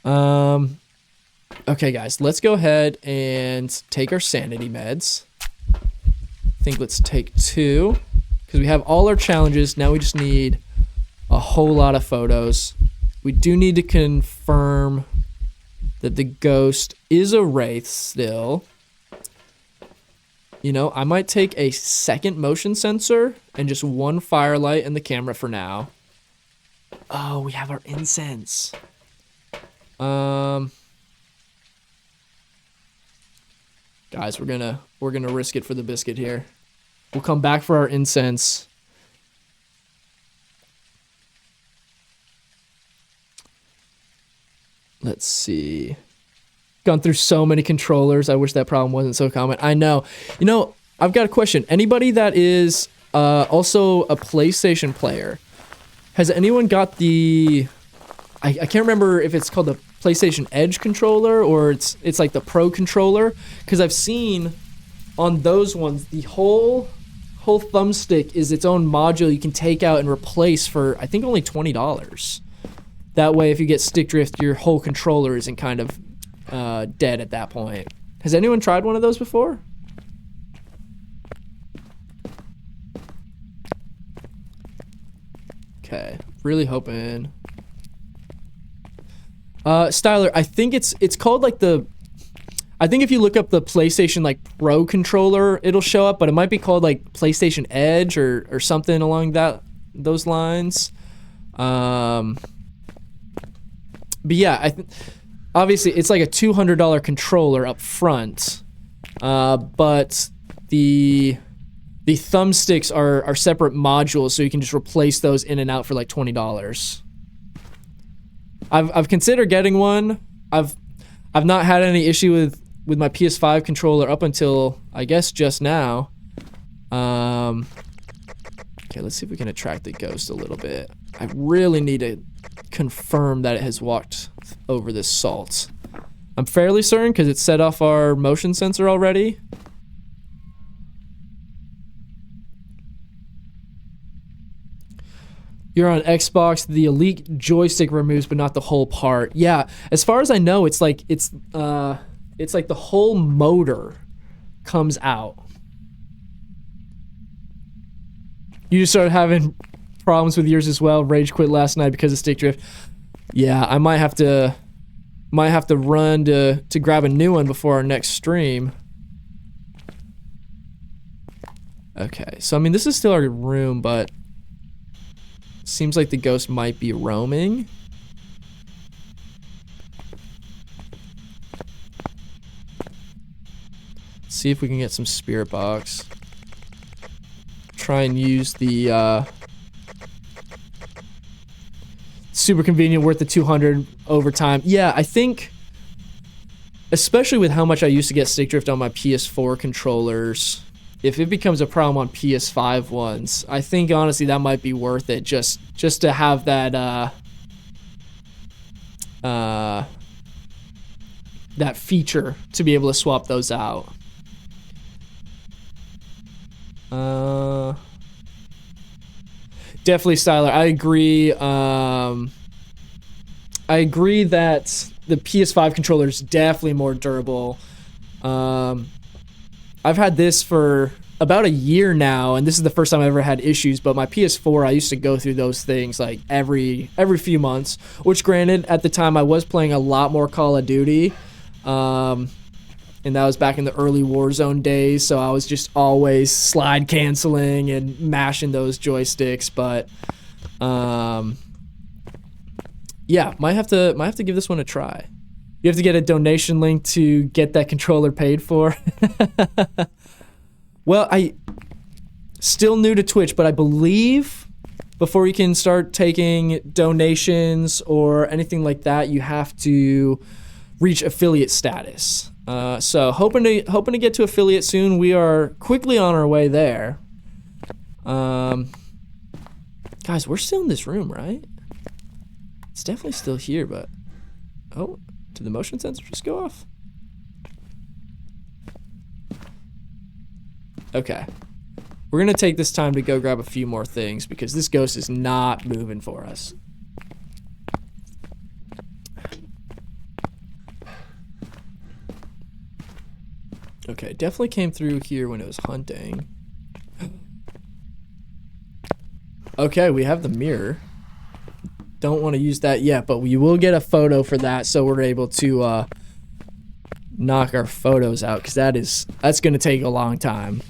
Okay, guys, let's go ahead and take our sanity meds. I think let's take 2, because we have all our challenges. Now we just need a whole lot of photos. We do need to confirm that the ghost is a wraith still. You know, I might take a second motion sensor and just 1 firelight in the camera for now. Oh, we have our incense. Guys, we're gonna risk it for the biscuit here. We'll come back for our incense. Let's see. Gone through so many controllers. I wish that problem wasn't so common. I know. You know, I've got a question. Anybody that is also a PlayStation player, has anyone got the... I can't remember if it's called the PlayStation Edge controller or it's like the Pro controller, because I've seen on those ones the whole thumbstick is its own module you can take out and replace for I think only $20. That way, if you get stick drift, your whole controller isn't kind of dead at that point. Has anyone tried one of those before? Okay, really hoping. Styler, I think it's called like the... I think if you look up the PlayStation like Pro controller, it'll show up, but it might be called like PlayStation Edge or something along those lines. But yeah, obviously it's like a $200 controller up front, but the thumbsticks are separate modules, so you can just replace those in and out for like $20. I've considered getting one. I've not had any issue with my PS5 controller up until I guess just now. Okay, let's see if we can attract the ghost a little bit. I really need to confirm that it has walked over this salt. I'm fairly certain because it set off our motion sensor already. You're on Xbox. The Elite joystick removes, but not the whole part. Yeah, as far as I know, it's like the whole motor comes out. You just started having problems with yours as well. Rage quit last night because of stick drift. Yeah, I might have to run to grab a new one before our next stream. Okay, so I mean this is still our room, but seems like the ghost might be roaming. Let's see if we can get some spirit box. Try and use the super convenient, worth the 200 overtime. Yeah, I think, especially with how much I used to get stick drift on my PS4 controllers, if it becomes a problem on PS5 ones, I think honestly that might be worth it just to have that that feature to be able to swap those out. Definitely, Styler. I agree. I agree that the PS5 controller is definitely more durable. I've had this for about a year now, and this is the first time I ever had issues, but my PS4, I used to go through those things like every few months, which granted, at the time I was playing a lot more Call of Duty, and that was back in the early Warzone days, so I was just always slide canceling and mashing those joysticks, but yeah, might have to give this one a try. You have to get a donation link to get that controller paid for. Well, I still new to Twitch, but I believe before you can start taking donations or anything like that, you have to reach affiliate status. So hoping to get to affiliate soon. We are quickly on our way there. Guys, we're still in this room, right? It's definitely still here, but oh. Did the motion sensor just go off? Okay. We're going to take this time to go grab a few more things because this ghost is not moving for us. Okay, definitely came through here when it was hunting. Okay, we have the mirror. Don't want to use that yet, but we will get a photo for that so we're able to knock our photos out because that's going to take a long time.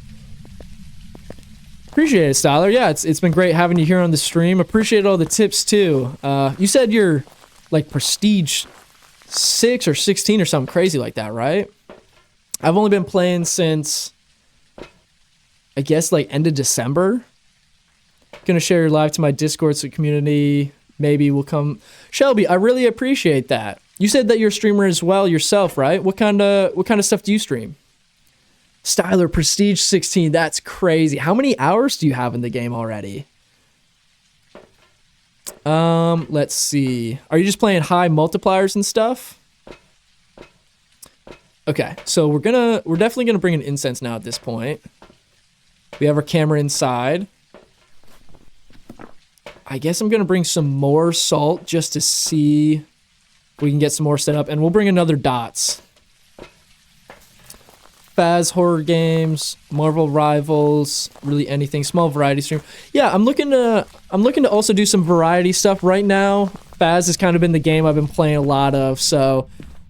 Appreciate it, Styler. Yeah, it's been great having you here on the stream. Appreciate all the tips too. You said you're like prestige 6 or 16 or something crazy like that, right? I've only been playing since I guess like end of December. Gonna share your live to my Discord so community maybe will come. Shelby, I really appreciate that. You said that you're a streamer as well yourself, right? What kind of stuff do you stream? Styler, Prestige 16, that's crazy. How many hours do you have in the game already? Let's see. Are you just playing high multipliers and stuff? Okay, so we're definitely gonna bring an incense now at this point. We have our camera inside. I guess I'm gonna bring some more salt just to see if we can get some more set up, and we'll bring another dots. Phas horror games, Marvel Rivals, really anything, small variety stream. Yeah, I'm looking to also do some variety stuff right now. Phas has kind of been the game I've been playing a lot of, so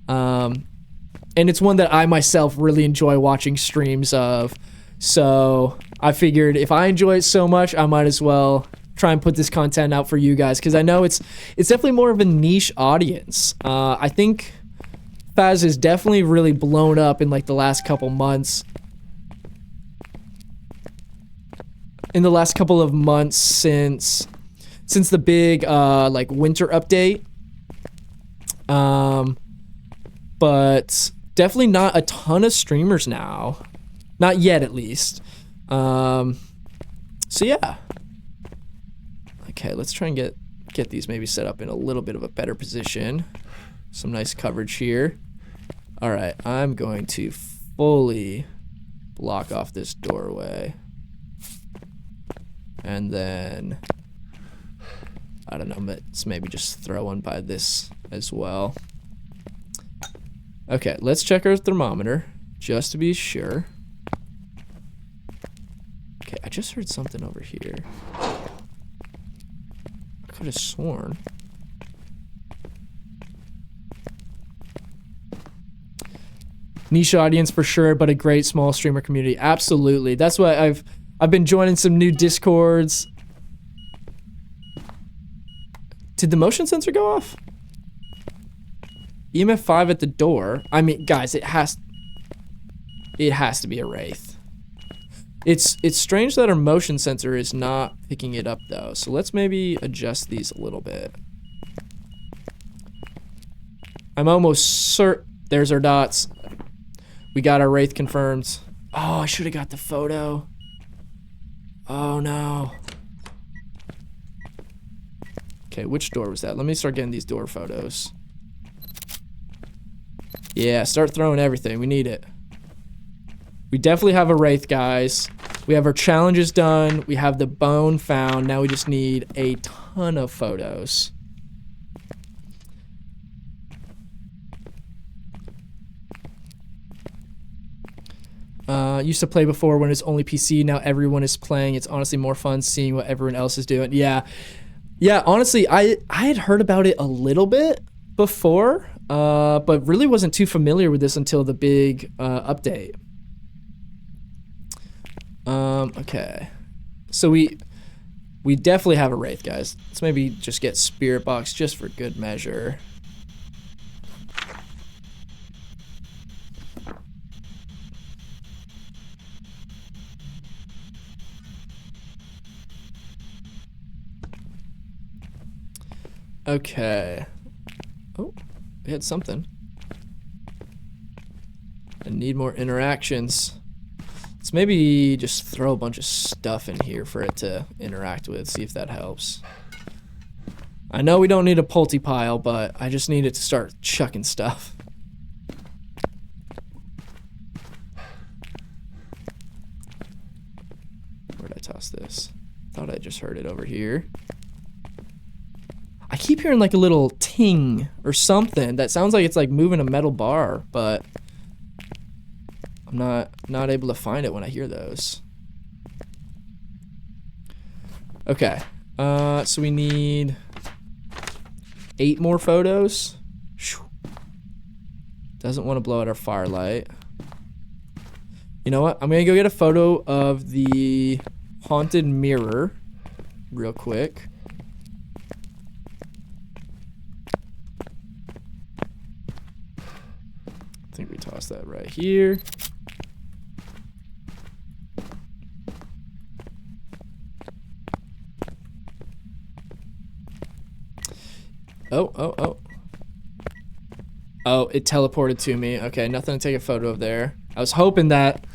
and it's one that I myself really enjoy watching streams of. So I figured if I enjoy it so much, I might as well try and put this content out for you guys because I know it's definitely more of a niche audience. I think Phas is definitely really blown up in like the last couple months. In the last couple of months since the big like winter update. But definitely not a ton of streamers now. Not yet, at least. So yeah. Okay, let's try and get get these maybe set up in a little bit of a better position. Some nice coverage here. All right, I'm going to fully block off this doorway. And then, I don't know, let's maybe just throw one by this as well. Okay, let's check our thermometer just to be sure. Okay, I just heard something over here. I could have sworn. Niche audience for sure, but a great small streamer community. Absolutely. That's why I've been joining some new Discords. Did the motion sensor go off? EMF 5 at the door. I mean, guys, it has to be a Wraith. It's strange that our motion sensor is not picking it up though. So let's maybe adjust these a little bit. I'm almost certain. There's our dots. We got our Wraith confirmed. Oh, I should have got the photo. Oh no. Okay, which door was that? Let me start getting these door photos. Yeah, start throwing everything. We need it. We definitely have a Wraith, guys. We have our challenges done. We have the bone found. Now we just need a ton of photos. Used to play before when it's only PC. Now everyone is playing. It's honestly more fun seeing what everyone else is doing. Yeah. Yeah, honestly, I had heard about it a little bit before, but really wasn't too familiar with this until the big update. Okay. So we definitely have a Wraith, guys. Let's maybe just get Spirit Box just for good measure. Okay. Oh, we had something. I need more interactions. Let's maybe just throw a bunch of stuff in here for it to interact with, see if that helps. I know we don't need a pulty pile, but I just need it to start chucking stuff. Where'd I toss this? Thought I just heard it over here. I keep hearing like a little ting or something that sounds like it's like moving a metal bar, but I'm not able to find it when I hear those. Okay, so we need 8 more photos. Doesn't want to blow out our firelight. You know what? I'm gonna go get a photo of the haunted mirror real quick. I think we toss that right here. Oh, it teleported to me. Okay, nothing to take a photo of there. I was hoping that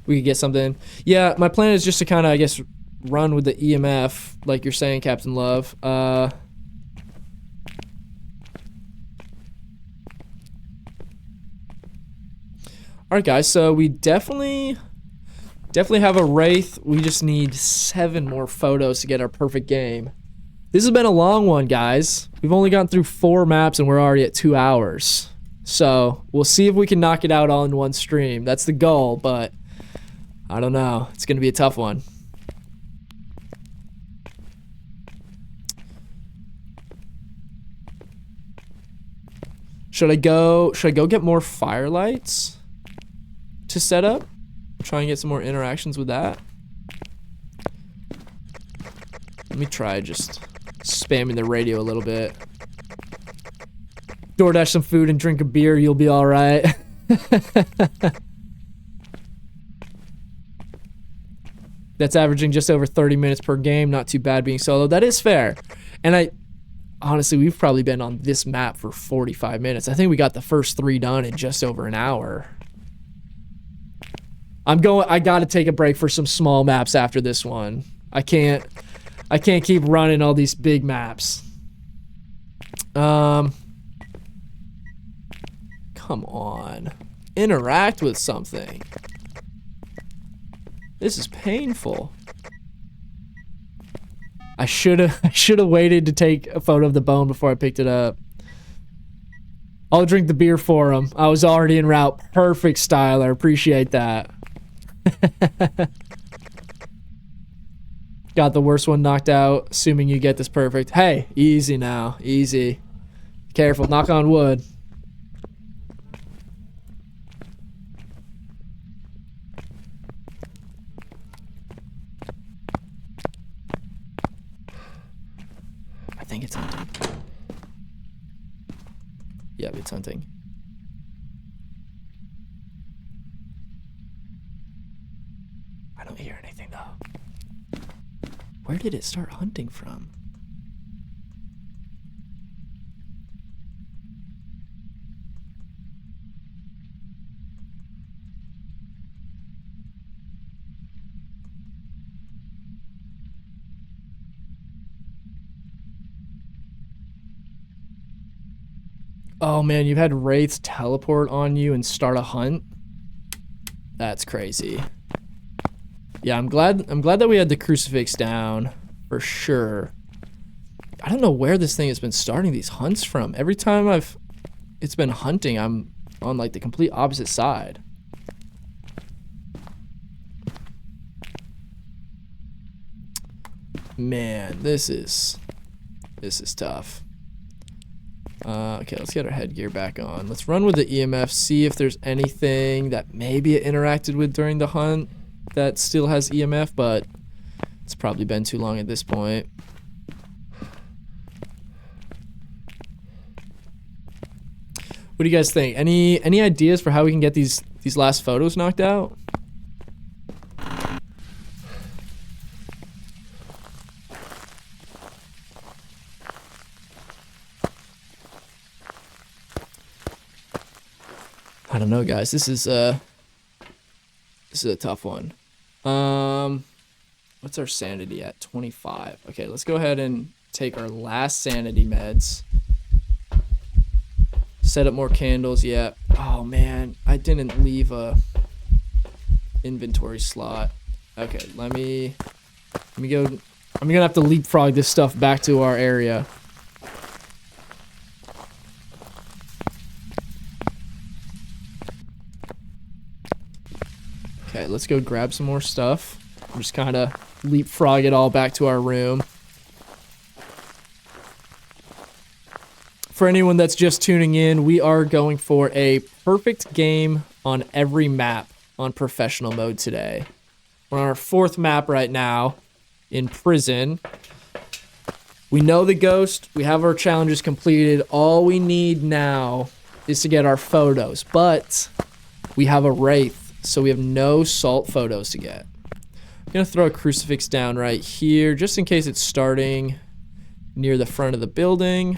we could get something. Yeah, my plan is just to kind of, I guess, run with the EMF, like you're saying, Captain Love. Alright guys, so we definitely have a Wraith. We just need 7 more photos to get our perfect game. This has been a long one, guys. We've only gone through 4 maps and we're already at 2 hours. So we'll see if we can knock it out all in one stream. That's the goal, but I don't know. It's gonna be a tough one. Should I go get more firelights to set up? Try and get some more interactions with that. Let me try just spamming the radio a little bit. DoorDash some food and drink a beer, you'll be all right. That's averaging just over 30 minutes per game. Not too bad being solo. That is fair. And honestly, we've probably been on this map for 45 minutes. I think we got the first 3 done in just over an hour. I gotta take a break for some small maps after this one. I can't keep running all these big maps. Come on. Interact with something. This is painful. I should have waited to take a photo of the bone before I picked it up. I'll drink the beer for him. I was already en route. Perfect, Styler. Appreciate that. Got the worst one knocked out, assuming you get this perfect. Hey, easy now. Easy. Careful. Knock on wood. I think it's hunting. Yep, it's hunting. I don't hear anything though. Where did it start hunting from? Oh man, you've had wraiths teleport on you and start a hunt? That's crazy. Yeah, I'm glad that we had the crucifix down for sure. I don't know where this thing has been starting these hunts from. Every time it's been hunting, I'm on like the complete opposite side. Man, this is tough. Okay, let's get our headgear back on. Let's run with the EMF, see if there's anything that maybe it interacted with during the hunt that still has EMF, but it's probably been too long at this point. What do you guys think? Any ideas for how we can get these last photos knocked out? I don't know, guys. This is a tough one. What's our sanity at? 25. Okay, let's go ahead and take our last sanity meds. Set up more candles. Yeah. Oh man, I didn't leave a inventory slot. Okay, let me go. I'm gonna have to leapfrog this stuff back to our area. Okay, let's go grab some more stuff. Just kind of leapfrog it all back to our room. For anyone that's just tuning in, we are going for a perfect game on every map on professional mode today. We're on our 4th map right now in prison. We know the ghost. We have our challenges completed. All we need now is to get our photos, but we have a wraith. So we have no salt photos to get. I'm gonna throw a crucifix down right here, just in case it's starting near the front of the building.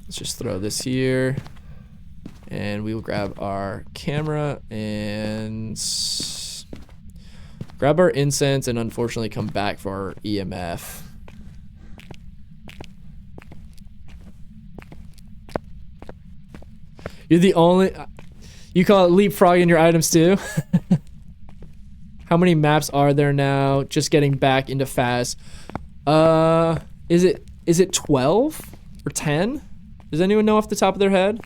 Let's just throw this here. And we will grab our camera and grab our incense and unfortunately come back for our EMF. You're the only... You call it leapfrogging your items too? How many maps are there now? Just getting back into Phas. Is it 12 or 10? Does anyone know off the top of their head?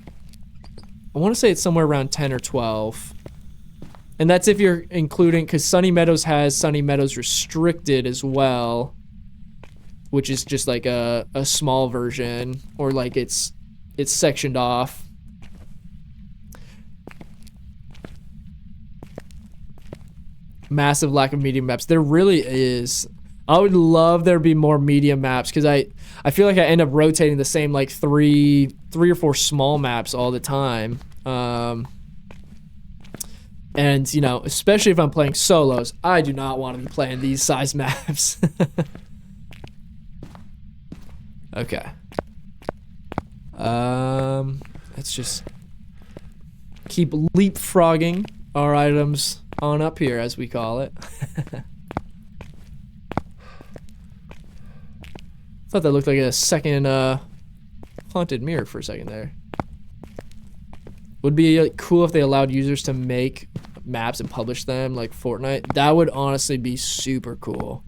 I want to say it's somewhere around 10 or 12. And that's if you're including, because Sunny Meadows has Sunny Meadows Restricted as well, which is just like a small version, or like it's sectioned off. Massive lack of medium maps. There really is. I would love there to be more medium maps because I feel like I end up rotating the same like three or four small maps all the time. And you know, especially if I'm playing solos, I do not want to be playing these size maps. Okay. Let's just keep leapfrogging our items on up here, as we call it. Thought that looked like a second haunted mirror for a second there. Would be cool if they allowed users to make maps and publish them like Fortnite. That would honestly be super cool.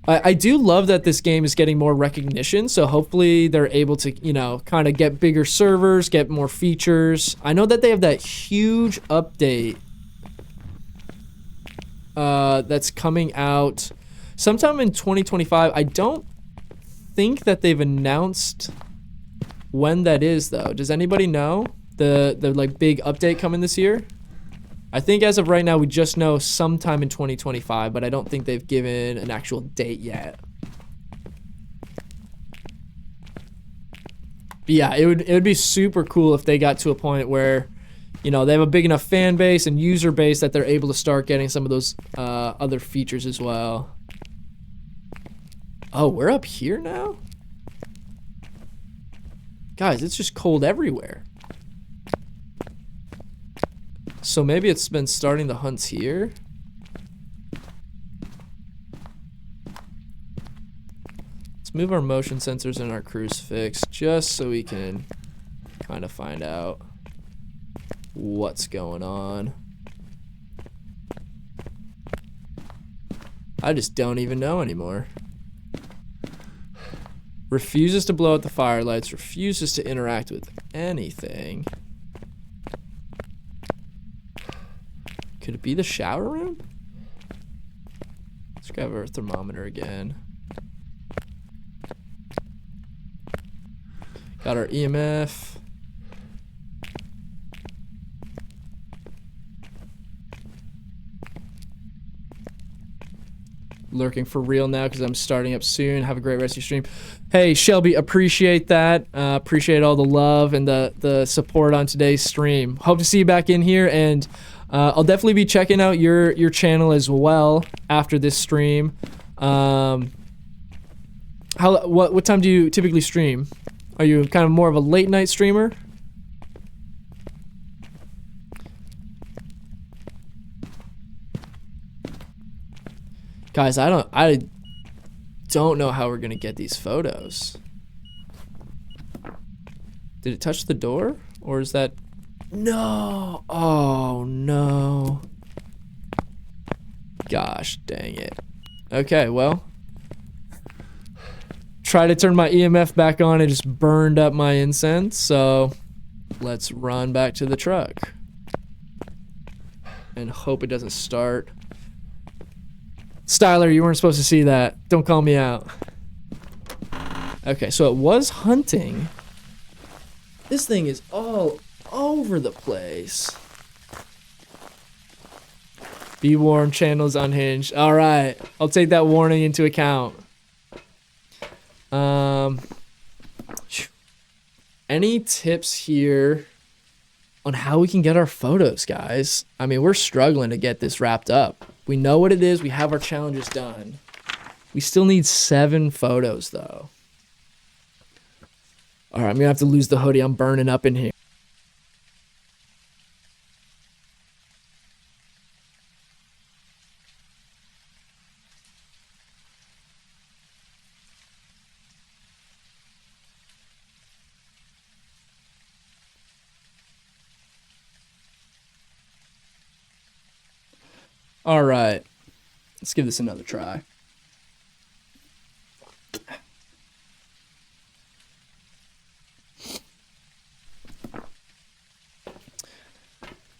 I do love that this game is getting more recognition, so hopefully they're able to, you know, kind of get bigger servers, get more features. I know that they have that huge update that's coming out sometime in 2025. I don't think that they've announced when that is, though. Does anybody know the like big update coming this year? I think as of right now, we just know sometime in 2025, but I don't think they've given an actual date yet. But yeah, it would be super cool if they got to a point where, you know, they have a big enough fan base and user base that they're able to start getting some of those other features as well. Oh, we're up here now? Guys, it's just cold everywhere. So maybe it's been starting the hunts here. Let's move our motion sensors and our crucifix just so we can kind of find out what's going on. I just don't even know anymore. Refuses to blow out the firelights, refuses to interact with anything. Could it be the shower room? Let's grab our thermometer again. Got our EMF. Lurking for real now because I'm starting up soon. Have a great rest of your stream. Hey, Shelby, appreciate that. Appreciate all the love and the support on today's stream. Hope to see you back in here, and I'll definitely be checking out your channel as well after this stream. What time do you typically stream? Are you kind of more of a late night streamer? Guys, I don't know how we're gonna get these photos. Did it touch the door? Or is that... No! Oh, no. Gosh, dang it. Okay, well. Try to turn my EMF back on. It just burned up my incense, so let's run back to the truck. And hope it doesn't start. Styler, you weren't supposed to see that. Don't call me out. Okay, so it was hunting. This thing is all over the place. Be warned, channel's unhinged. All right, I'll take that warning into account. Any tips here on how we can get our photos, guys? I mean, we're struggling to get this wrapped up. We know what it is. We have our challenges done. We still need 7 photos, though. All right, I'm going to have to lose the hoodie. I'm burning up in here. All right, let's give this another try.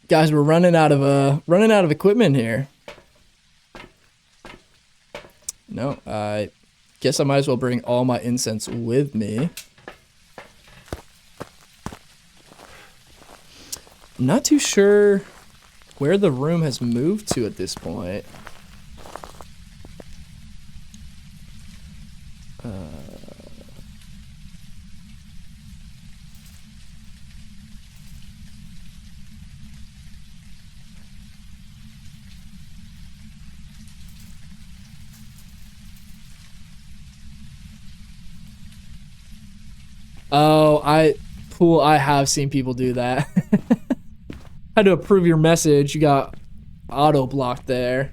Guys, we're running out of equipment here. No, I guess I might as well bring all my incense with me. I'm not too sure where the room has moved to at this point. Oh, I have seen people do that. Had to approve your message. You got auto blocked there.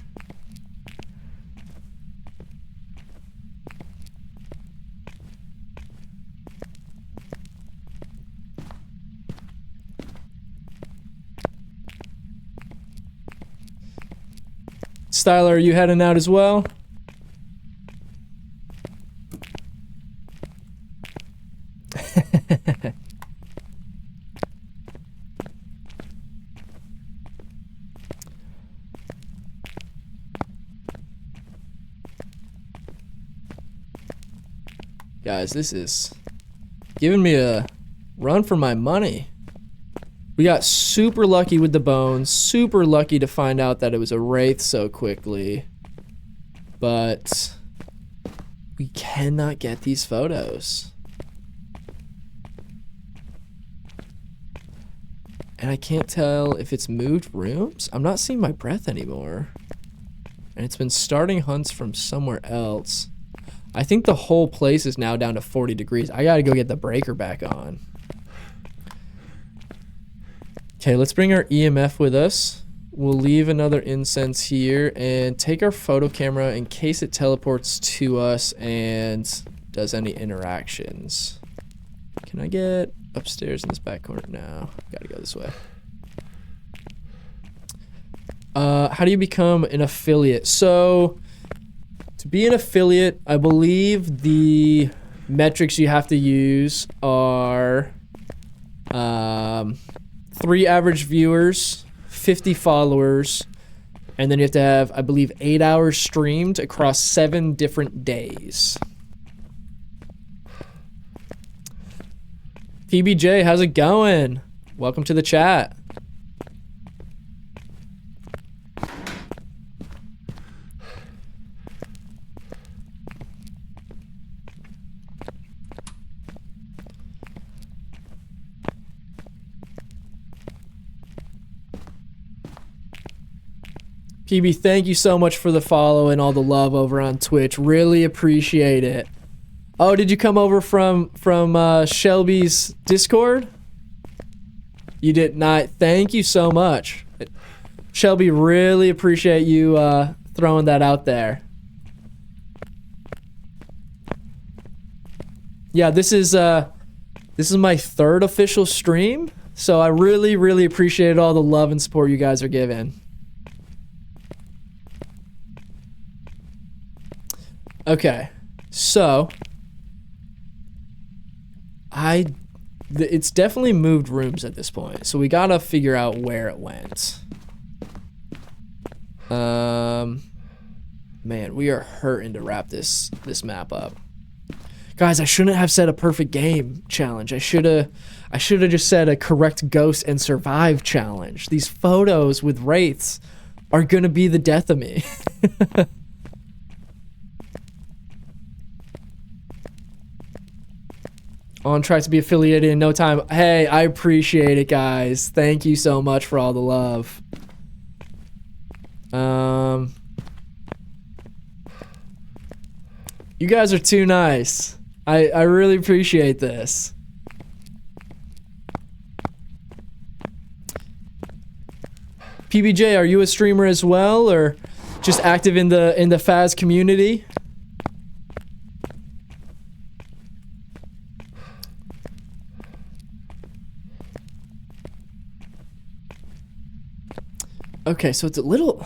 Styler, are you heading out as well? Guys, this is giving me a run for my money. We got super lucky with the bones, super lucky to find out that it was a wraith so quickly. But we cannot get these photos. And I can't tell if it's moved rooms. I'm not seeing my breath anymore. And it's been starting hunts from somewhere else. I think the whole place is now down to 40 degrees. I gotta go get the breaker back on. Okay, let's bring our EMF with us. We'll leave another incense here and take our photo camera in case it teleports to us and does any interactions. Can I get upstairs in this back corner? No, gotta go this way. How do you become an affiliate? So, to be an affiliate, I believe the metrics you have to use are 3 average viewers, 50 followers, and then you have to have, I believe, 8 hours streamed across 7 different days. PBJ, how's it going? Welcome to the chat. PB, thank you so much for the follow and all the love over on Twitch. Really appreciate it. Oh, did you come over from Shelby's Discord? You did not. Thank you so much. Shelby, really appreciate you throwing that out there. Yeah, this is my 3rd official stream, so I really, really appreciate all the love and support you guys are giving. Okay, so it's definitely moved rooms at this point, so we gotta figure out where it went. Man, we are hurting to wrap this map up. Guys, I shouldn't have said a perfect game challenge. I should have just said a correct ghost and survive challenge. These photos with wraiths are gonna be the death of me. On track to be affiliated in no time. Hey, I appreciate it, guys. Thank you so much for all the love. You guys are too nice. I really appreciate this. PBJ, are you a streamer as well, or just active in the Phas community? Okay, so it's a little...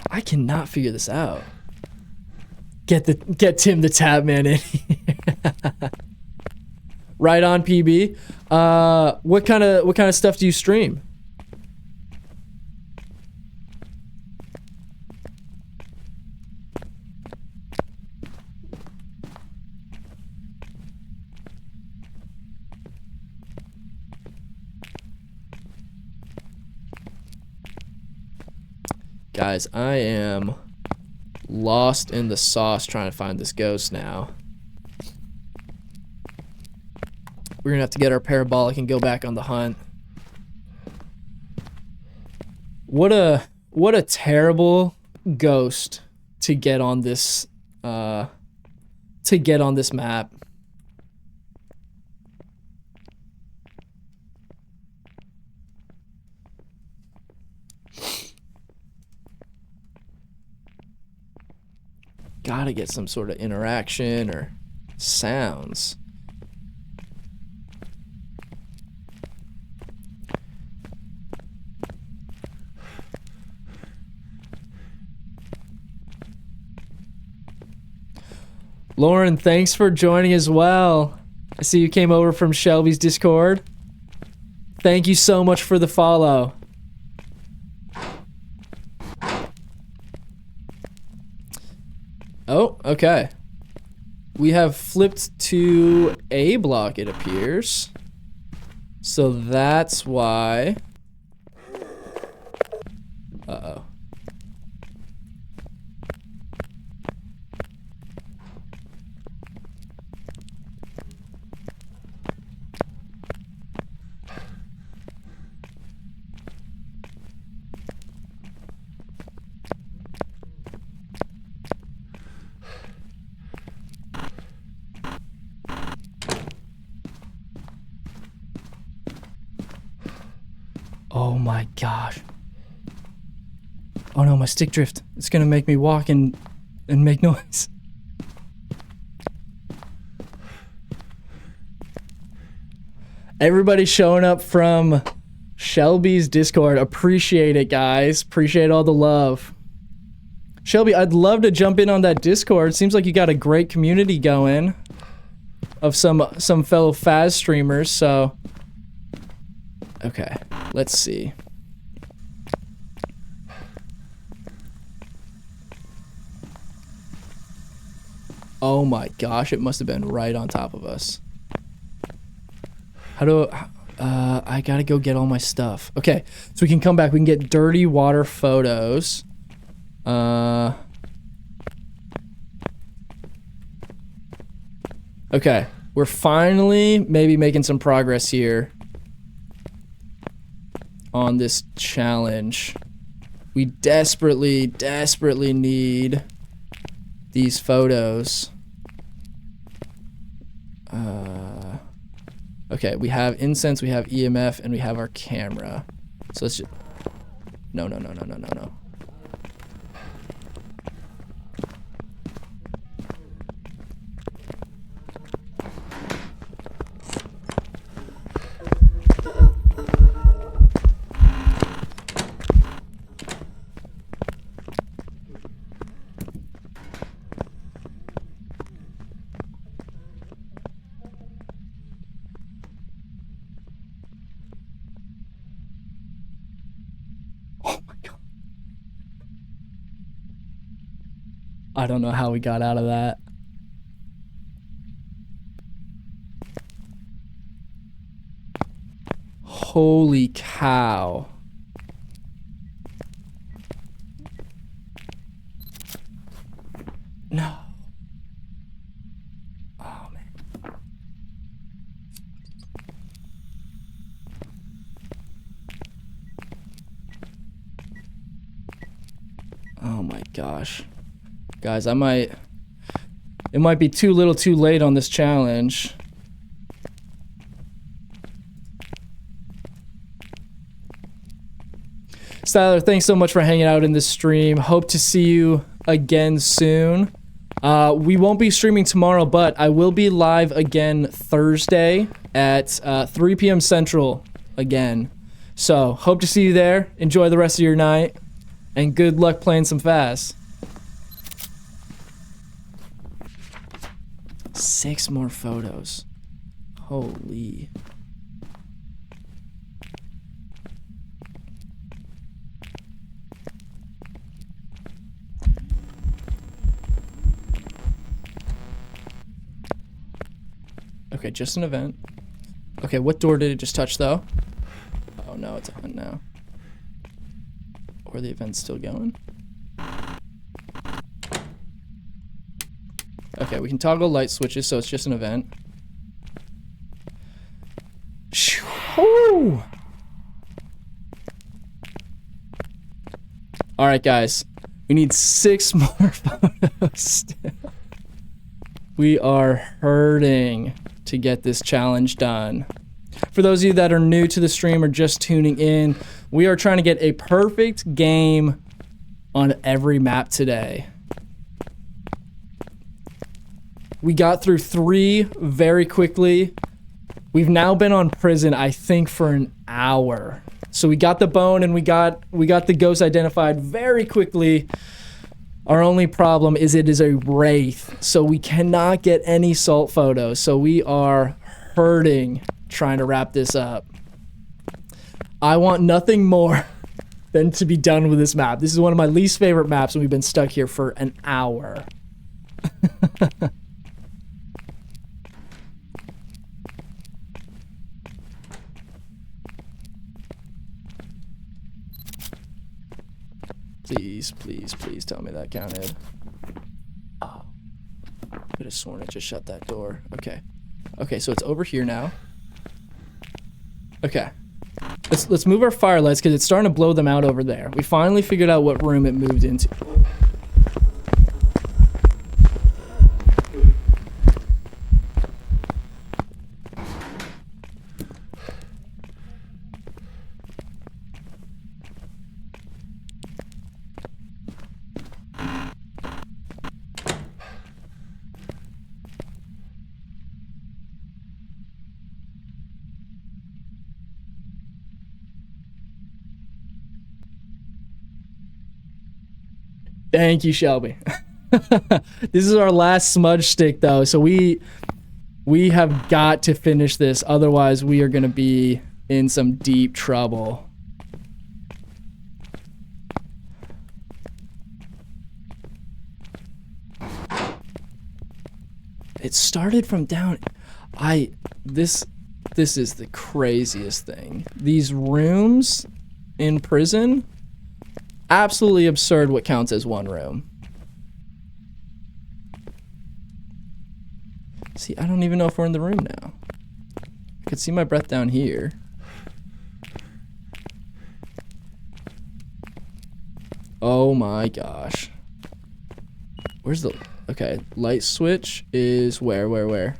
I cannot figure this out. Get Tim the Tab Man in here. Right on, PB. What kind of stuff do you stream? Guys, I am lost in the sauce trying to find this ghost now. We're gonna have to get our parabolic and go back on the hunt. What a terrible ghost to get on this map. Gotta get some sort of interaction or sounds. Lauren, thanks for joining as well. I see you came over from Shelby's Discord. Thank you so much for the follow. Oh, okay. We have flipped to A block, it appears. So that's why. Uh-oh. Oh my gosh. Oh no, my stick drift. It's gonna make me walk and make noise. Everybody showing up from Shelby's Discord. Appreciate it, guys. Appreciate all the love. Shelby, I'd love to jump in on that Discord. Seems like you got a great community going of some fellow Phas streamers, so. Okay, let's see. Oh my gosh, it must have been right on top of us. How do I gotta go get all my stuff. Okay, so we can come back. We can get dirty water photos. Okay, we're finally maybe making some progress here on this challenge. We desperately need these photos. Okay, we have incense, we have EMF, and we have our camera. So let's just... No. I don't know how we got out of that. Holy cow. No. Oh, man. Oh my gosh. Guys, it might be too little too late on this challenge. Styler, thanks so much for hanging out in this stream. Hope to see you again soon. We won't be streaming tomorrow, but I will be live again Thursday at 3 p.m. Central again. So, hope to see you there. Enjoy the rest of your night, and good luck playing some Phas. 6 more photos. Holy. Okay, just an event. Okay, what door did it just touch though? Oh no, it's on now. Or the event's still going? Okay, we can toggle light switches, so it's just an event. All right, guys. We need 6 more photos. We are hurting to get this challenge done. For those of you that are new to the stream or just tuning in, we are trying to get a perfect game on every map today. We got through 3 very quickly. We've now been on prison, I think, for an hour. So we got the bone and we got the ghost identified very quickly. Our only problem is it is a wraith, so we cannot get any salt photos. So we are hurting trying to wrap this up. I want nothing more than to be done with this map. This is one of my least favorite maps, and we've been stuck here for an hour. Please, please, please tell me that counted. Oh. Could have sworn it just shut that door. Okay. Okay, so it's over here now. Okay. Let's move our firelights because it's starting to blow them out over there. We finally figured out what room it moved into. Thank you, Shelby. This is our last smudge stick, though, so we have got to finish this. Otherwise, we are going to be in some deep trouble. It started from down. This is the craziest thing. These rooms in prison. Absolutely absurd what counts as one room. See, I don't even know if we're in the room now. I could see my breath down here. Oh my gosh. Where's the... Okay, light switch is where? What?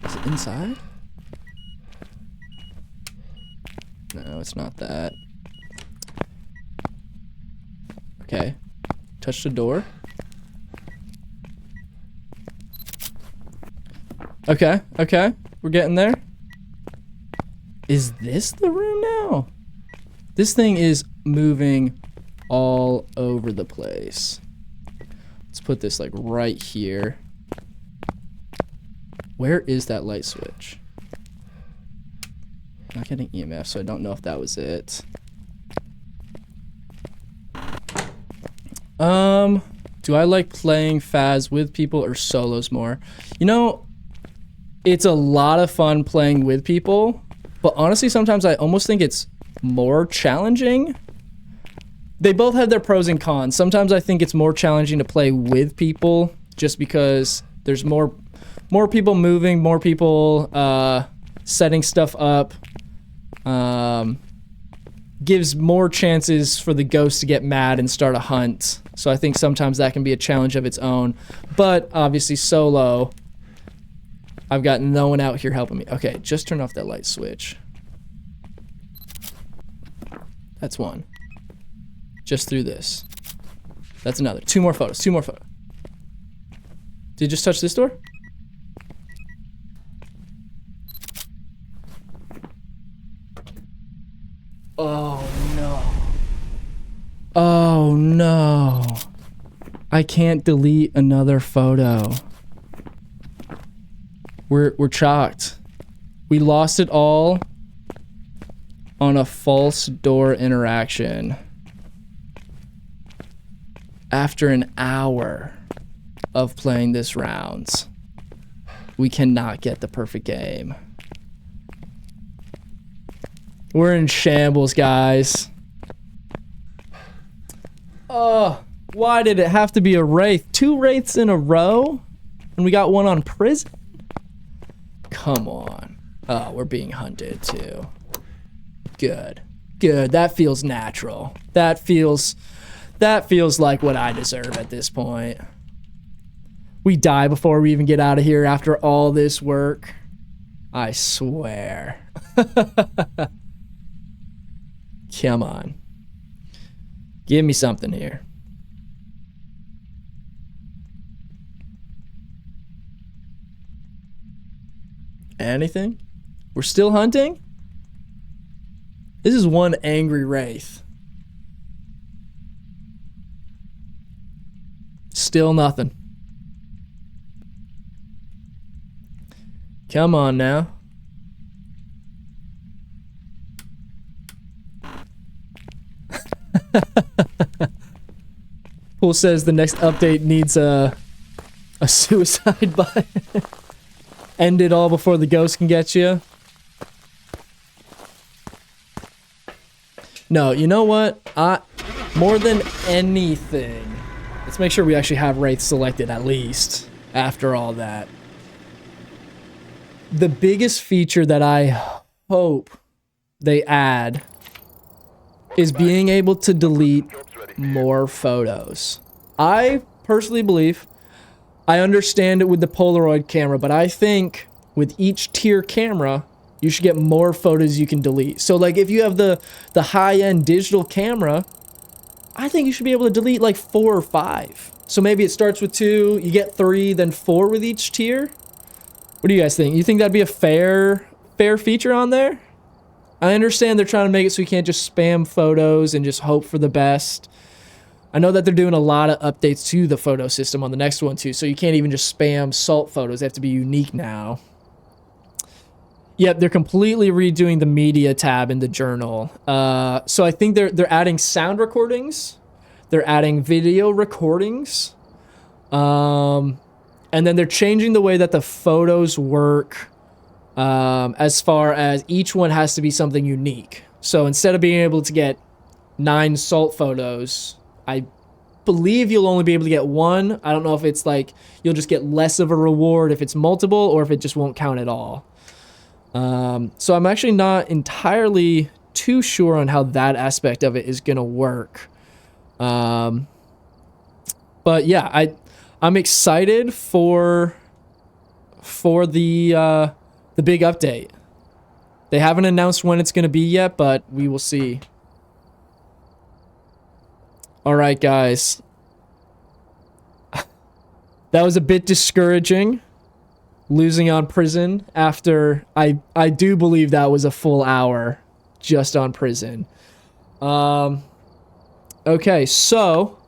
Is it inside? No, it's not that. Okay. Touch the door. Okay, okay. We're getting there. Is this the room now? This thing is moving all over the place. Let's put this like right here. Where is that light switch? Not getting EMF, so I don't know if that was it. Do I like playing Phas with people or solos more? You know, it's a lot of fun playing with people, but honestly, sometimes I almost think it's more challenging. They both have their pros and cons. Sometimes I think it's more challenging to play with people just because there's more people moving, more people setting stuff up. Gives more chances for the ghost to get mad and start a hunt. So I think sometimes that can be a challenge of its own. But obviously solo, I've got no one out here helping me. Okay, just turn off that light switch. That's one. Just through this. That's another. Two more photos. Did you just touch this door? Oh no. Oh no. I can't delete another photo. We're chalked. We lost it all on a false door interaction. After an hour of playing this rounds, we cannot get the perfect game. We're in shambles, guys. Oh, why did it have to be a wraith? 2 wraiths in a row? And we got one on prison? Come on. Oh, we're being hunted too. Good. Good. That feels natural. That feels like what I deserve at this point. We die before we even get out of here after all this work. I swear. Come on. Give me something here. Anything? We're still hunting? This is one angry wraith. Still nothing. Come on now. Pool says the next update needs a suicide button. End it all before the ghost can get you. No, you know what? More than anything, let's make sure we actually have Wraith selected at least after all that. The biggest feature that I hope they add is being able to delete more photos. I personally believe, I understand it with the Polaroid camera, but I think with each tier camera, you should get more photos you can delete. So like if you have the high-end digital camera, I think you should be able to delete like 4 or 5. So maybe it starts with 2, you get 3, then 4 with each tier. What do you guys think? You think that'd be a fair feature on there? I understand they're trying to make it so you can't just spam photos and just hope for the best. I know that they're doing a lot of updates to the photo system on the next one too, so you can't even just spam salt photos. They have to be unique now. Yep, they're completely redoing the media tab in the journal. So I think they're adding sound recordings, they're adding video recordings, and then they're changing the way that the photos work. As far as each one has to be something unique. So instead of being able to get 9 salt photos, I believe you'll only be able to get 1. I don't know if it's like you'll just get less of a reward if it's multiple or if it just won't count at all. So I'm actually not entirely too sure on how that aspect of it is gonna work. But yeah, I'm excited for the big update. They haven't announced when it's going to be yet, but we will see. All right, guys. That was a bit discouraging, losing on prison after I do believe that was a full hour just on prison. Okay, so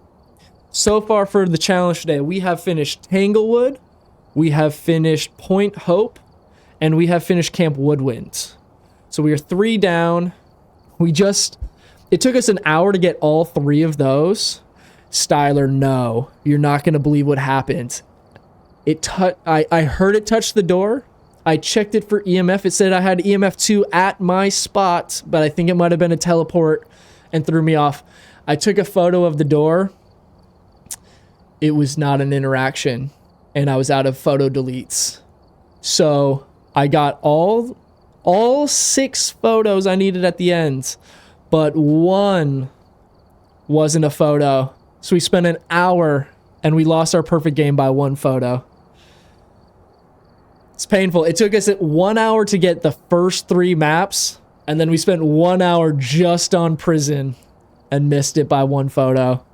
far for the challenge today, we have finished Tanglewood, we have finished Point Hope, and we have finished Camp Woodwind. So we are 3 down. It took us an hour to get all 3 of those. Styler, no. You're not going to believe what happened. I heard it touch the door. I checked it for EMF. It said I had EMF 2 at my spot, but I think it might have been a teleport and threw me off. I took a photo of the door. It was not an interaction, and I was out of photo deletes. So I got all 6 photos I needed at the end, but 1 wasn't a photo. So we spent an hour and we lost our perfect game by 1 photo. It's painful. It took us 1 hour to get the first 3 maps, and then we spent 1 hour just on prison and missed it by 1 photo.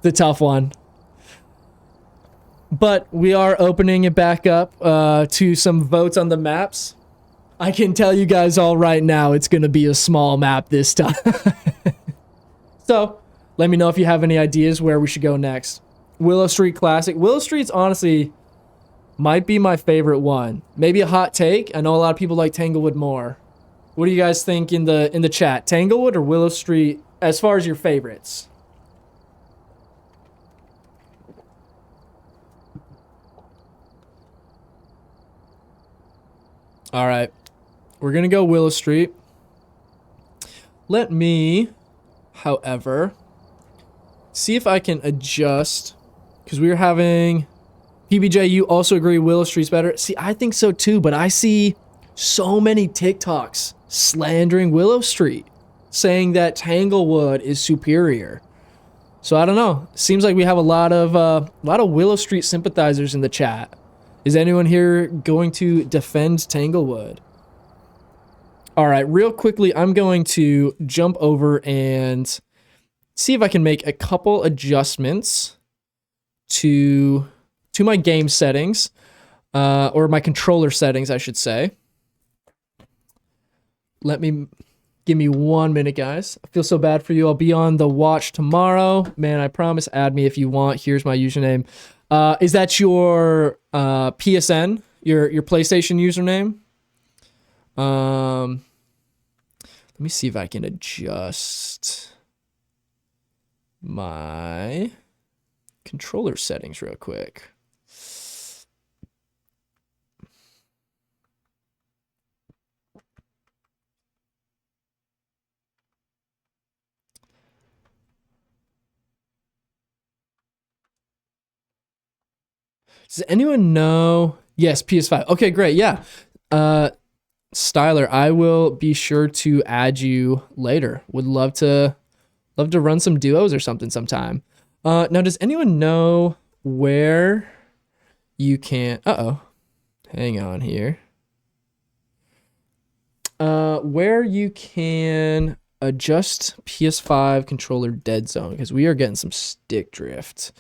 The tough one. But we are opening it back up to some votes on the maps. I can tell you guys all right now, it's going to be a small map this time. So, let me know if you have any ideas where we should go next. Willow Street Classic. Willow Street's honestly might be my favorite one. Maybe a hot take. I know a lot of people like Tanglewood more. What do you guys think in the chat? Tanglewood or Willow Street as far as your favorites? All right, we're going to go Willow Street. Let me, however, see if I can adjust, because we were having PBJ, you also agree Willow Street's better? See, I think so too, but I see so many TikToks slandering Willow Street, saying that Tanglewood is superior. So I don't know. Seems like we have a lot of Willow Street sympathizers in the chat. Is anyone here going to defend Tanglewood? All right, real quickly, I'm going to jump over and see if I can make a couple adjustments to my game settings, or my controller settings, I should say. Let me Give me 1 minute, guys. I feel so bad for you. I'll be on the watch tomorrow. Man, I promise. Add me if you want. Here's my username. Is that your PSN? Your PlayStation username? Let me see if I can adjust my controller settings real quick. Does anyone know? Yes, PS5. Okay, great. Yeah. Styler, I will be sure to add you later. Would love to run some duos or something sometime. Now, does anyone know where you can? Hang on here. Where you can adjust PS5 controller dead zone, because we are getting some stick drift.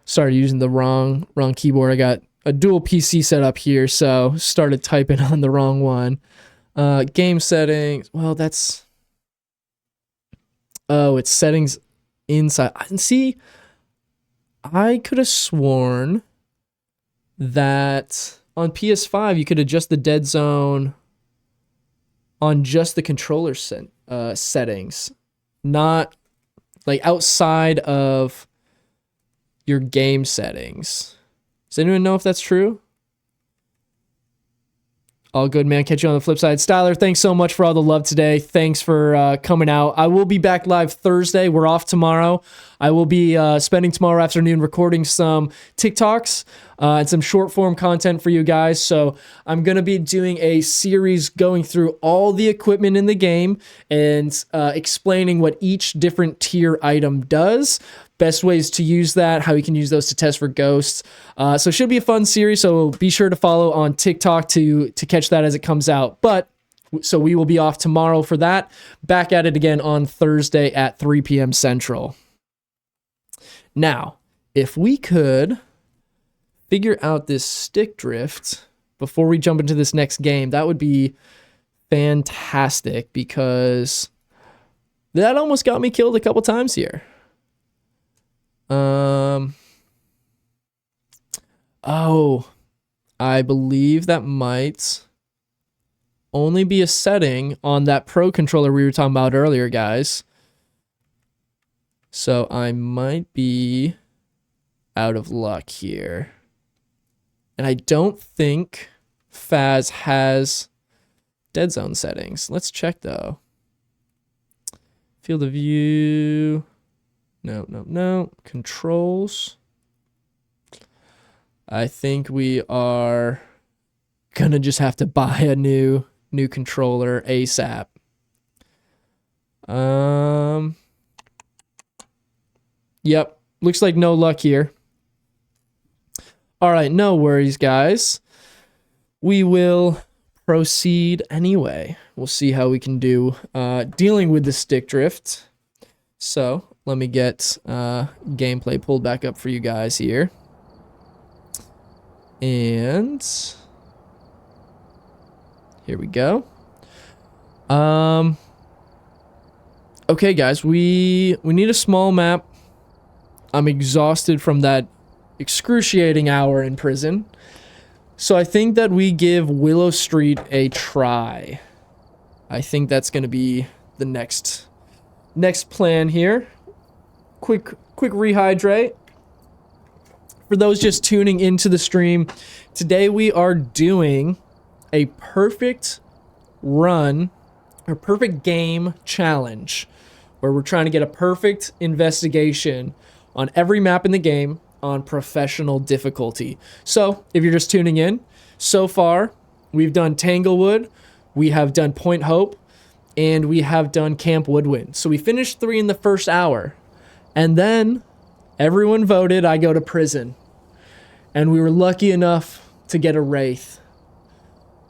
Started using the wrong keyboard. I got a dual PC set up here, so started typing on the wrong one. Game settings. Well, that's... Oh, it's settings inside. See, I could have sworn that on PS5 you could adjust the dead zone on just the controller settings, not like outside of your game settings. Does anyone know if that's true? All good, man. Catch you on the flip side. Styler, thanks so much for all the love today. Thanks for coming out. I will be back live Thursday. We're off tomorrow. I will be spending tomorrow afternoon recording some TikToks and some short form content for you guys. So I'm going to be doing a series going through all the equipment in the game and explaining what each different tier item does. Best ways to use that, how you can use those to test for ghosts. So it should be a fun series, so be sure to follow on TikTok to catch that as it comes out. But so we will be off tomorrow for that. Back at it again on Thursday at 3 p.m. Central. Now, if we could figure out this stick drift before we jump into this next game, that would be fantastic, because that almost got me killed a couple times here. Oh, I believe that might only be a setting on that Pro controller we were talking about earlier, guys. So I might be out of luck here. And I don't think Phaz has dead zone settings. Let's check though. Field of view. No. Controls. I think we are gonna just have to buy a new controller ASAP. Yep. Looks like no luck here. All right, no worries, guys. We will proceed anyway. We'll see how we can do dealing with the stick drift. So let me get gameplay pulled back up for you guys here. And here we go. Okay, guys, we need a small map. I'm exhausted from that excruciating hour in prison. So I think that we give Willow Street a try. I think that's going to be the next plan here. Quick rehydrate. For those just tuning into the stream, today we are doing a perfect run or perfect game challenge where we're trying to get a perfect investigation on every map in the game on professional difficulty. So if you're just tuning in, so far we've done Tanglewood, we have done Point Hope, and we have done Camp Woodwind. So we finished 3 in the first hour, and then everyone voted I go to prison. And we were lucky enough to get a Wraith,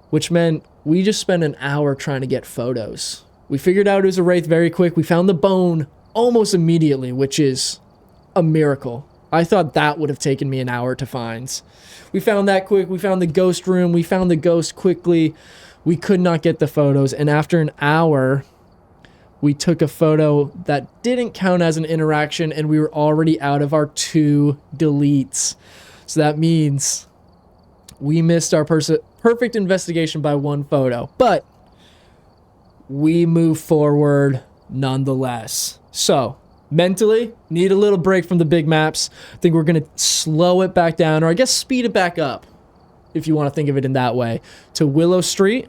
which meant we just spent an hour trying to get photos. We figured out it was a Wraith very quick. We found the bone almost immediately, which is a miracle. I thought that would have taken me an hour to find. We found that quick. We found the ghost room. We found the ghost quickly. We could not get the photos. And after an hour, we took a photo that didn't count as an interaction, and we were already out of our 2 deletes. So that means we missed our perfect investigation by 1 photo. But we move forward nonetheless. So mentally, need a little break from the big maps. I think we're going to slow it back down, or I guess speed it back up, if you want to think of it in that way, to Willow Street.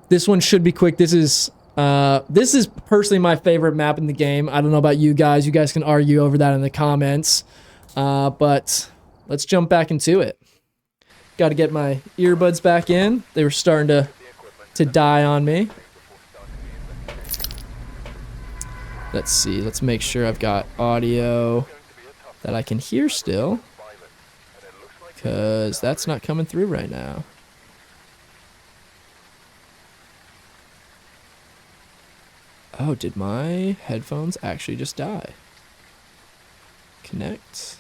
This one should be quick. This is personally my favorite map in the game. I don't know about you guys. You guys can argue over that in the comments. But let's jump back into it. Got to get my earbuds back in. They were starting to die on me. Let's see. Let's make sure I've got audio that I can hear still, because that's not coming through right now. Oh, did my headphones actually just die? Connect.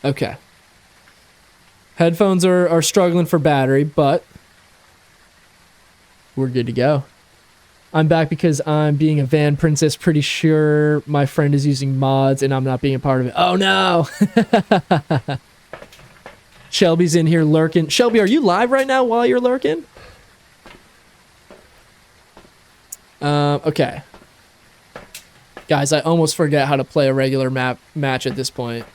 Okay. Headphones are struggling for battery, but we're good to go. I'm back because I'm being a van princess. Pretty sure my friend is using mods and I'm not being a part of it. Oh no! Shelby's in here lurking. Shelby, are you live right now while you're lurking? Okay. Guys, I almost forget how to play a regular match at this point.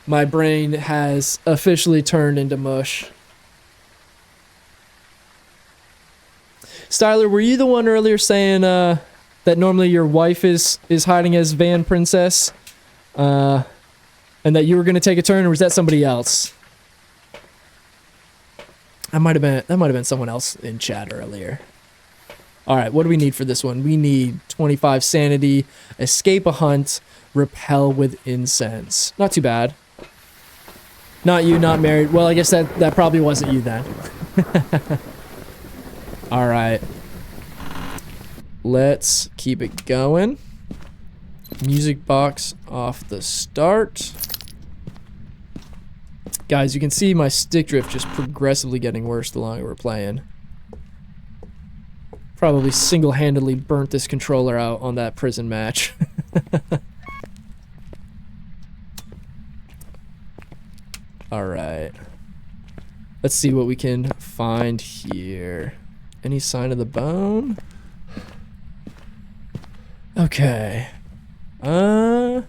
My brain has officially turned into mush. Styler, were you the one earlier saying that normally your wife is hiding as Van Princess? And that you were going to take a turn, or was that somebody else? That might have been someone else in chat earlier. All right, what do we need for this one? We need 25 sanity, escape a hunt, repel with incense. Not too bad. Not you, not married. Well, I guess that probably wasn't you then. All right. Let's keep it going. Music box off the start. Guys, you can see my stick drift just progressively getting worse the longer we're playing. Probably single-handedly burnt this controller out on that prison match. Alright. Let's see what we can find here. Any sign of the bone? Okay. Oh,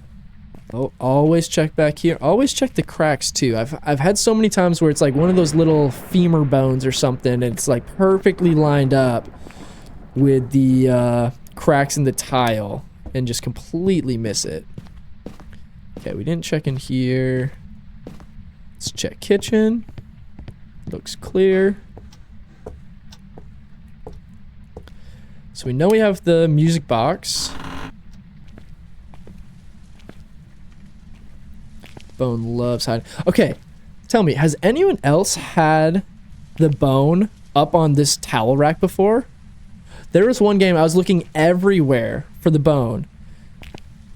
always check back here. Always check the cracks too. I've had so many times where it's like one of those little femur bones or something, and it's like perfectly lined up with the cracks in the tile and just completely miss it. Okay, we didn't check in here. Let's check kitchen. Looks clear. So we know we have the music box. Bone loves hiding. Okay, tell me, has anyone else had the bone up on this towel rack before? There was one game I was looking everywhere for the bone,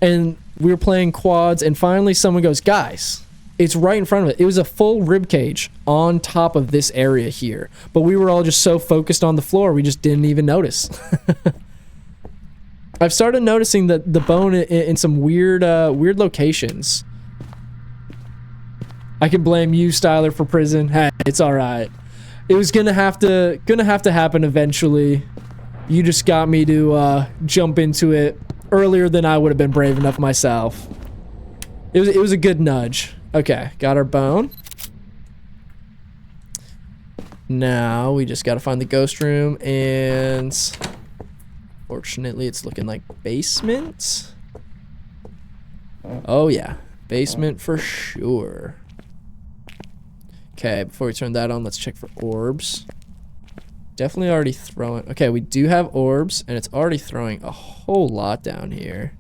and we were playing quads, and finally someone goes, guys, it's right in front of it. It was a full rib cage on top of this area here, but we were all just so focused on the floor we just didn't even notice. I've started noticing that the bone in some weird locations. I can blame you, Styler, for prison. Hey, it's all right. It was gonna have to happen eventually. You just got me to jump into it earlier than I would have been brave enough myself. It was a good nudge. Okay, got our bone. Now we just gotta find the ghost room, and fortunately it's looking like basement. Oh yeah, basement for sure. Okay, before we turn that on, let's check for orbs. Definitely already throwing... Okay, we do have orbs, and it's already throwing a whole lot down here.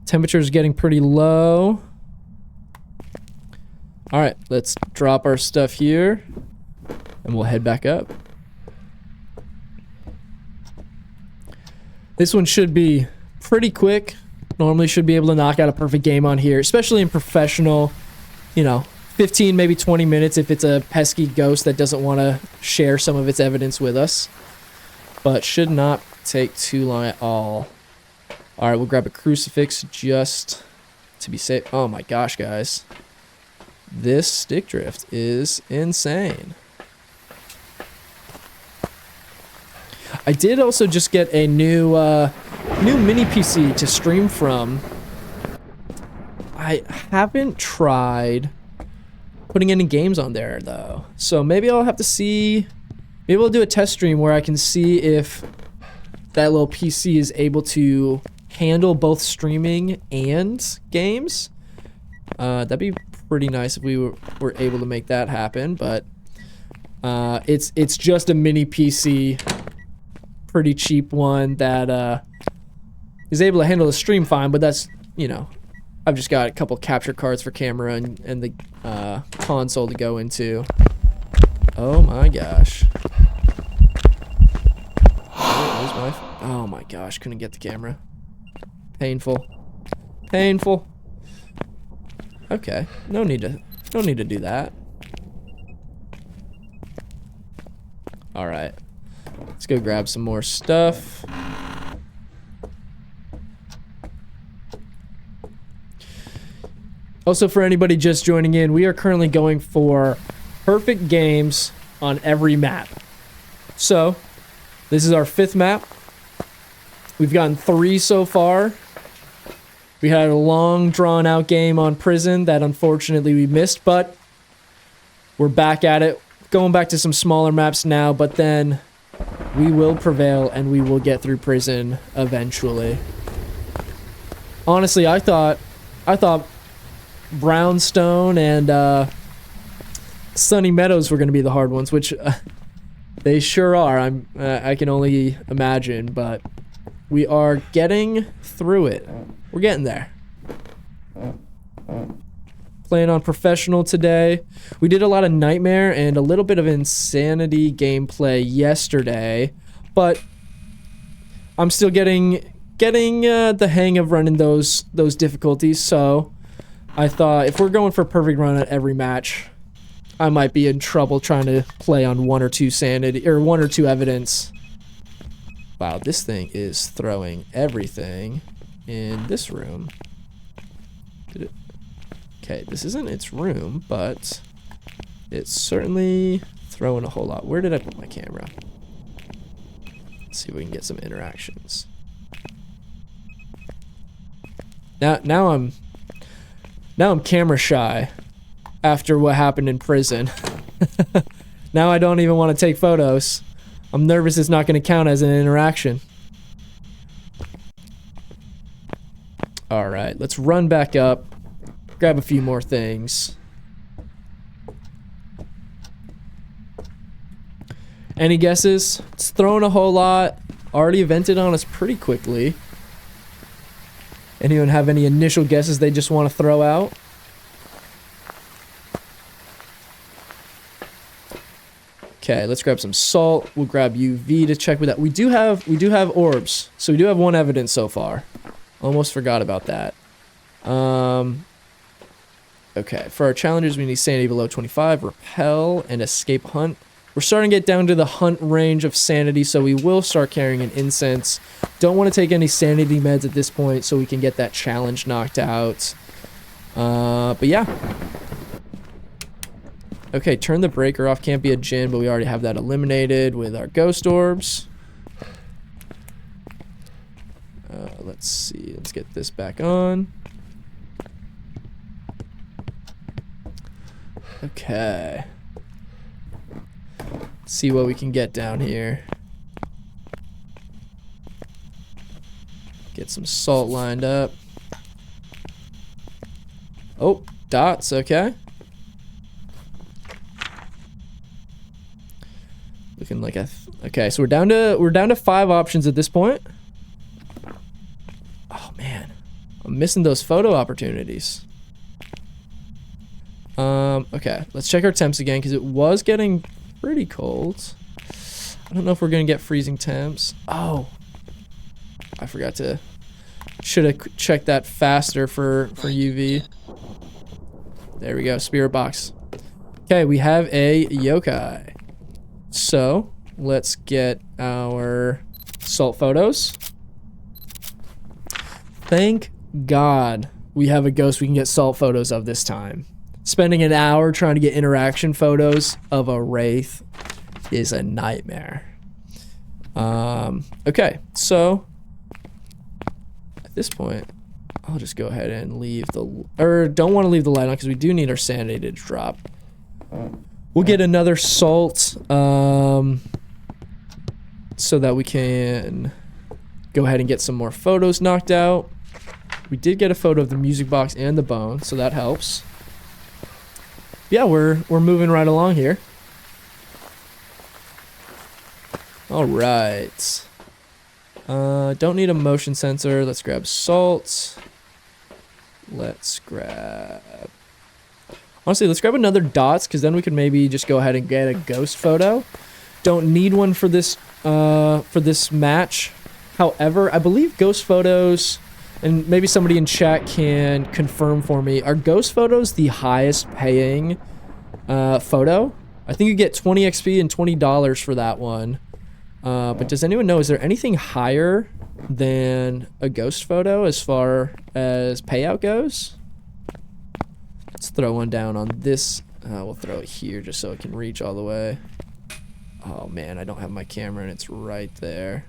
Temperature's getting pretty low. Alright, let's drop our stuff here, and we'll head back up. This one should be pretty quick. Normally should be able to knock out a perfect game on here, especially in professional, you know, 15, maybe 20 minutes if it's a pesky ghost that doesn't want to share some of its evidence with us. But should not take too long at all. All right, we'll grab a crucifix just to be safe. Oh my gosh, guys. This stick drift is insane. I did also just get a new mini PC to stream from. I haven't tried putting any games on there though, so maybe I'll have to see. Maybe we'll do a test stream where I can see if that little PC is able to handle both streaming and games. That'd be pretty nice if we were able to make that happen, but it's just a mini PC, pretty cheap one that is able to handle the stream fine, but that's, you know, I've just got a couple capture cards for camera and the console to go into. Oh my gosh. Oh my gosh, couldn't get the camera. Painful. Painful. Okay, no need to do that. All right, let's go grab some more stuff. Also, for anybody just joining in, we are currently going for perfect games on every map. So, this is our 5th map. We've gotten 3 so far. We had a long, drawn-out game on prison that unfortunately we missed, but we're back at it. Going back to some smaller maps now, but then we will prevail and we will get through prison eventually. Honestly, I thought Brownstone and Sunny Meadows were going to be the hard ones, which they sure are. I can only imagine, but we are getting through it. We're getting there. Playing on professional today. We did a lot of Nightmare and a little bit of Insanity gameplay yesterday, but I'm still getting the hang of running those difficulties. So I thought if we're going for a perfect run at every match, I might be in trouble trying to play on 1 or 2 sanity or 1 or 2 evidence. Wow, this thing is throwing everything in this room. Okay, this isn't its room, but it's certainly throwing a whole lot. Where did I put my camera? Let's see if we can get some interactions. Now I'm camera shy after what happened in prison. Now I don't even want to take photos. I'm nervous it's not going to count as an interaction. Alright, let's run back up, grab a few more things. Any guesses? It's throwing a whole lot. Already evented on us pretty quickly. Anyone have any initial guesses they just want to throw out? Okay, let's grab some salt. We'll grab UV to check with that. We do have orbs, so we do have 1 evidence so far. Almost forgot about that. Okay, for our challenges, we need sanity below 25, repel, and escape hunt. We're starting to get down to the hunt range of sanity, so we will start carrying an incense. Don't want to take any sanity meds at this point, so we can get that challenge knocked out. But yeah. Okay, turn the breaker off. Can't be a djinn, but we already have that eliminated with our ghost orbs. Let's see. Let's get this back on. Okay. Let's see what we can get down here. Get some salt lined up. Oh, dots. Okay. Looking like okay, so we're down to 5 options at this point. Oh man, I'm missing those photo opportunities. Okay, let's check our temps again because it was getting pretty cold. I don't know if we're gonna get freezing temps. Oh, I forgot to Should have checked that faster for UV. There we go, spirit box. Okay, we have a yokai. So, let's get our salt photos. Thank God we have a ghost we can get salt photos of this time. Spending an hour trying to get interaction photos of a wraith is a nightmare. Okay, so at this point, I'll just go ahead and leave the, or don't want to leave the light on because we do need our sanity to drop. We'll get another salt, so that we can go ahead and get some more photos knocked out. We did get a photo of the music box and the bone, so that helps. Yeah, we're moving right along here. All right. Don't need a motion sensor. Let's grab salt. Let's grab... Honestly, let's grab another dots, because then we could maybe just go ahead and get a ghost photo. Don't need one for this match. However, I believe ghost photos, and maybe somebody in chat can confirm for me, are ghost photos the highest paying photo? I think you get 20 XP and $20 for that one. But does anyone know, is there anything higher than a ghost photo as far as payout goes? Let's throw one down on this. We'll throw it here just so it can reach all the way. Oh man, I don't have my camera and it's right there.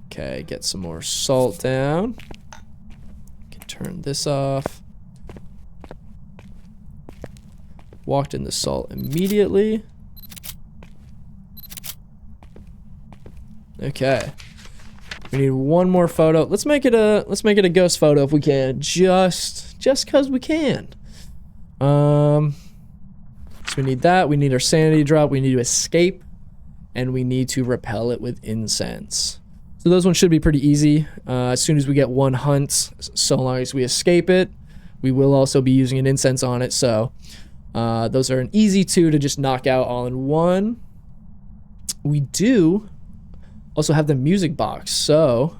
Okay, get some more salt down. Can turn this off. Walked in the salt immediately. Okay. We need one more photo. Let's make it a ghost photo if we can. Just cause we can. So we need that. We need our sanity drop. We need to escape. And we need to repel it with incense. So those ones should be pretty easy. As soon as we get one hunt, so long as we escape it, we will also be using an incense on it. So those are an easy two to just knock out all in one. We do also have the music box, so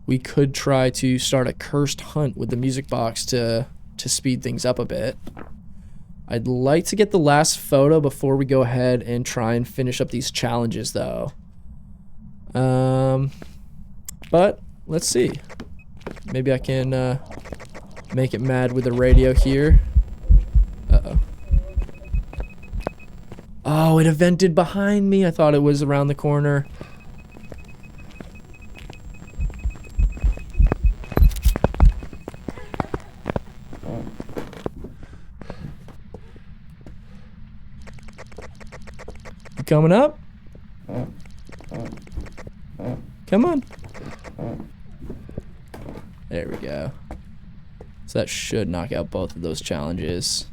we could try to start a cursed hunt with the music box to speed things up a bit. I'd like to get the last photo before we go ahead and try and finish up these challenges, though. But let's see. Maybe I can make it mad with the radio here. Uh-oh. Oh, it evented behind me. I thought it was around the corner. You coming up? Come on. There we go. So that should knock out both of those challenges.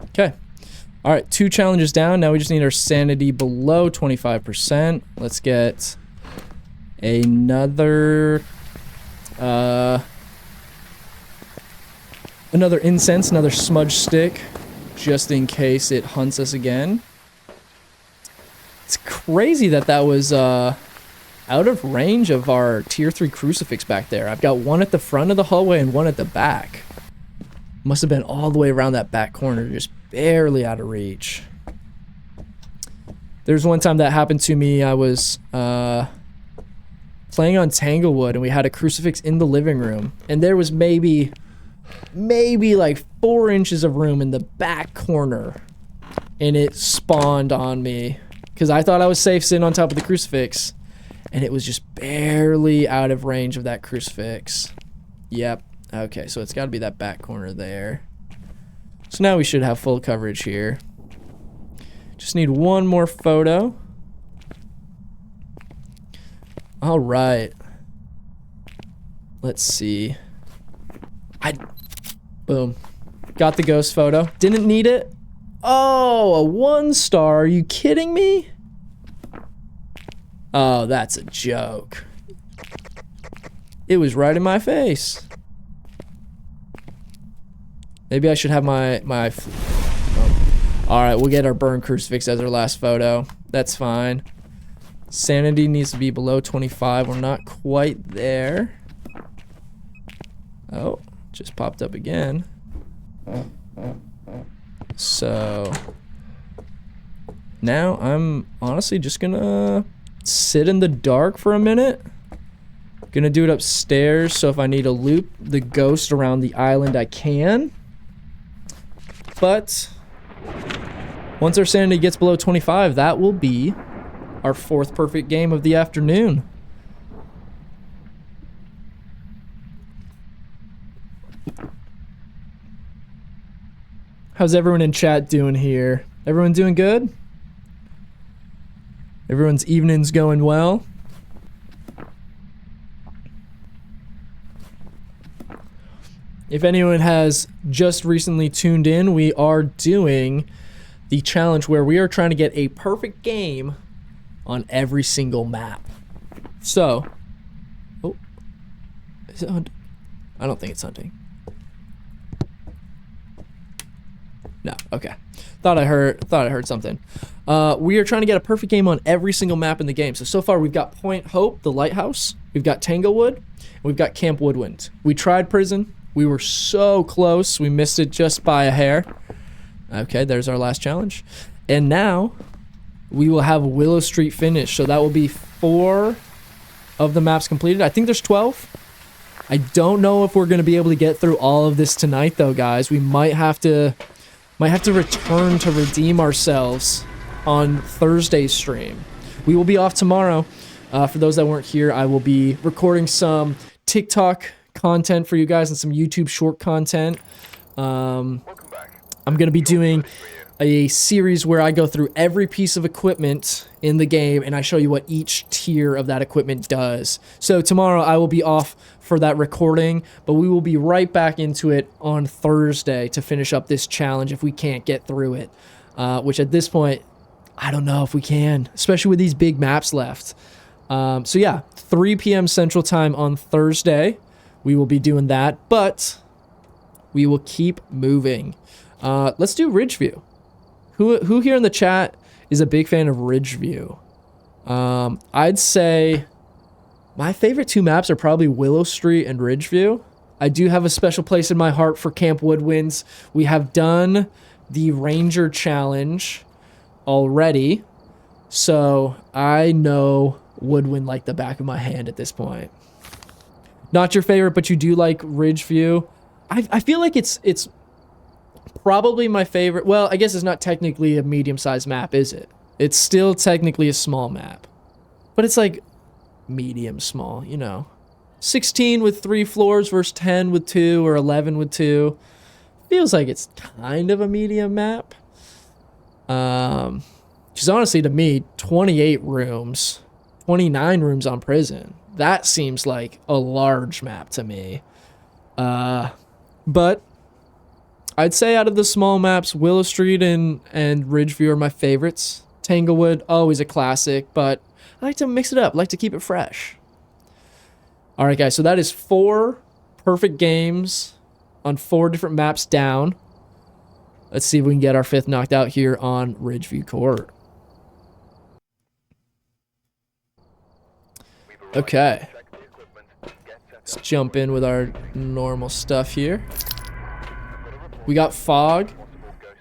Okay. All right, 2 challenges down. Now we just need our sanity below 25%. Let's get another incense, another smudge stick, just in case it hunts us again. It's crazy that that was out of range of our tier 3 crucifix back there. I've got one at the front of the hallway and one at the back. Must have been all the way around that back corner, just barely out of reach. There's one time that happened to me. I was playing on Tanglewood and we had a crucifix in the living room, and there was maybe like 4 inches of room in the back corner, and it spawned on me because I thought I was safe sitting on top of the crucifix, and it was just barely out of range of that crucifix. Yep. Okay, so it's got to be that back corner there. So now we should have full coverage here. Just need one more photo. All right. Let's see. Boom. Got the ghost photo. Didn't need it. Oh, a 1 star. Are you kidding me? Oh, that's a joke. It was right in my face. Maybe I should have my oh. All right, we'll get our burn crucifix as our last photo. That's fine. Sanity needs to be below 25. We're not quite there. Oh, just popped up again. So now I'm honestly just gonna sit in the dark for a minute. Gonna do it upstairs, so if I need to loop the ghost around the island, I can. But once our sanity gets below 25, that will be our 4th perfect game of the afternoon. How's everyone in chat doing here? Everyone doing good? Everyone's evening's going well? If anyone has just recently tuned in, we are doing the challenge where we are trying to get a perfect game on every single map. So, oh, is it hunting? I don't think it's hunting. No, okay. Thought I heard something. We are trying to get a perfect game on every single map in the game. So far we've got Point Hope, the lighthouse. We've got Tanglewood. And we've got Camp Woodwind. We tried prison. We were so close. We missed it just by a hair. Okay, there's our last challenge. And now we will have Willow Street finished. So that will be 4 of the maps completed. I think there's 12. I don't know if we're going to be able to get through all of this tonight though, guys. We might have to return to redeem ourselves on Thursday's stream. We will be off tomorrow. For those that weren't here, I will be recording some TikTok content for you guys and some YouTube short content. I'm going to be doing a series where I go through every piece of equipment in the game and I show you what each tier of that equipment does. So tomorrow I will be off for that recording, but we will be right back into it on Thursday to finish up this challenge if we can't get through it. Which at this point, I don't know if we can, especially with these big maps left. So yeah, 3 p.m. Central Time on Thursday. We will be doing that, but we will keep moving. Let's do Ridgeview. Who here in the chat is a big fan of Ridgeview? I'd say my favorite 2 maps are probably Willow Street and Ridgeview. I do have a special place in my heart for Camp Woodwinds. We have done the Ranger Challenge already, so I know Woodwind like the back of my hand at this point. Not your favorite, but you do like Ridgeview. I feel like it's probably my favorite. Well, I guess it's not technically a medium-sized map, is it? It's still technically a small map. But it's like medium small, you know. 16 with 3 floors versus 10 with 2 or 11 with 2. Feels like it's kind of a medium map. Because honestly, to me, 28 rooms, 29 rooms on prison, that seems like a large map to me. But I'd say out of the small maps, Willow Street and Ridgeview are my favorites. Tanglewood, always a classic, but I like to mix it up. I like to keep it fresh. All right, guys, so that is 4 perfect games on 4 different maps down. Let's see if we can get our 5th knocked out here on Ridgeview Court. Okay. Let's jump in with our normal stuff here. We got fog,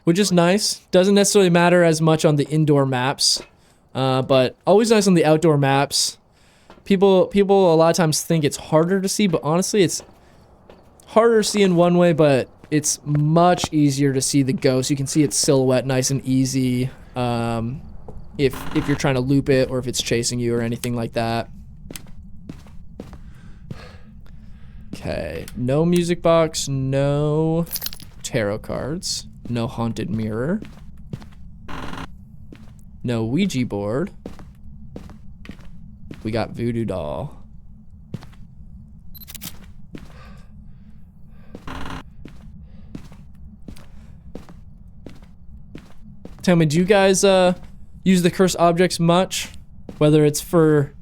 which is nice. Doesn't necessarily matter as much on the indoor maps, but always nice on the outdoor maps. People a lot of times think it's harder to see, but honestly, it's harder to see in one way, but it's much easier to see the ghost. You can see its silhouette nice and easy if you're trying to loop it or if it's chasing you or anything like that. Okay, no music box, no tarot cards, no haunted mirror, no Ouija board. We got voodoo doll. Tell me, do you guys use the cursed objects much? Whether it's for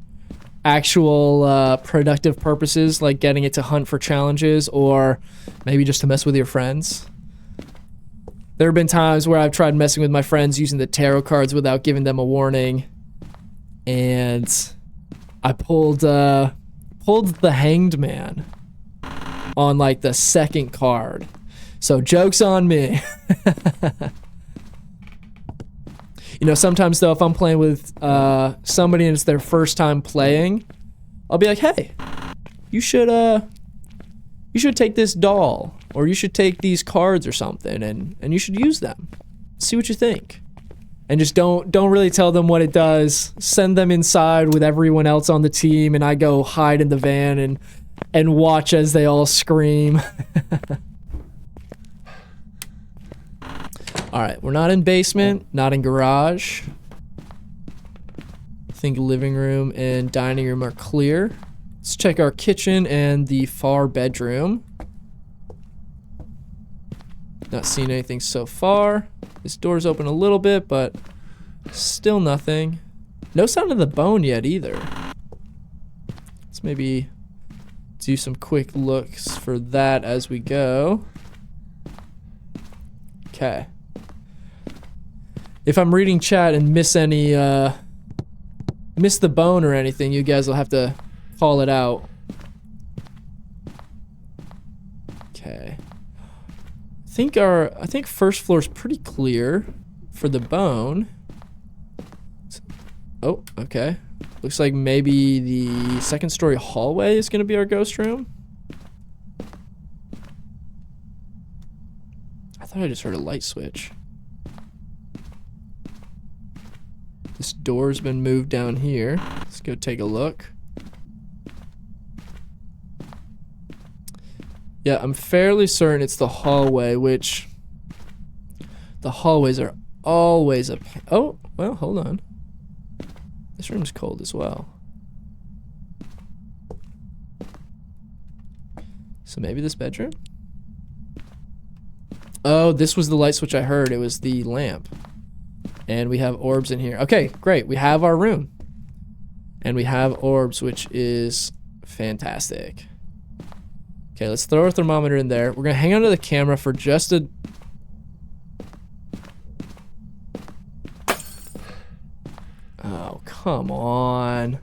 actual productive purposes, like getting it to hunt for challenges, or maybe just to mess with your friends? There have been times where I've tried messing with my friends using the tarot cards without giving them a warning, and I pulled the Hanged Man on like the second card. So joke's on me. You know, sometimes though, if I'm playing with somebody and it's their first time playing, I'll be like, hey, you should take this doll, or you should take these cards or something, and you should use them. See what you think. And just don't really tell them what it does. Send them inside with everyone else on the team, and I go hide in the van and watch as they all scream. All right, we're not in basement, not in garage. I think living room and dining room are clear. Let's check our kitchen and the far bedroom. Not seeing anything so far. This door's open a little bit, but still nothing. No sound of the bone yet either. Let's maybe do some quick looks for that as we go. Okay. If I'm reading chat and miss the bone or anything, you guys will have to call it out. Okay. I think first floor is pretty clear for the bone. Oh, okay. Looks like maybe the second story hallway is going to be our ghost room. I thought I just heard a light switch. This door's been moved down here. Let's go take a look. Yeah, I'm fairly certain it's the hallway, which the hallways are always a pain. Oh, well, hold on. This room's cold as well. So maybe this bedroom? Oh, this was the light switch I heard. It was the lamp. And we have orbs in here. Okay, great. We have our room. And we have orbs, which is fantastic. Okay, let's throw our thermometer in there. We're going to hang onto the camera for just a... Oh, come on.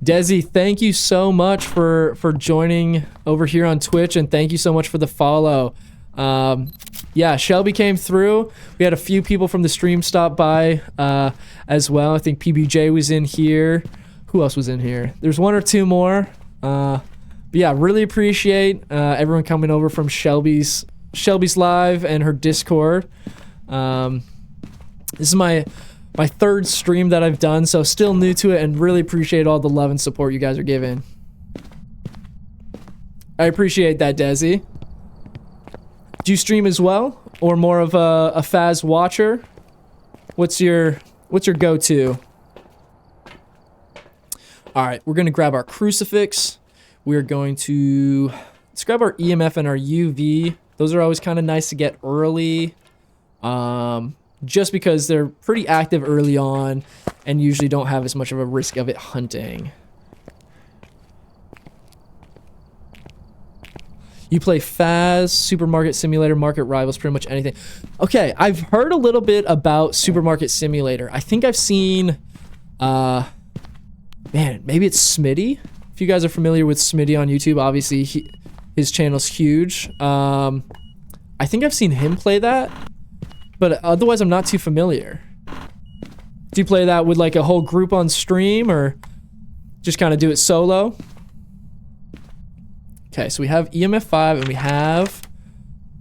Desi, thank you so much for joining over here on Twitch, and thank you so much for the follow. Yeah, Shelby came through. We had a few people from the stream stop by as well. I think PBJ was in here. Who else was in here? There's one or two more. But yeah, really appreciate everyone coming over from Shelby's live and her Discord. This is my third stream that I've done, so still new to it, and really appreciate all the love and support you guys are giving. I appreciate that, Desi. Do you stream as well, or more of a Phas watcher? What's your go-to? All right, we're gonna grab our crucifix. We're going to let's grab our EMF and our UV. Those are always kind of nice to get early, just because they're pretty active early on and usually don't have as much of a risk of it hunting. You play Phas, Supermarket Simulator, Market Rivals, pretty much anything. Okay, I've heard a little bit about Supermarket Simulator. I think I've seen, man, maybe it's Smitty. If you guys are familiar with Smitty on YouTube, obviously his channel's huge. I think I've seen him play that, but otherwise I'm not too familiar. Do you play that with like a whole group on stream, or just kind of do it solo? Okay, so we have EMF 5 and we have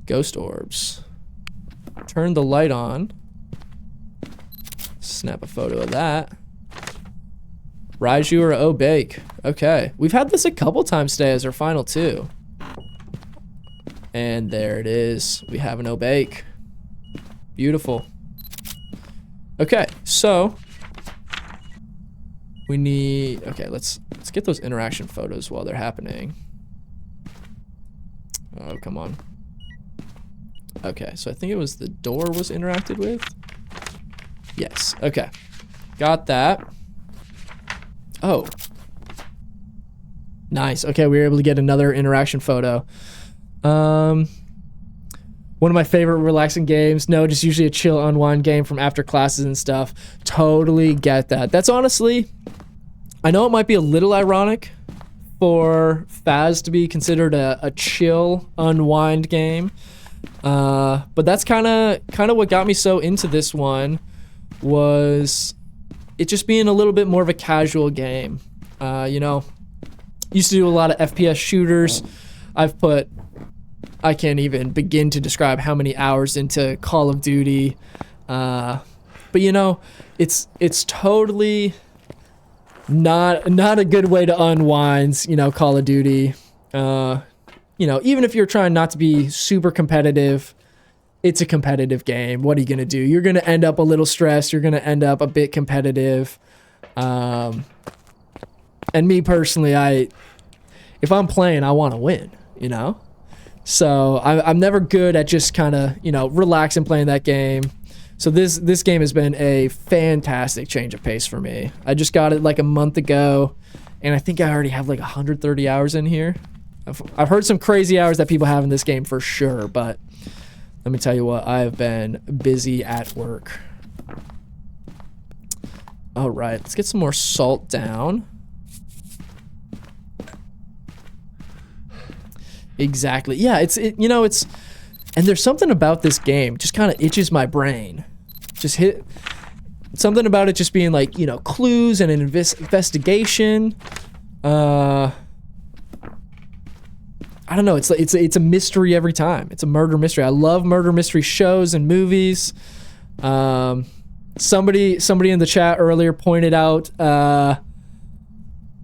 ghost orbs. Turn the light on. Snap a photo of that. Raiju or Obake. Okay, we've had this a couple times today as our final two. And there it is. We have an Obake. Beautiful. Okay, so we need, okay, let's get those interaction photos while they're happening. Oh, come on. Okay, so I think it was the door was interacted with. Yes, okay. Got that. Oh. Nice, okay, we were able to get another interaction photo. One of my favorite relaxing games. No, just usually a chill unwind game from after classes and stuff. Totally get that. That's honestly, I know it might be a little ironic for Phas to be considered a chill unwind game. But that's kind of what got me so into this one, was it just being a little bit more of a casual game. You know, used to do a lot of FPS shooters. I can't even begin to describe how many hours into Call of Duty. But you know, it's totally not a good way to unwind, you know, Call of Duty. You know, even if you're trying not to be super competitive, it's a competitive game. What are you going to do? You're going to end up a little stressed. You're going to end up a bit competitive. And me personally, if I'm playing, I want to win, you know? So I'm never good at just kind of, you know, relaxing playing that game. So this game has been a fantastic change of pace for me. I just got it like a month ago, and I think I already have like 130 hours in here. I've heard some crazy hours that people have in this game for sure, but let me tell you what, I have been busy at work. All right, let's get some more salt down. Exactly. Yeah, you know, and there's something about this game just kind of itches my brain. Just hit something about it just being like, you know, clues and an investigation. I don't know. It's a mystery every time. It's a murder mystery. I love murder mystery shows and movies. Somebody in the chat earlier pointed out that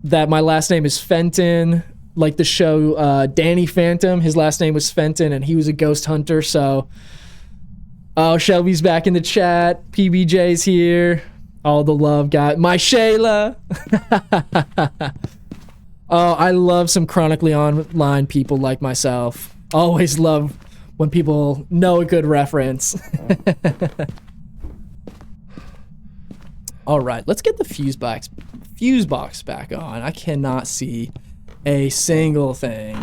my last name is Fenton. Like the show Danny Phantom, his last name was Fenton, and he was a ghost hunter. So, oh, Shelby's back in the chat. PBJ's here. All the love, got my Shayla. Oh, I love some chronically online people like myself. Always love when people know a good reference. All right, let's get the fuse box back on. I cannot see a single thing.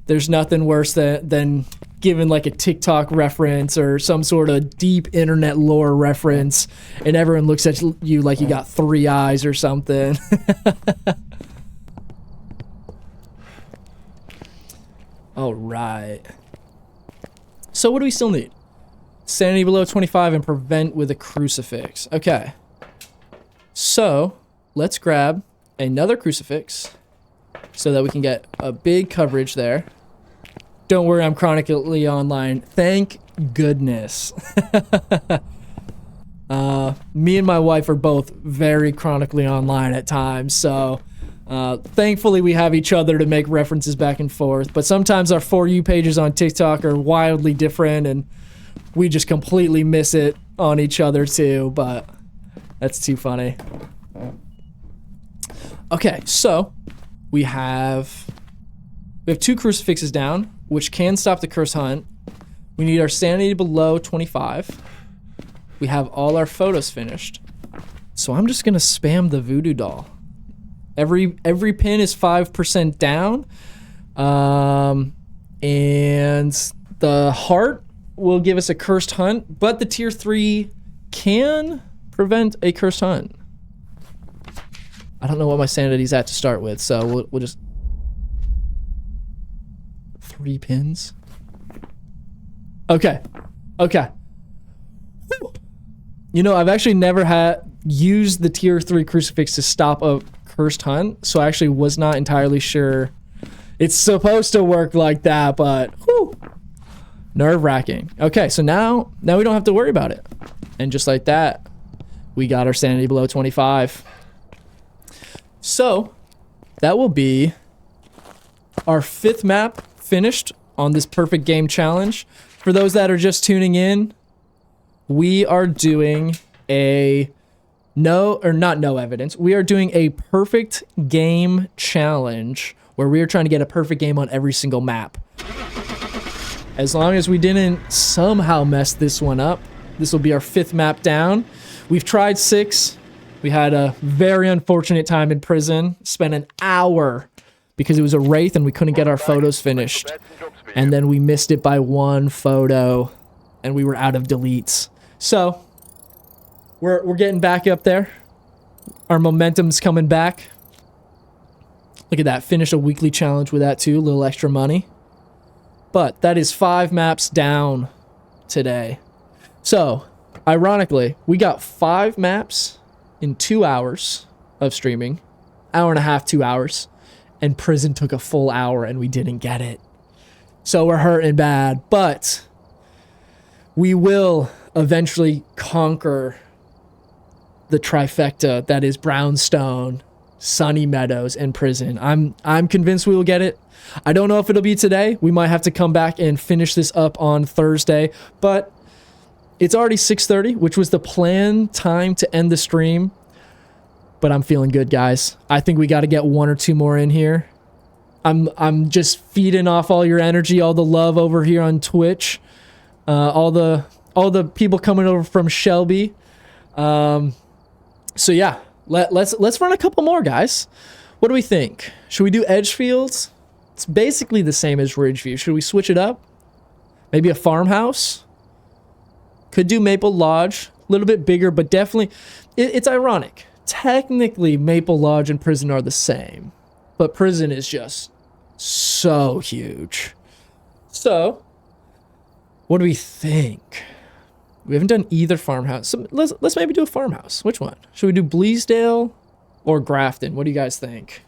There's nothing worse than giving like a TikTok reference or some sort of deep internet lore reference, and everyone looks at you like you got 3 eyes or something. All right. So what do we still need? Sanity below 25 and prevent with a crucifix. Okay. So let's grab another crucifix so that we can get a big coverage there. Don't worry, I'm chronically online. Thank goodness. Me and my wife are both very chronically online at times, so thankfully we have each other to make references back and forth. But sometimes our For You pages on TikTok are wildly different, and we just completely miss it on each other too, but that's too funny. Okay, so we have 2 crucifixes down, which can stop the curse hunt. We need our sanity below 25. We have all our photos finished. So I'm just gonna spam the voodoo doll. Every pin is 5% down. And the heart will give us a cursed hunt, but the tier 3 can prevent a cursed hunt. I don't know what my sanity's at to start with, so we'll just... 3 pins? Okay. Okay. Whew. You know, I've actually never used the tier 3 crucifix to stop a cursed hunt, so I actually was not entirely sure. It's supposed to work like that, but whew, nerve-wracking. Okay, so now we don't have to worry about it. And just like that, we got our sanity below 25. So that will be our 5th map finished on this perfect game challenge. For those that are just tuning in, we are doing a no evidence. We are doing a perfect game challenge where we are trying to get a perfect game on every single map. As long as we didn't somehow mess this one up, this will be our 5th map down. We've tried 6. We had a very unfortunate time in prison. Spent an hour because it was a wraith and we couldn't get our photos finished. And then we missed it by 1 photo and we were out of deletes. So we're getting back up there. Our momentum's coming back. Look at that. Finish a weekly challenge with that too. A little extra money. But that is 5 maps down today. So, ironically, we got 5 maps in 2 hours of streaming. Hour and a half, 2 hours. And prison took a full hour and we didn't get it. So we're hurting bad. But we will eventually conquer the trifecta that is Brownstone, Sunny Meadows, and prison. I'm convinced we will get it. I don't know if it'll be today. We might have to come back and finish this up on Thursday, but it's already 6:30, which was the planned time to end the stream. But I'm feeling good, guys. I think we got to get 1 or 2 more in here. I'm just feeding off all your energy, all the love over here on Twitch, all the people coming over from Shelby. So yeah, let's run a couple more, guys. What do we think? Should we do Edgefields? It's basically the same as Ridgeview. Should we switch it up? Maybe a farmhouse? Could do Maple Lodge. A little bit bigger, but definitely... It's ironic. Technically, Maple Lodge and Prison are the same. But Prison is just so huge. So, what do we think? We haven't done either farmhouse. So let's maybe do a farmhouse. Which one? Should we do Bleasdale or Grafton? What do you guys think?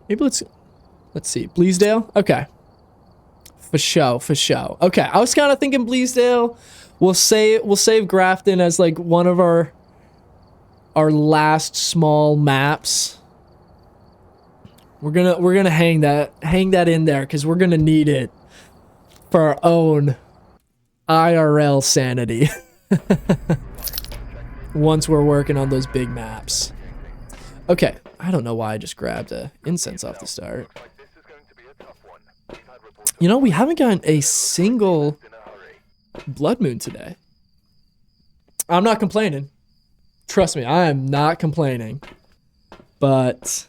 Maybe let's see. Bleasdale? Okay. For show. Okay, I was kind of thinking Bleasdale. We'll save Grafton as like one of our last small maps. We're gonna hang that in there because we're gonna need it for our own IRL sanity. Once we're working on those big maps. Okay, I don't know why I just grabbed incense off the start. You know, we haven't gotten a single blood moon today. I'm not complaining. Trust me, I am not complaining. But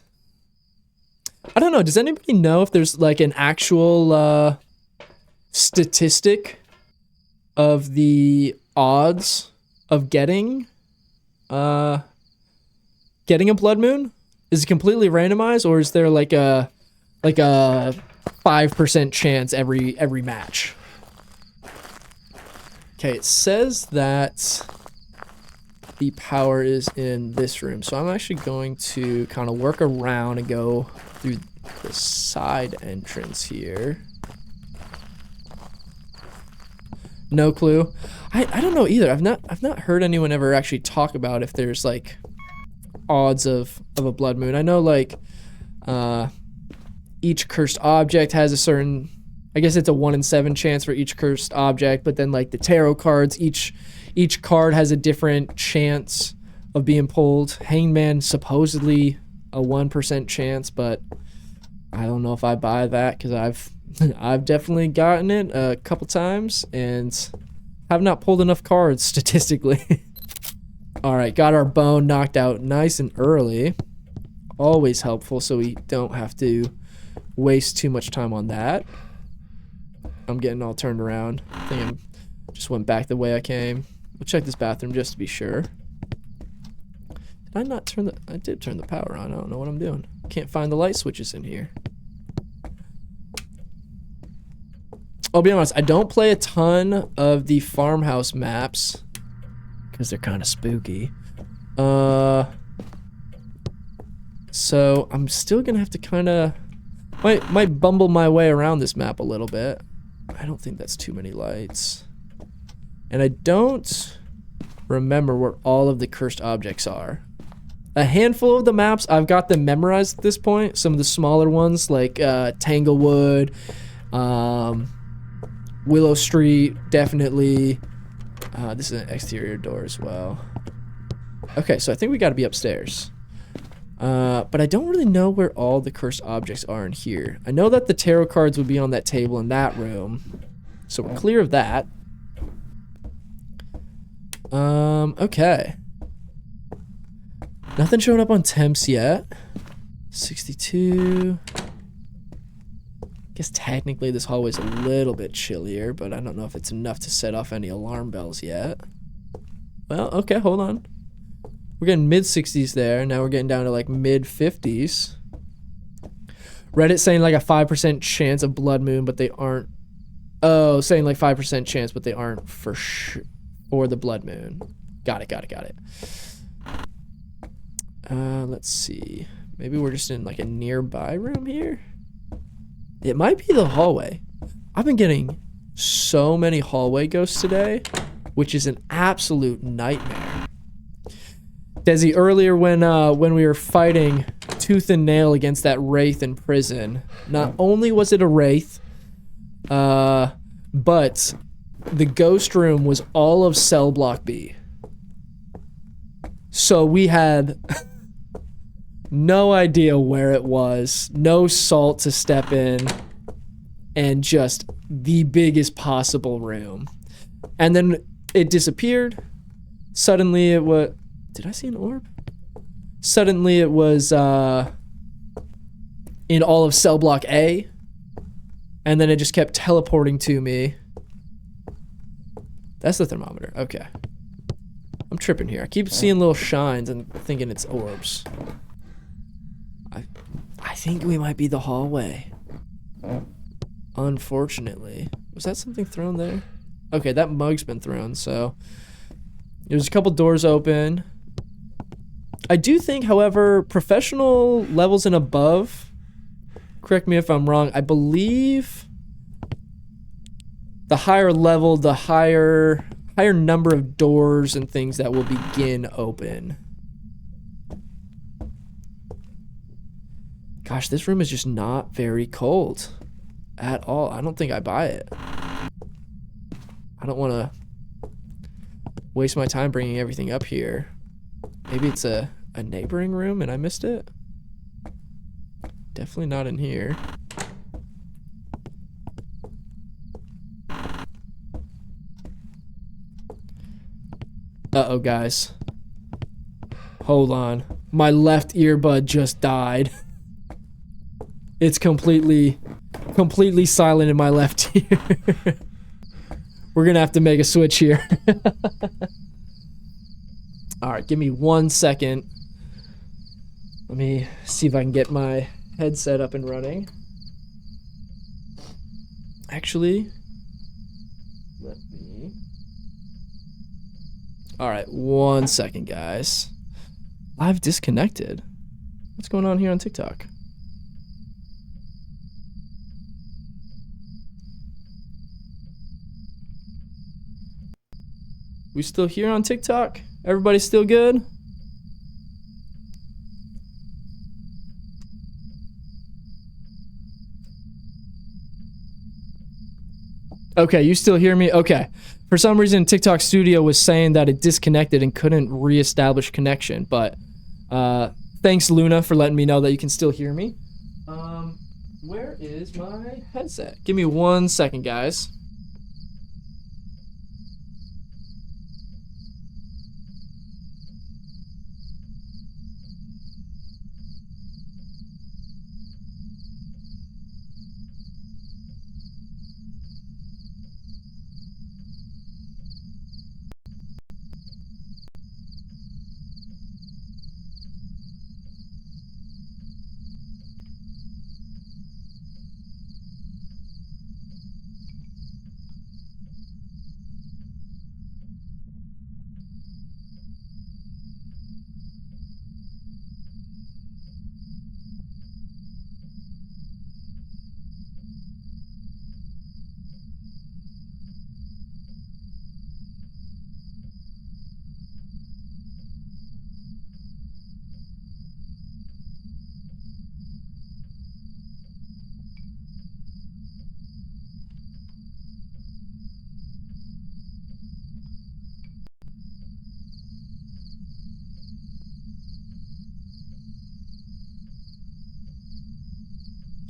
I don't know, does anybody know if there's like an actual statistic of the odds of getting a blood moon? Is it completely randomized, or is there like a 5% chance every match? Okay, it says that the power is in this room, so I'm actually going to kind of work around and go through the side entrance here. No clue. I don't know either. I've not heard anyone ever actually talk about if there's like odds of a blood moon. I know like each cursed object has a certain, I guess it's a 1 in 7 chance for each cursed object, but then like the tarot cards, each card has a different chance of being pulled. Hangman supposedly a 1% chance, but I don't know if I buy that because I've definitely gotten it a couple times and have not pulled enough cards statistically. All right, got our bone knocked out nice and early. Always helpful so we don't have to waste too much time on that. I'm getting all turned around. I think I just went back the way I came. We'll check this bathroom just to be sure. Did I not turn I did turn the power on. I don't know what I'm doing. Can't find the light switches in here. I'll be honest, I don't play a ton of the farmhouse maps because they're kind of spooky. So I'm still gonna have to kind of might bumble my way around this map a little bit. I don't think that's too many lights, and I don't remember where all of the cursed objects are. A handful of the maps I've got them memorized at this point. Some of the smaller ones like Tanglewood, Willow Street, definitely. This is an exterior door as well. Okay, so I think we got to be upstairs. But I don't really know where all the cursed objects are in here. I know that the tarot cards would be on that table in that room, so we're clear of that. Okay. Nothing showing up on temps yet. 62. Guess technically this hallway's a little bit chillier, but I don't know if it's enough to set off any alarm bells yet. Well, okay, hold on. We're getting mid-60s there. Now we're getting down to like mid-50s. Reddit saying like a 5% chance of blood moon, but they aren't. Oh, saying like 5% chance, but they aren't for sure for the blood moon. Got it. Let's see. Maybe we're just in like a nearby room here. It might be the hallway. I've been getting so many hallway ghosts today, which is an absolute nightmare. Desi, earlier when we were fighting tooth and nail against that wraith in prison, not only was it a wraith, but the ghost room was all of cell block B. So we had no idea where it was, no salt to step in, and just the biggest possible room. And then it disappeared. Suddenly it was... Did I see an orb? Suddenly it was in all of cell block A. And then it just kept teleporting to me. That's the thermometer. Okay. I'm tripping here. I keep seeing little shines and thinking it's orbs. I think we might be the hallway. Unfortunately. Was that something thrown there? Okay, that mug's been thrown, so... There's a couple doors open. I do think, however, professional levels and above, correct me if I'm wrong, I believe the higher level, the higher number of doors and things that will begin open. Gosh, this room is just not very cold at all. I don't think I buy it. I don't want to waste my time bringing everything up here. Maybe it's a neighboring room and I missed it. Definitely not in here. Uh-oh, guys. Hold on. My left earbud just died. It's completely silent in my left ear. We're gonna have to make a switch here. Alright, give me 1 second. Let me see if I can get my headset up and running. Actually, let me... Alright, 1 second, guys. I've disconnected. What's going on here on TikTok? We still here on TikTok? Everybody still good? Okay, you still hear me? Okay. For some reason, TikTok Studio was saying that it disconnected and couldn't reestablish connection, but thanks, Luna, for letting me know that you can still hear me. Where is my headset? Give me 1 second, guys.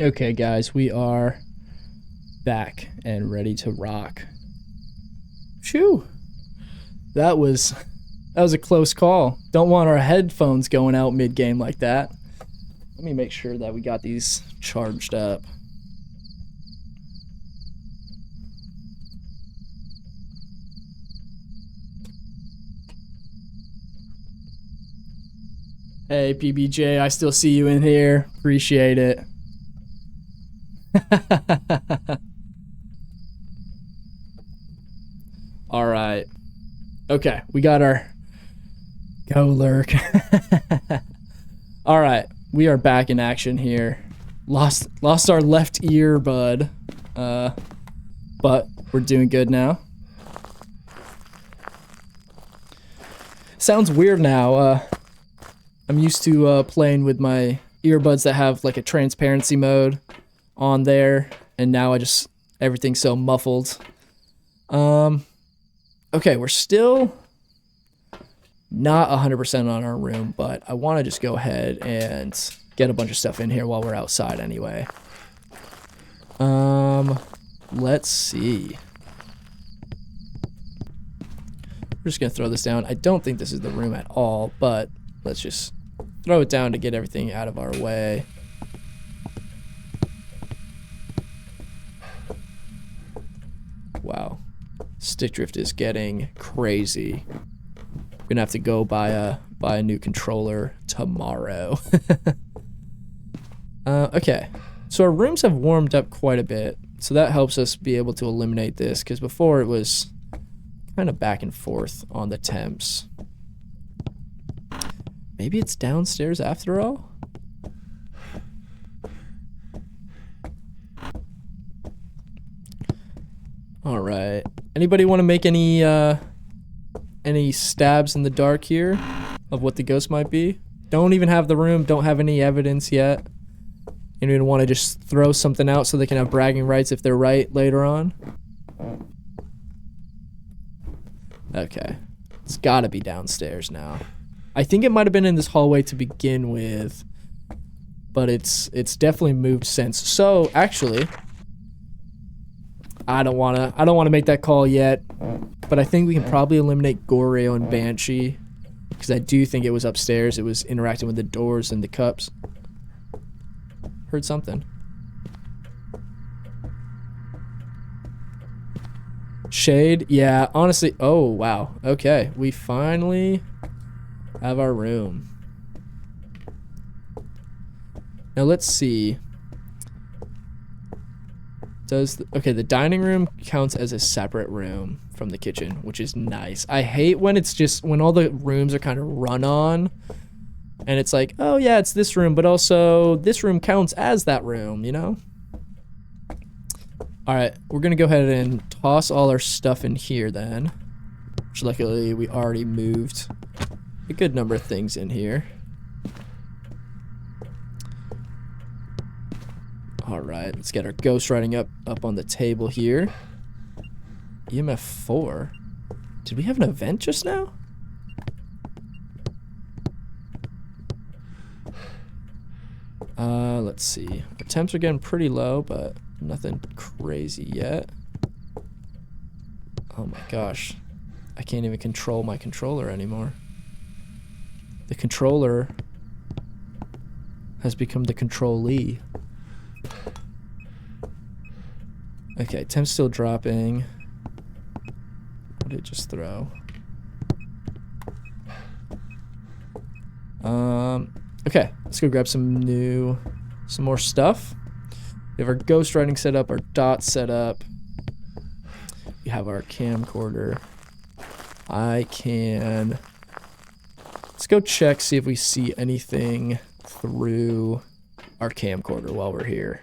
Okay, guys, we are back and ready to rock. Phew. That was a close call. Don't want our headphones going out mid-game like that. Let me make sure that we got these charged up. Hey, PBJ, I still see you in here. Appreciate it. All right. Okay, we got our go lurk. All right, we are back in action here. Lost our left ear, bud. But we're doing good now. Sounds weird now. I'm used to playing with my earbuds that have like a transparency mode on there, and now everything's so muffled. Okay, we're still not 100% on our room, but I want to just go ahead and get a bunch of stuff in here while we're outside anyway. Let's see. We're just gonna throw this down. I don't think this is the room at all, but let's just throw it down to get everything out of our way. Wow. Stick drift is getting crazy. We're gonna have to go buy a new controller tomorrow. Okay. So our rooms have warmed up quite a bit. So that helps us be able to eliminate this, because before it was kind of back and forth on the temps. Maybe it's downstairs after all? All right. Anybody want to make any stabs in the dark here of what the ghost might be? Don't even have the room. Don't have any evidence yet. Anyone want to just throw something out so they can have bragging rights if they're right later on? Okay. It's got to be downstairs now. I think it might have been in this hallway to begin with, but it's definitely moved since. So actually, I don't wanna make that call yet, but I think we can probably eliminate Goreo and Banshee, because I do think it was upstairs. It was interacting with the doors and the cups. Heard something. Shade, yeah. Honestly, oh wow. Okay, we finally have our room. Now let's see. Okay, the dining room counts as a separate room from the kitchen, which is nice. I hate when when all the rooms are kind of run on, and it's like, oh yeah, it's this room, but also this room counts as that room, you know? All right, we're gonna go ahead and toss all our stuff in here then, which luckily we already moved a good number of things in here. All right, let's get our ghost writing up on the table here. EMF 4. Did we have an event just now? Let's see. Our temps are getting pretty low, but nothing crazy yet. Oh my gosh. I can't even control my controller anymore. The controller has become the controllee. Okay, temp's still dropping. What did it just throw? Okay, let's go grab some more stuff. We have our ghost writing set up, our dot set up. We have our camcorder. Let's go check, see if we see anything through our camcorder while we're here.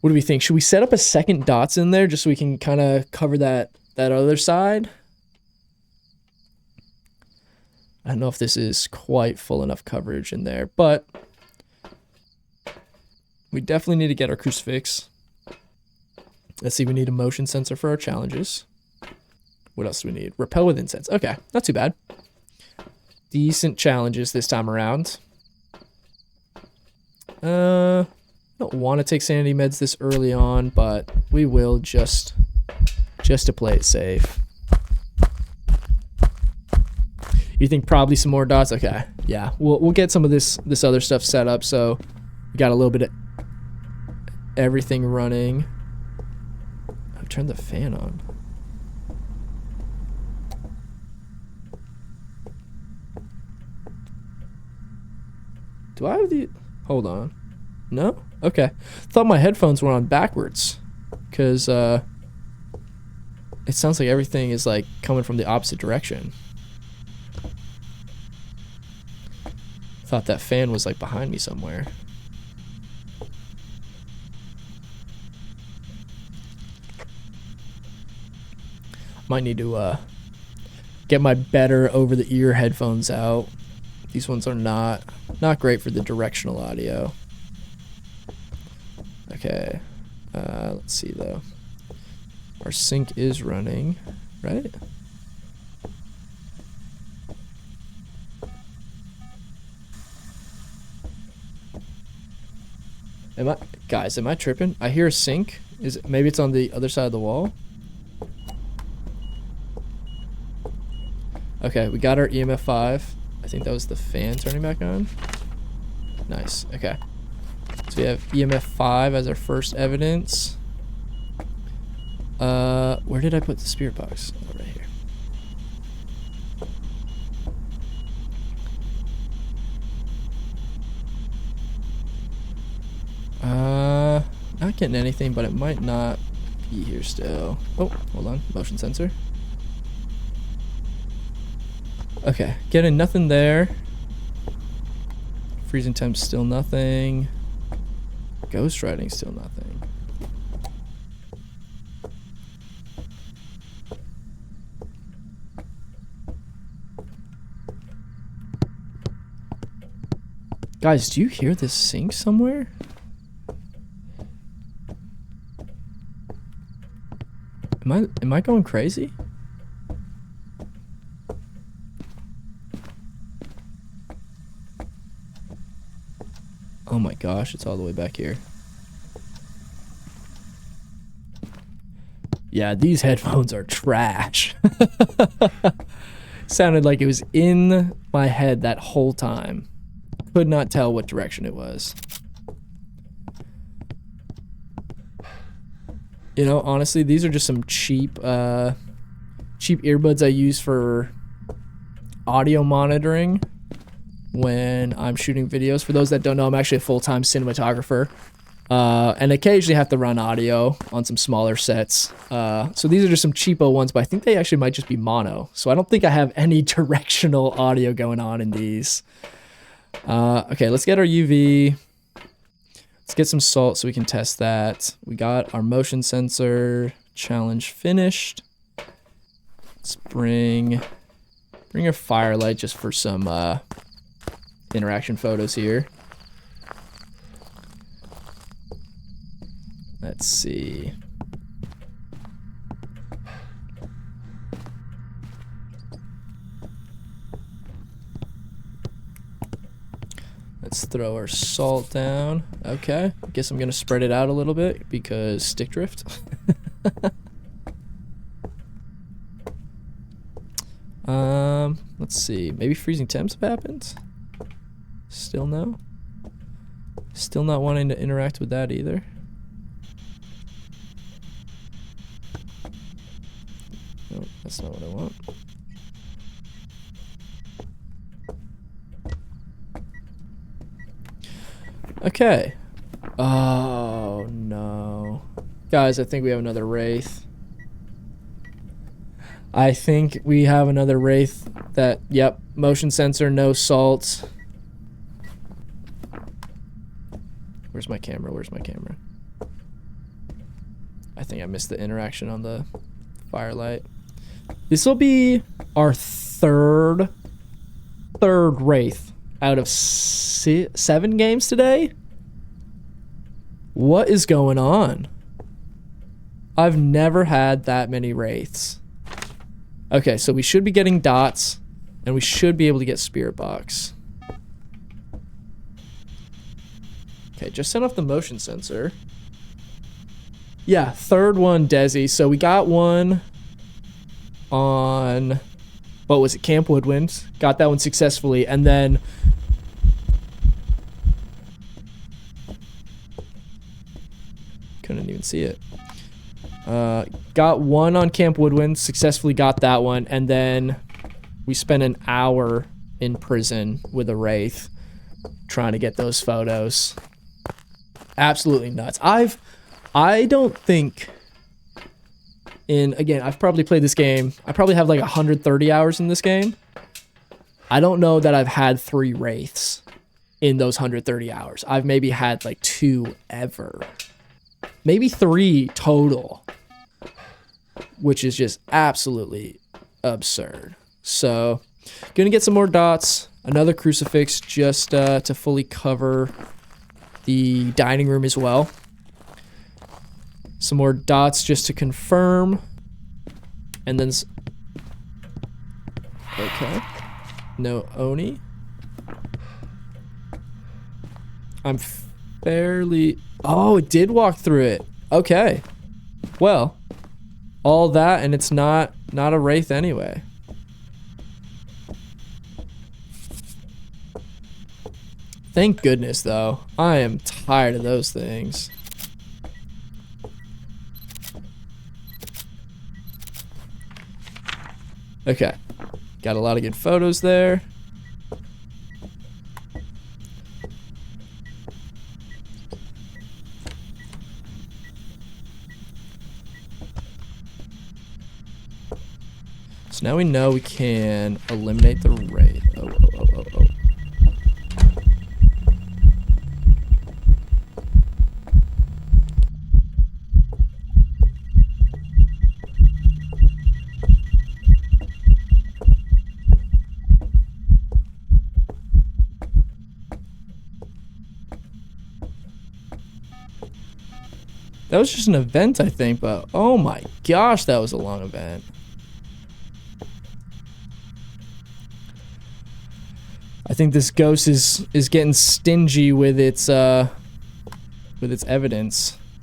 What do we think? Should we set up a second dots in there just so we can kind of cover that other side? I don't know if this is quite full enough coverage in there, but we definitely need to get our crucifix. Let's see, we need a motion sensor for our challenges. What else do we need? Repel with incense. Okay, not too bad. Decent challenges this time around. Don't don't want to take sanity meds this early on, but we will just to play it safe. You think probably some more dots? Okay, yeah, we'll get some of this other stuff set up, so we got a little bit of everything running. I've turned the fan on. Do I have the... Hold on. No? Okay. Thought my headphones were on backwards. Because, it sounds like everything is, like, coming from the opposite direction. Thought that fan was, like, behind me somewhere. Might need to, get my better over-the-ear headphones out. These ones are not great for the directional audio. Okay, let's see though. Our sync is running, right? Guys, am I tripping? I hear a sync. Maybe it's on the other side of the wall? Okay, we got our EMF 5. I think that was the fan turning back on. Nice. Okay. So we have EMF 5 as our first evidence. Where did I put the spirit box? Oh, right here. Not getting anything, but it might not be here still. Oh, hold on. Motion sensor. Okay, getting nothing there. Freezing temps still nothing. Ghost writing still nothing. Guys, do you hear this sync somewhere? Am I going crazy? Oh my gosh, it's all the way back here. Yeah, these headphones are trash. Sounded like it was in my head that whole time. Could not tell what direction it was. You know, honestly, these are just some cheap earbuds I use for audio monitoring when I'm shooting videos. For those that don't know, I'm actually a full-time cinematographer, and occasionally have to run audio on some smaller sets. So these are just some cheapo ones, but I think they actually might just be mono. So I don't think I have any directional audio going on in these. Okay, let's get our UV. Let's get some salt so we can test that. We got our motion sensor challenge finished. Let's bring a firelight just for some interaction photos here. Let's see. Let's throw our salt down. Okay, I guess I'm gonna spread it out a little bit because stick drift. Let's see. Maybe freezing temps have happened. Still no. Still not wanting to interact with that either. No, that's not what I want. Okay. Oh no. Guys, I think we have another wraith. I think we have another wraith that, yep, motion sensor, no salt. Where's my camera? Where's my camera? I think I missed the interaction on the firelight. This will be our third wraith out of 7 games today. What is going on? I've never had that many wraiths. Okay, so we should be getting dots, and we should be able to get spirit box. Okay, just sent off the motion sensor. Yeah, third one, Desi. So we got one on, what was it, Camp Woodwind. Got that one successfully, and then couldn't even see it. Got one on Camp Woodwind, successfully got that one, and then we spent an hour in prison with a Wraith trying to get those photos. Absolutely nuts. I don't think again, I've probably played this game. I probably have like 130 hours in this game. I don't know that I've had 3 Wraiths in those 130 hours. I've maybe had like 2 ever. Maybe 3 total, which is just absolutely absurd. So, gonna get some more dots, another crucifix just to fully cover the dining room as well. Some more dots just to confirm. And then... Okay. No Oni. I'm fairly... Oh, it did walk through it. Okay. Well, all that, and it's not a Wraith anyway. Thank goodness, though. I am tired of those things. Okay. Got a lot of good photos there. So now we know we can eliminate the Wraith. Oh. That was just an event, I think, but oh my gosh, that was a long event. I think this ghost is getting stingy with its evidence.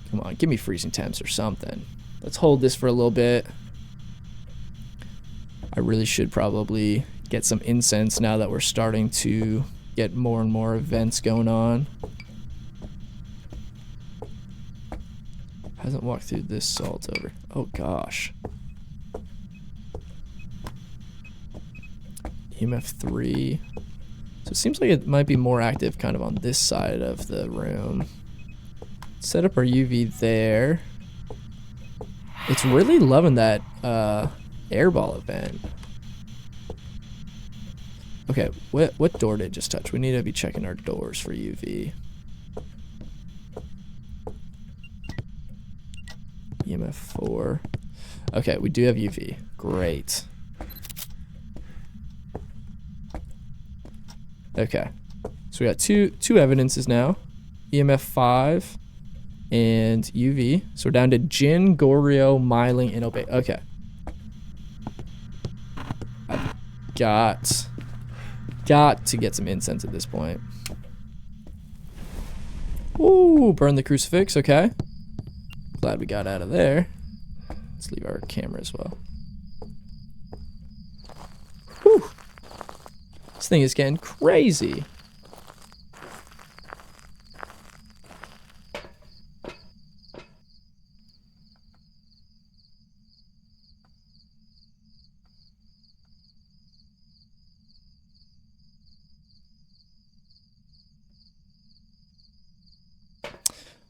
Come on, give me freezing temps or something. Let's hold this for a little bit. I really should probably get some incense now that we're starting to get more and more events going on. Hasn't walked through this salt over. Oh gosh. EMF 3. So it seems like it might be more active kind of on this side of the room. Set up our UV there. It's really loving that airball event. Okay, what door did it just touch? We need to be checking our doors for UV. EMF 4. Okay, we do have UV. Great. Okay. So we got two evidences now. EMF 5 and UV. So we're down to Jin, Goryo, Myling, and Obey. Okay. I've got to get some incense at this point. Ooh, burn the crucifix. Okay. Glad we got out of there. Let's leave our camera as well. Whew. This thing is getting crazy.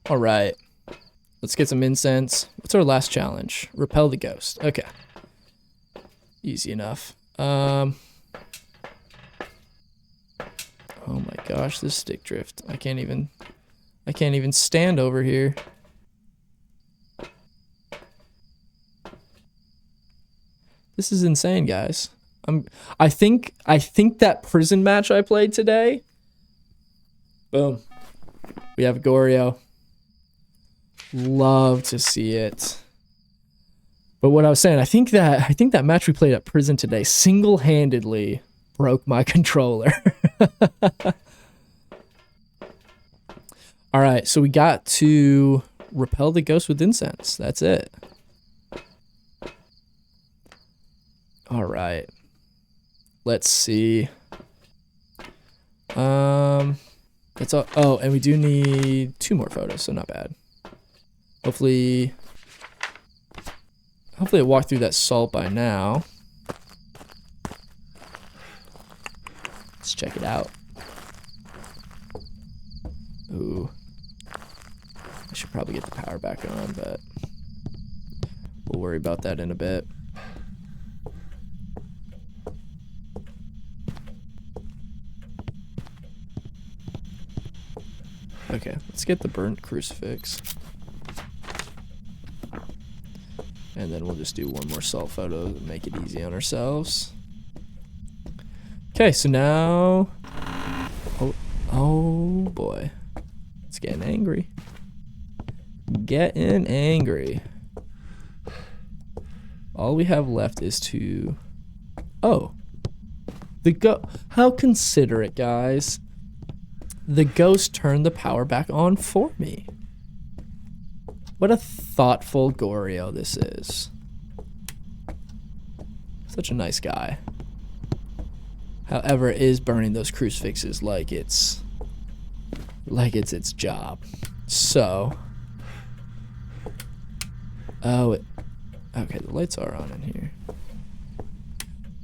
All right. Let's get some incense. What's our last challenge? Repel the ghost. Okay. Easy enough. Oh my gosh, this stick drift. I can't even stand over here. This is insane, guys. I think that prison match I played today. Boom. We have Goryo. Love to see it. But what I was saying, I think that match we played at prison today single-handedly broke my controller. All right, so we got to repel the ghost with incense. That's it. All right. Let's see. That's all. Oh, and we do need 2 more photos, so not bad. Hopefully I walked through that salt by now. Let's check it out. Ooh. I should probably get the power back on, but we'll worry about that in a bit. Okay, let's get the burnt crucifix. And then we'll just do one more salt photo to make it easy on ourselves. Okay, so now... Oh boy. It's getting angry. Getting angry. All we have left is to... Oh. How considerate, guys. The ghost turned the power back on for me. What a thoughtful Goryo this is. Such a nice guy. However, it is burning those crucifixes like it's its job. So, okay, the lights are on in here.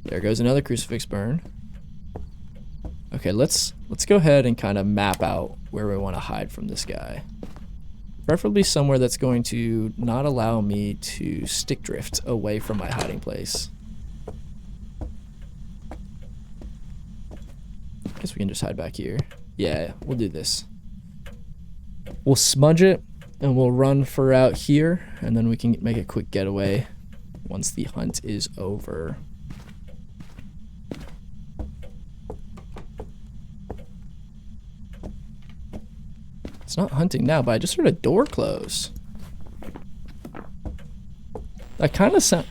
There goes another crucifix burn. Okay, let's go ahead and kind of map out where we want to hide from this guy. Preferably somewhere that's going to not allow me to stick drift away from my hiding place. Guess we can just hide back here. Yeah, we'll do this. We'll smudge it and we'll run for out here, and then we can make a quick getaway once the hunt is over. It's not hunting now, but I just heard a door close. That kind of sound...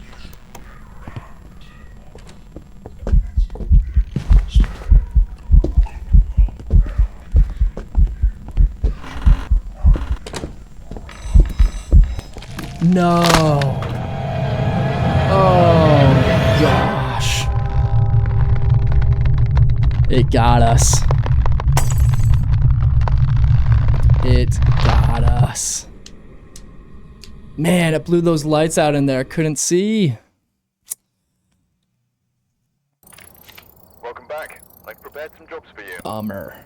No. Oh, gosh. It got us. It got us. Man, it blew those lights out in there. Couldn't see. Welcome back. I've prepared some jobs for you. Bummer.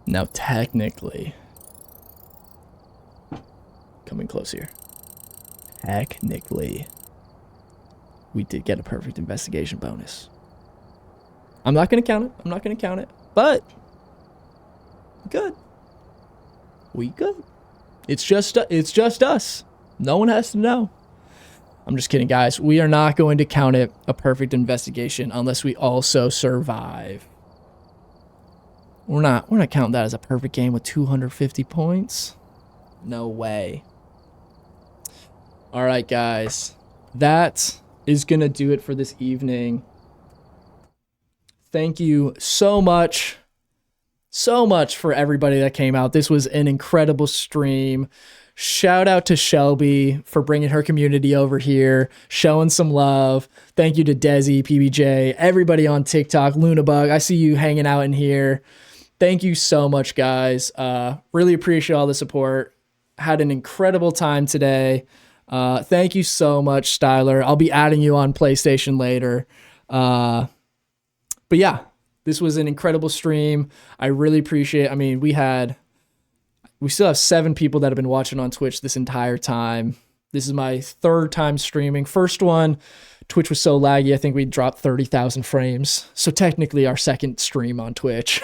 Now, technically... Coming close here. Technically, we did get a perfect investigation bonus. I'm not going to count it. I'm not going to count it. But, good. We good. It's just us. No one has to know. I'm just kidding, guys. We are not going to count it a perfect investigation unless we also survive. We're not counting that as a perfect game with 250 points. No way. All right, guys. That is going to do it for this evening. Thank you so much for everybody that came out. This was an incredible stream. Shout out to Shelby for bringing her community over here, showing some love. Thank you to Desi, PBJ, everybody on TikTok, Lunabug. I see you hanging out in here. Thank you so much, guys. Really appreciate all the support. Had an incredible time today. Thank you so much, Styler. I'll be adding you on PlayStation later. But yeah, this was an incredible stream. I really appreciate it. I mean, we still have 7 people that have been watching on Twitch this entire time. This is my 3rd time streaming. First one, Twitch was so laggy, I think we dropped 30,000 frames. So technically our 2nd stream on Twitch.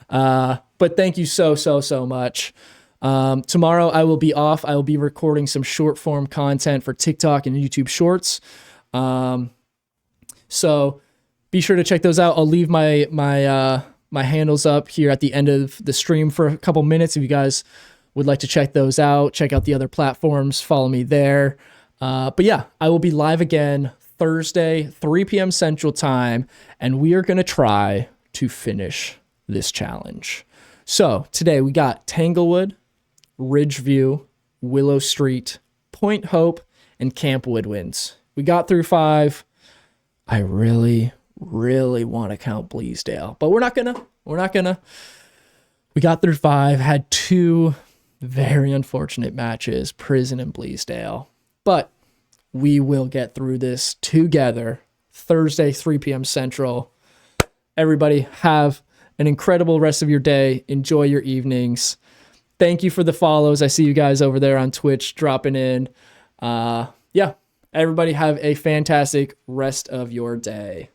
But thank you so much. Tomorrow I will be off. I will be recording some short form content for TikTok and YouTube Shorts. So be sure to check those out. I'll leave my handles up here at the end of the stream for a couple minutes if you guys would like to check those out. Check out the other platforms. Follow me there. But yeah, I will be live again Thursday, 3 p.m. Central Time, and we are going to try to finish this challenge. So today we got Tanglewood, Ridgeview, Willow Street, Point Hope, and Camp Woodwinds. We got through 5. I really want to count Bleasdale, but we're not gonna. We got through 5, had 2 very unfortunate matches, Prison and Bleasdale, but we will get through this together. Thursday, 3 p.m. Central. Everybody have an incredible rest of your day. Enjoy your evenings. Thank you for the follows. I see you guys over there on Twitch dropping in. Yeah, everybody have a fantastic rest of your day.